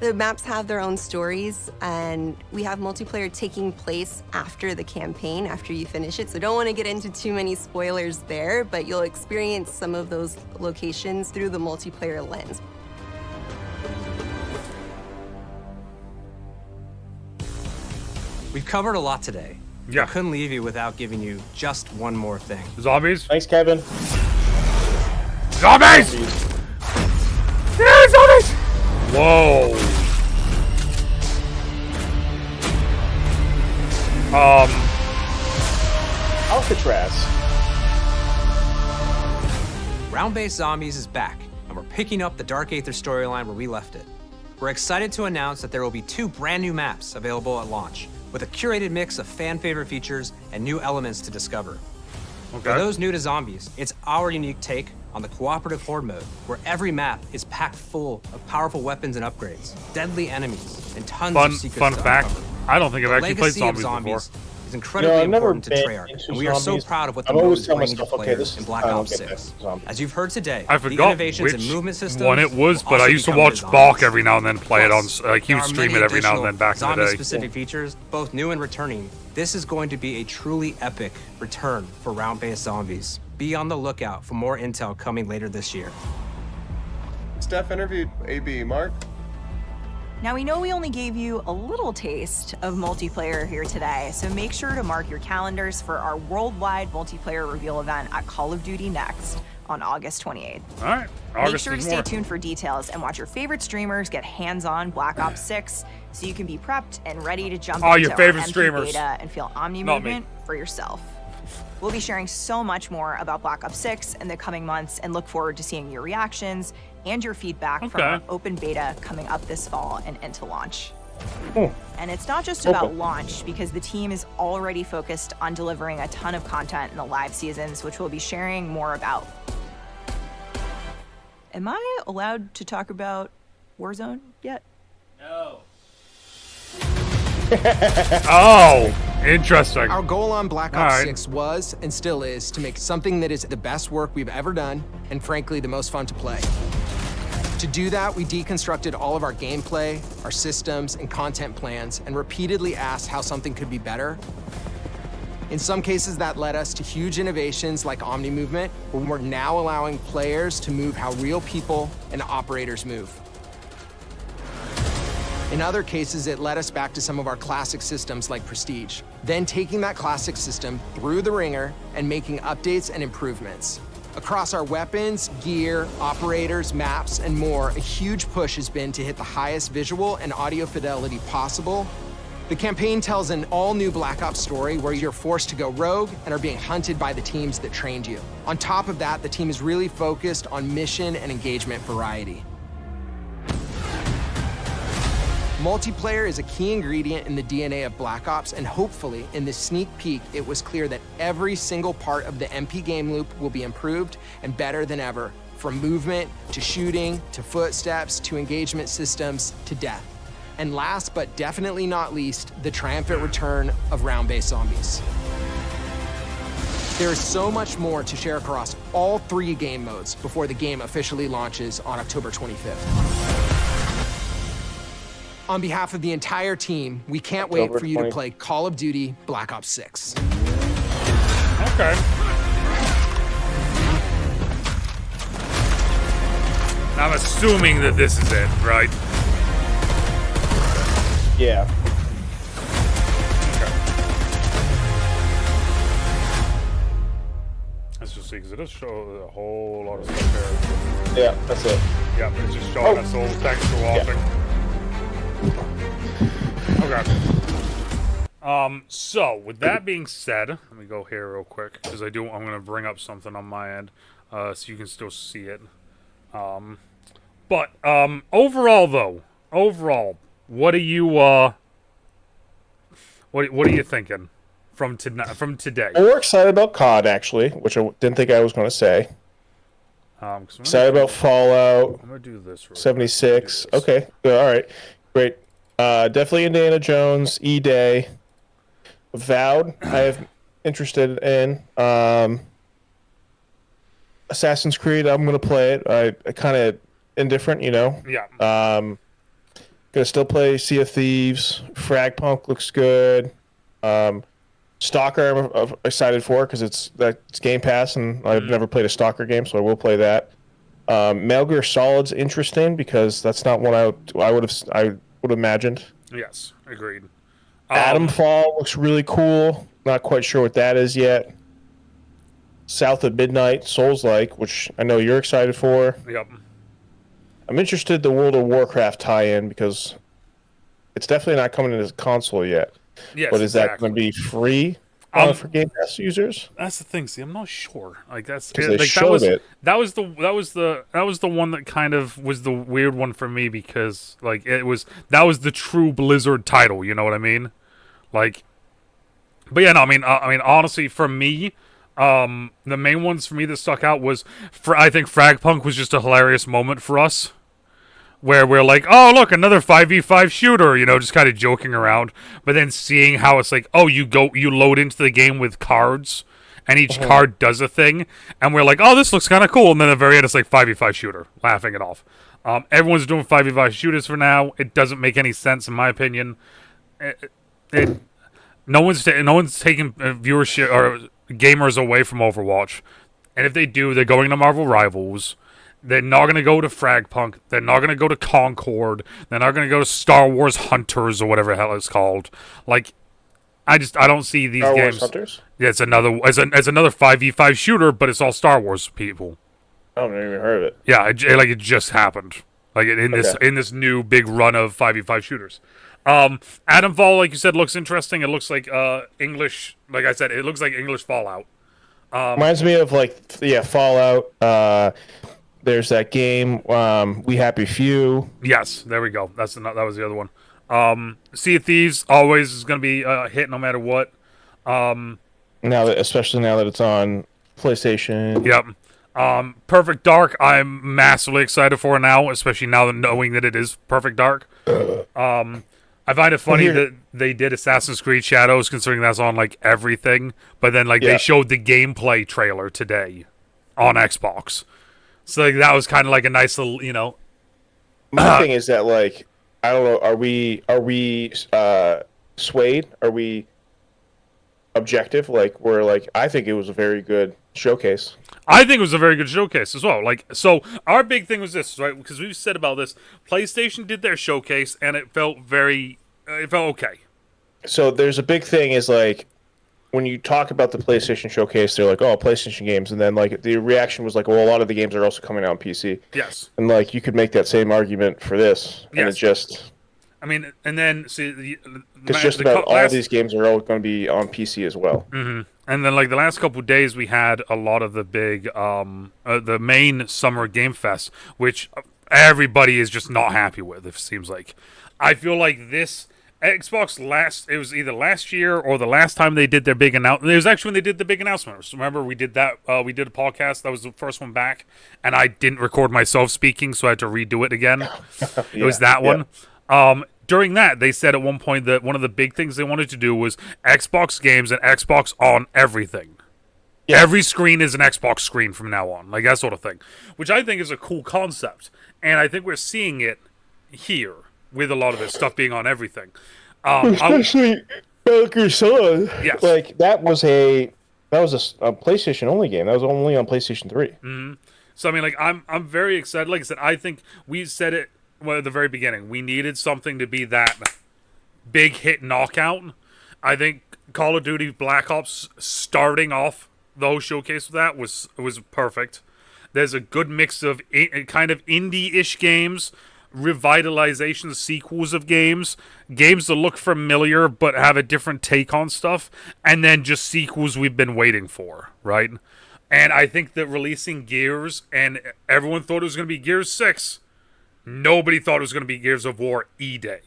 Speaker 15: The maps have their own stories, and we have multiplayer taking place after the campaign, after you finish it. So don't want to get into too many spoilers there, but you'll experience some of those locations through the multiplayer lens.
Speaker 18: We've covered a lot today.
Speaker 1: Yeah.
Speaker 18: I couldn't leave you without giving you just one more thing.
Speaker 1: Zombies?
Speaker 2: Thanks, Kevin.
Speaker 1: Zombies! Yeah, zombies! Whoa.
Speaker 2: Alcatraz.
Speaker 18: Round-based Zombies is back, and we're picking up the Dark Aether storyline where we left it. We're excited to announce that there will be 2 brand new maps available at launch, with a curated mix of fan-favorite features and new elements to discover.
Speaker 1: Okay.
Speaker 18: For those new to Zombies, it's our unique take on the cooperative horde mode, where every map is packed full of powerful weapons and upgrades, deadly enemies, and tons of secrets
Speaker 1: Fun
Speaker 18: to
Speaker 1: fact,
Speaker 18: uncover.
Speaker 1: I don't think I've
Speaker 18: The
Speaker 1: actually played
Speaker 18: legacy of
Speaker 1: Zombies before.
Speaker 18: is is incredibly important to Treyarch, and we are so proud of what the mode is bringing to players in Black Ops 6. As you've heard today,
Speaker 1: I
Speaker 18: the
Speaker 1: forgot
Speaker 18: innovations
Speaker 1: which
Speaker 18: in movement systems
Speaker 1: one it was, but I used to watch Balk every now and then play it on. He would stream it every now and then back in the day.
Speaker 18: Zombie-specific features, both new and returning. This is going to be a truly epic return for round-based zombies. Be on the lookout for more intel coming later this year.
Speaker 3: Steph interviewed AB. Mark?
Speaker 9: Now, we know we only gave you a little taste of multiplayer here today, so make sure to mark your calendars for our worldwide multiplayer reveal event at Call of Duty Next on August 28th.
Speaker 1: All right.
Speaker 9: Make sure to stay tuned for details and watch your favorite streamers get hands-on Black Ops 6 so you can be prepped and ready to jump into
Speaker 1: your favorite
Speaker 9: our MP
Speaker 1: streamers.
Speaker 9: beta and feel Omni movement for yourself. We'll be sharing so much more about Black Ops 6 in the coming months and look forward to seeing your reactions and your feedback from our open beta coming up this fall and into launch. And it's not just about launch, because the team is already focused on delivering a ton of content in the live seasons, which we'll be sharing more about. Am I allowed to talk about Warzone yet?
Speaker 18: No.
Speaker 1: Oh, interesting.
Speaker 20: Our goal on Black Ops 6 was, and still is, to make something that is the best work we've ever done, and frankly, the most fun to play. To do that, we deconstructed all of our gameplay, our systems, and content plans, and repeatedly asked how something could be better. In some cases, that led us to huge innovations like Omni Movement, where we're now allowing players to move how real people and operators move. In other cases, it led us back to some of our classic systems like Prestige, then taking that classic system through the ringer and making updates and improvements. Across our weapons, gear, operators, maps, and more, a huge push has been to hit the highest visual and audio fidelity possible. The campaign tells an all-new Black Ops story where you're forced to go rogue and are being hunted by the teams that trained you. On top of that, the team is really focused on mission and engagement variety. Multiplayer is a key ingredient in the DNA of Black Ops, and hopefully, in this sneak peek, it was clear that every single part of the MP game loop will be improved and better than ever, from movement, to shooting, to footsteps, to engagement systems, to death. And last but definitely not least, the triumphant return of round-based zombies. There is so much more to share across all 3 game modes before the game officially launches on October 25th. On behalf of the entire team, we can't wait for you to play Call of Duty Black Ops 6.
Speaker 1: Okay. I'm assuming that this is it, right?
Speaker 2: Yeah.
Speaker 1: Okay. Let's just see, because it does show a whole lot of stuff there.
Speaker 2: Yeah, that's it.
Speaker 1: Yeah, but it's just showing us all the textual thing. Okay. So with that being said, let me go here real quick because I'm going to bring up something on my end, so you can still see it. But overall, what are you what are you thinking from today?
Speaker 2: We're excited about COD actually, which I didn't think I was going to say. Excited about Fallout.
Speaker 1: I'm gonna do this.
Speaker 2: 76. Okay. Good. All right. Great. Definitely Indiana Jones, E-Day, Avowed. I have interested in. Assassin's Creed. I'm gonna play it. I kind of indifferent, you know.
Speaker 1: Yeah.
Speaker 2: Gonna still play Sea of Thieves. Fragpunk looks good. Stalker I'm excited for because it's Game Pass and I've never played a Stalker game, so I will play that. Metal Gear Solid's interesting because that's not one I would have imagined.
Speaker 1: Yes, agreed.
Speaker 2: Atomfall looks really cool. Not quite sure what that is yet. South of Midnight, Souls-like, which I know you're excited for.
Speaker 1: Yep.
Speaker 2: I'm interested in the World of Warcraft tie-in because it's definitely not coming into the console yet.
Speaker 1: Yes,
Speaker 2: but is that going to be free for Game Pass users?
Speaker 1: That's the thing. See, I'm not sure. Like that's
Speaker 2: they
Speaker 1: like,
Speaker 2: showed it.
Speaker 1: That was the one that kind of was the weird one for me because like that was the true Blizzard title. You know what I mean? Like, but yeah, no. I mean, honestly, for me, the main ones for me that stuck out was I think Fragpunk was just a hilarious moment for us. where we're like, oh, look, another 5v5 shooter, you know, just kind of joking around. But then seeing how it's like, oh, you load into the game with cards, and each card does a thing, and we're like, oh, this looks kind of cool. And then at the very end, it's like 5v5 shooter, laughing it off. Everyone's doing 5v5 shooters for now. It doesn't make any sense, in my opinion. No one's taking viewership or gamers away from Overwatch. And if they do, they're going to Marvel Rivals. They're not going to go to Fragpunk. They're not going to go to Concord. They're not going to go to Star Wars Hunters or whatever the hell it's called. Like, I don't see these
Speaker 2: Star
Speaker 1: games.
Speaker 2: Wars Hunters?
Speaker 1: Yeah, it's another 5v5 shooter, but it's all Star Wars people.
Speaker 2: I haven't even heard of it.
Speaker 1: Yeah, it just happened. Like in this new big run of 5v5 shooters. Adamfall, like you said, looks interesting. It looks like English. Like I said, it looks like English Fallout.
Speaker 2: Reminds me of Fallout. There's that game, We Happy Few.
Speaker 1: Yes, there we go. That was the other one. Sea of Thieves always is going to be a hit no matter what.
Speaker 2: Especially now that it's on PlayStation.
Speaker 1: Yep. Perfect Dark, I'm massively excited for now, especially now that knowing that it is Perfect Dark. I find it funny that they did Assassin's Creed Shadows, considering that's on like everything. But then they showed the gameplay trailer today on Xbox. So like, that was kind of like a nice little, you know.
Speaker 2: My thing is that I don't know. Are we swayed? Are we objective? I think it was a very good showcase.
Speaker 1: I think it was a very good showcase as well. So our big thing was this, right? Because we've said about this, PlayStation did their showcase, and it felt okay. So
Speaker 2: there's a big thing is when you talk about the PlayStation showcase, they're like, oh, PlayStation games, and then the reaction was like, well, a lot of the games are also coming out on PC.
Speaker 1: Yes.
Speaker 2: And you could make that same argument for this, and it just.
Speaker 1: I mean, and then see,
Speaker 2: because just about all these games are all going to be on PC as well.
Speaker 1: Mm-hmm. And then the last couple of days, we had a lot of the big, the main Summer Game Fest, which everybody is just not happy with. It seems like. I feel like this Xbox it was either last year or the last time they did their big announcement. It was actually when they did the big announcement. Remember, we did that. We did a podcast. That was the first one back, and I didn't record myself speaking, so I had to redo it again. It was that one. During that, they said at one point that one of the big things they wanted to do was Xbox games and Xbox on everything. Yeah. Every screen is an Xbox screen from now on, like that sort of thing, which I think is a cool concept, and I think we're seeing it here with a lot of this stuff being on everything.
Speaker 2: Especially Metal Gear Solid.
Speaker 1: Yes.
Speaker 2: That was a PlayStation only game. That was only on PlayStation 3.
Speaker 1: Mm-hmm. So I mean, I'm very excited. Like I said, I think we said it at the very beginning. We needed something to be that big hit knockout. I think Call of Duty Black Ops starting off the whole showcase with that was perfect. There's a good mix of kind of indie-ish games, revitalization sequels of games that look familiar but have a different take on stuff, and then just sequels we've been waiting for, right? And I think that releasing Gears, and everyone thought it was going to be Gears 6, nobody thought it was going to be Gears of War E-Day.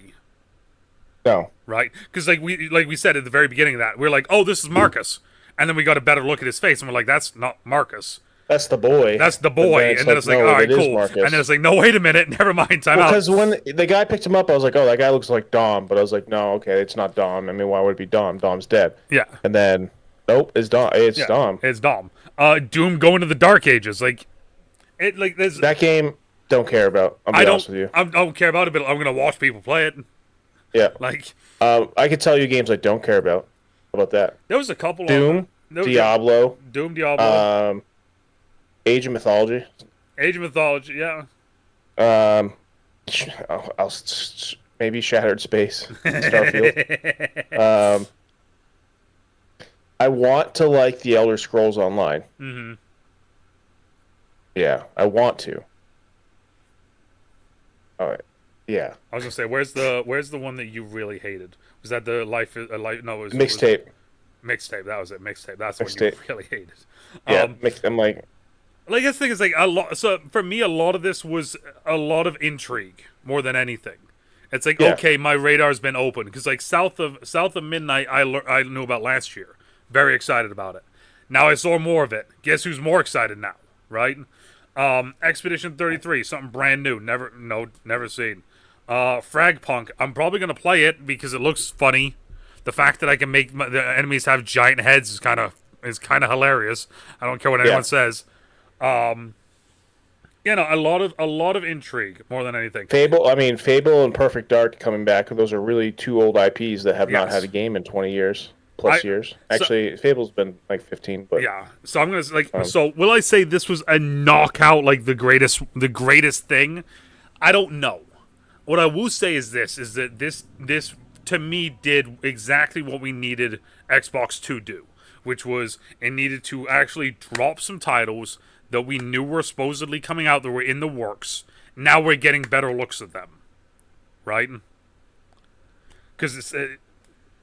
Speaker 2: No.
Speaker 1: Right? Because like we said at the very beginning of that, we're like, oh, this is Marcus. And then we got a better look at his face, and we're like, that's not Marcus.
Speaker 2: That's the boy.
Speaker 1: That's the boy. And then it's like, all right, cool. And then it's like, no, wait a minute. Never mind. Time out.
Speaker 2: Because when the guy picked him up, I was like, oh, that guy looks like Dom. But I was like, no, okay, it's not Dom. I mean, why would it be Dom? Dom's dead.
Speaker 1: Yeah.
Speaker 2: And then, nope, it's Dom. It's Dom.
Speaker 1: It's Dom. Doom going to the Dark Ages. There's
Speaker 2: that game, don't care about. I'll be honest with you.
Speaker 1: I don't care about it, but I'm going to watch people play it.
Speaker 2: Yeah. I could tell you games I don't care about. How about that?
Speaker 1: There was a couple
Speaker 2: Doom, Diablo.
Speaker 1: Doom, Diablo.
Speaker 2: Age of Mythology.
Speaker 1: Age of Mythology, yeah.
Speaker 2: I'll maybe Shattered Space. Starfield. I want to like the Elder Scrolls Online.
Speaker 1: Mm-hmm.
Speaker 2: Yeah, I want to. All right. Yeah.
Speaker 1: I was gonna say, where's the one that you really hated? Was that the Life? No, it was
Speaker 2: Mixtape.
Speaker 1: Mixtape. That was it. Mixtape. That's what you really hated.
Speaker 2: Yeah. I'm like.
Speaker 1: Like, this thing is a lot. So for me, a lot of this was a lot of intrigue more than anything. It's like, okay, my radar's been open because South of Midnight, I knew about last year. Very excited about it. Now I saw more of it. Guess who's more excited now, right? Expedition 33, something brand new, never seen. Fragpunk, I'm probably gonna play it because it looks funny. The fact that I can make the enemies have giant heads is kind of hilarious. I don't care what anyone says. A lot of intrigue more than anything.
Speaker 2: Fable and Perfect Dark coming back. Those are really two old IPs that have not had a game in 20 years. Years. Actually, Fable's been like 15, but
Speaker 1: yeah. So I'm gonna so will I say this was a knockout, like the greatest thing? I don't know. What I will say is that this to me did exactly what we needed Xbox to do, which was it needed to actually drop some titles that we knew were supposedly coming out that were in the works. Now we're getting better looks at them, right? Because it's.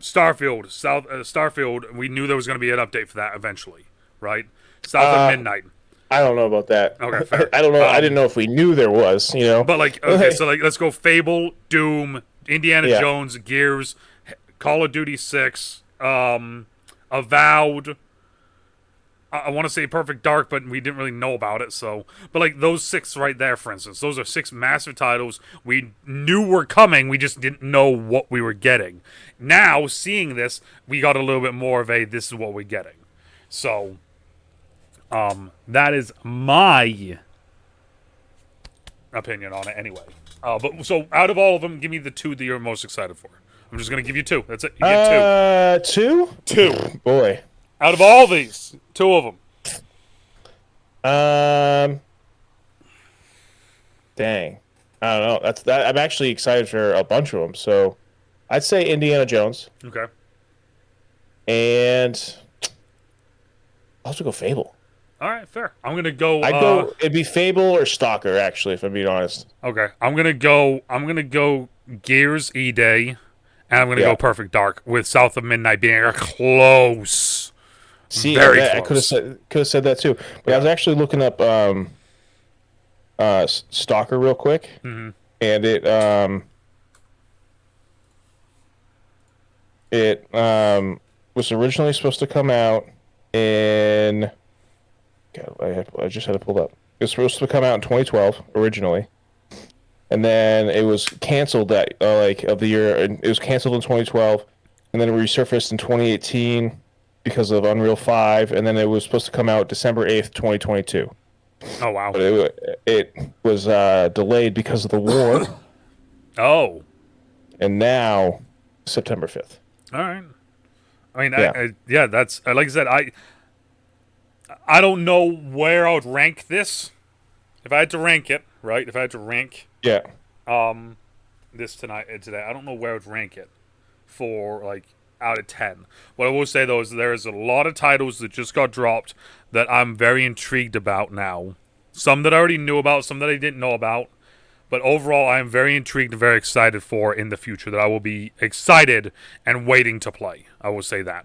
Speaker 1: Starfield, we knew there was going to be an update for that eventually, right? South of Midnight.
Speaker 2: I don't know about that.
Speaker 1: Okay, fair.
Speaker 2: I don't know. I didn't know if we knew there was,
Speaker 1: But let's go Fable, Doom, Indiana Jones, Gears, Call of Duty 6, Avowed. I want to say Perfect Dark, but we didn't really know about it, so... But, like, those 6 right there, for instance, those are 6 massive titles we knew were coming, we just didn't know what we were getting. Now, seeing this, we got a little bit more of a, this is what we're getting. So, that is my opinion on it anyway. But so, out of all of them, give me the 2 that you're most excited for. I'm just going to give you 2. That's it. You get
Speaker 2: 2.
Speaker 1: 2?
Speaker 2: 2. Boy.
Speaker 1: Out of all these, 2 of them.
Speaker 2: Dang. I don't know. That. I'm actually excited for a bunch of them. So, I'd say Indiana Jones.
Speaker 1: Okay.
Speaker 2: And I'll also go Fable.
Speaker 1: All right, fair. I'm gonna go.
Speaker 2: It'd be Fable or Stalker, actually, if I'm being honest.
Speaker 1: Okay. I'm gonna go Gears E-Day, and I'm gonna go Perfect Dark with South of Midnight being a close.
Speaker 2: See,
Speaker 1: very
Speaker 2: I could have said that too. But I was actually looking up Stalker real quick, and it was originally supposed to come out in. God, I just had it pulled up. It was supposed to come out in 2012 originally, and then it was canceled that of the year. It was canceled in 2012, and then it resurfaced in 2018. Because of Unreal 5, and then it was supposed to come out December 8th, 2022.
Speaker 1: Oh, wow.
Speaker 2: But it was delayed because of the war.
Speaker 1: Oh.
Speaker 2: And now, September 5th.
Speaker 1: All right. I mean, that's... Like I said, I don't know where I would rank this. If I had to rank it, right? If I had to rank...
Speaker 2: Yeah.
Speaker 1: This today, I don't know where I would rank it for, like... out of 10. What I will say though is there's a lot of titles that just got dropped that I'm very intrigued about now. Some that I already knew about, some that I didn't know about. But overall, I am very intrigued and very excited for in the future that I will be excited and waiting to play. I will say that.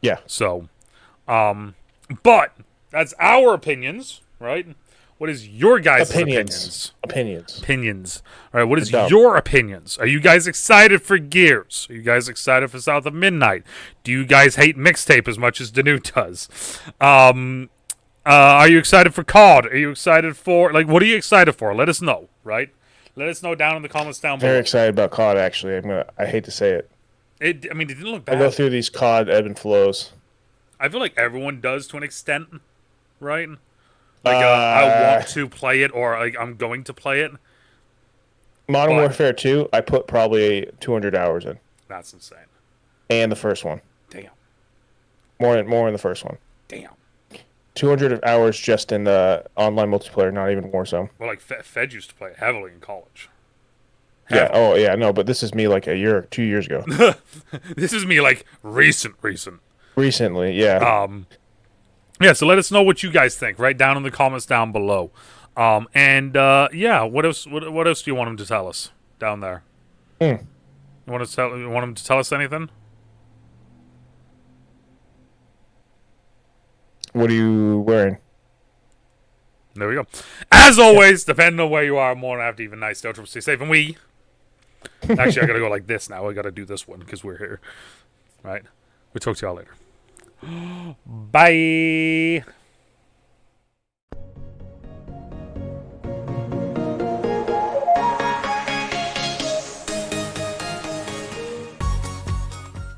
Speaker 2: Yeah.
Speaker 1: So, but that's our opinions, right? What is your guys' opinions? Opinions. All right, what is your opinions? Are you guys excited for Gears? Are you guys excited for South of Midnight? Do you guys hate mixtape as much as DeNutte does? Are you excited for COD? Are you excited for... Like, what are you excited for? Let us know, right? Let us know down in the comments down below.
Speaker 2: Very excited about COD, actually. I hate to say it.
Speaker 1: I mean, it didn't look bad.
Speaker 2: I go through these COD ebb and flows.
Speaker 1: I feel like everyone does to an extent, right? Like, I want to play it, or like I'm going to play it.
Speaker 2: Modern Warfare 2, I put probably 200 hours in.
Speaker 1: That's insane.
Speaker 2: And the first one.
Speaker 1: Damn.
Speaker 2: More in the first one.
Speaker 1: Damn.
Speaker 2: 200 hours just in the online multiplayer, not even Warzone.
Speaker 1: Well, like Fed used to play it heavily in college.
Speaker 2: Heavily. Yeah. Oh, yeah. No, but this is me like 2 years ago.
Speaker 1: This is me like recent.
Speaker 2: Recently, yeah.
Speaker 1: Yeah, so let us know what you guys think. Right down in the comments down below. Yeah, what else do you want him to tell us down there? You want him to tell us anything?
Speaker 2: What are you wearing?
Speaker 1: There we go. As always, depending on where you are, more than have to even nice. Stay safe, and we... Actually, I gotta go like this now. I gotta do this one because we're here. Right? We'll talk to y'all later. Bye.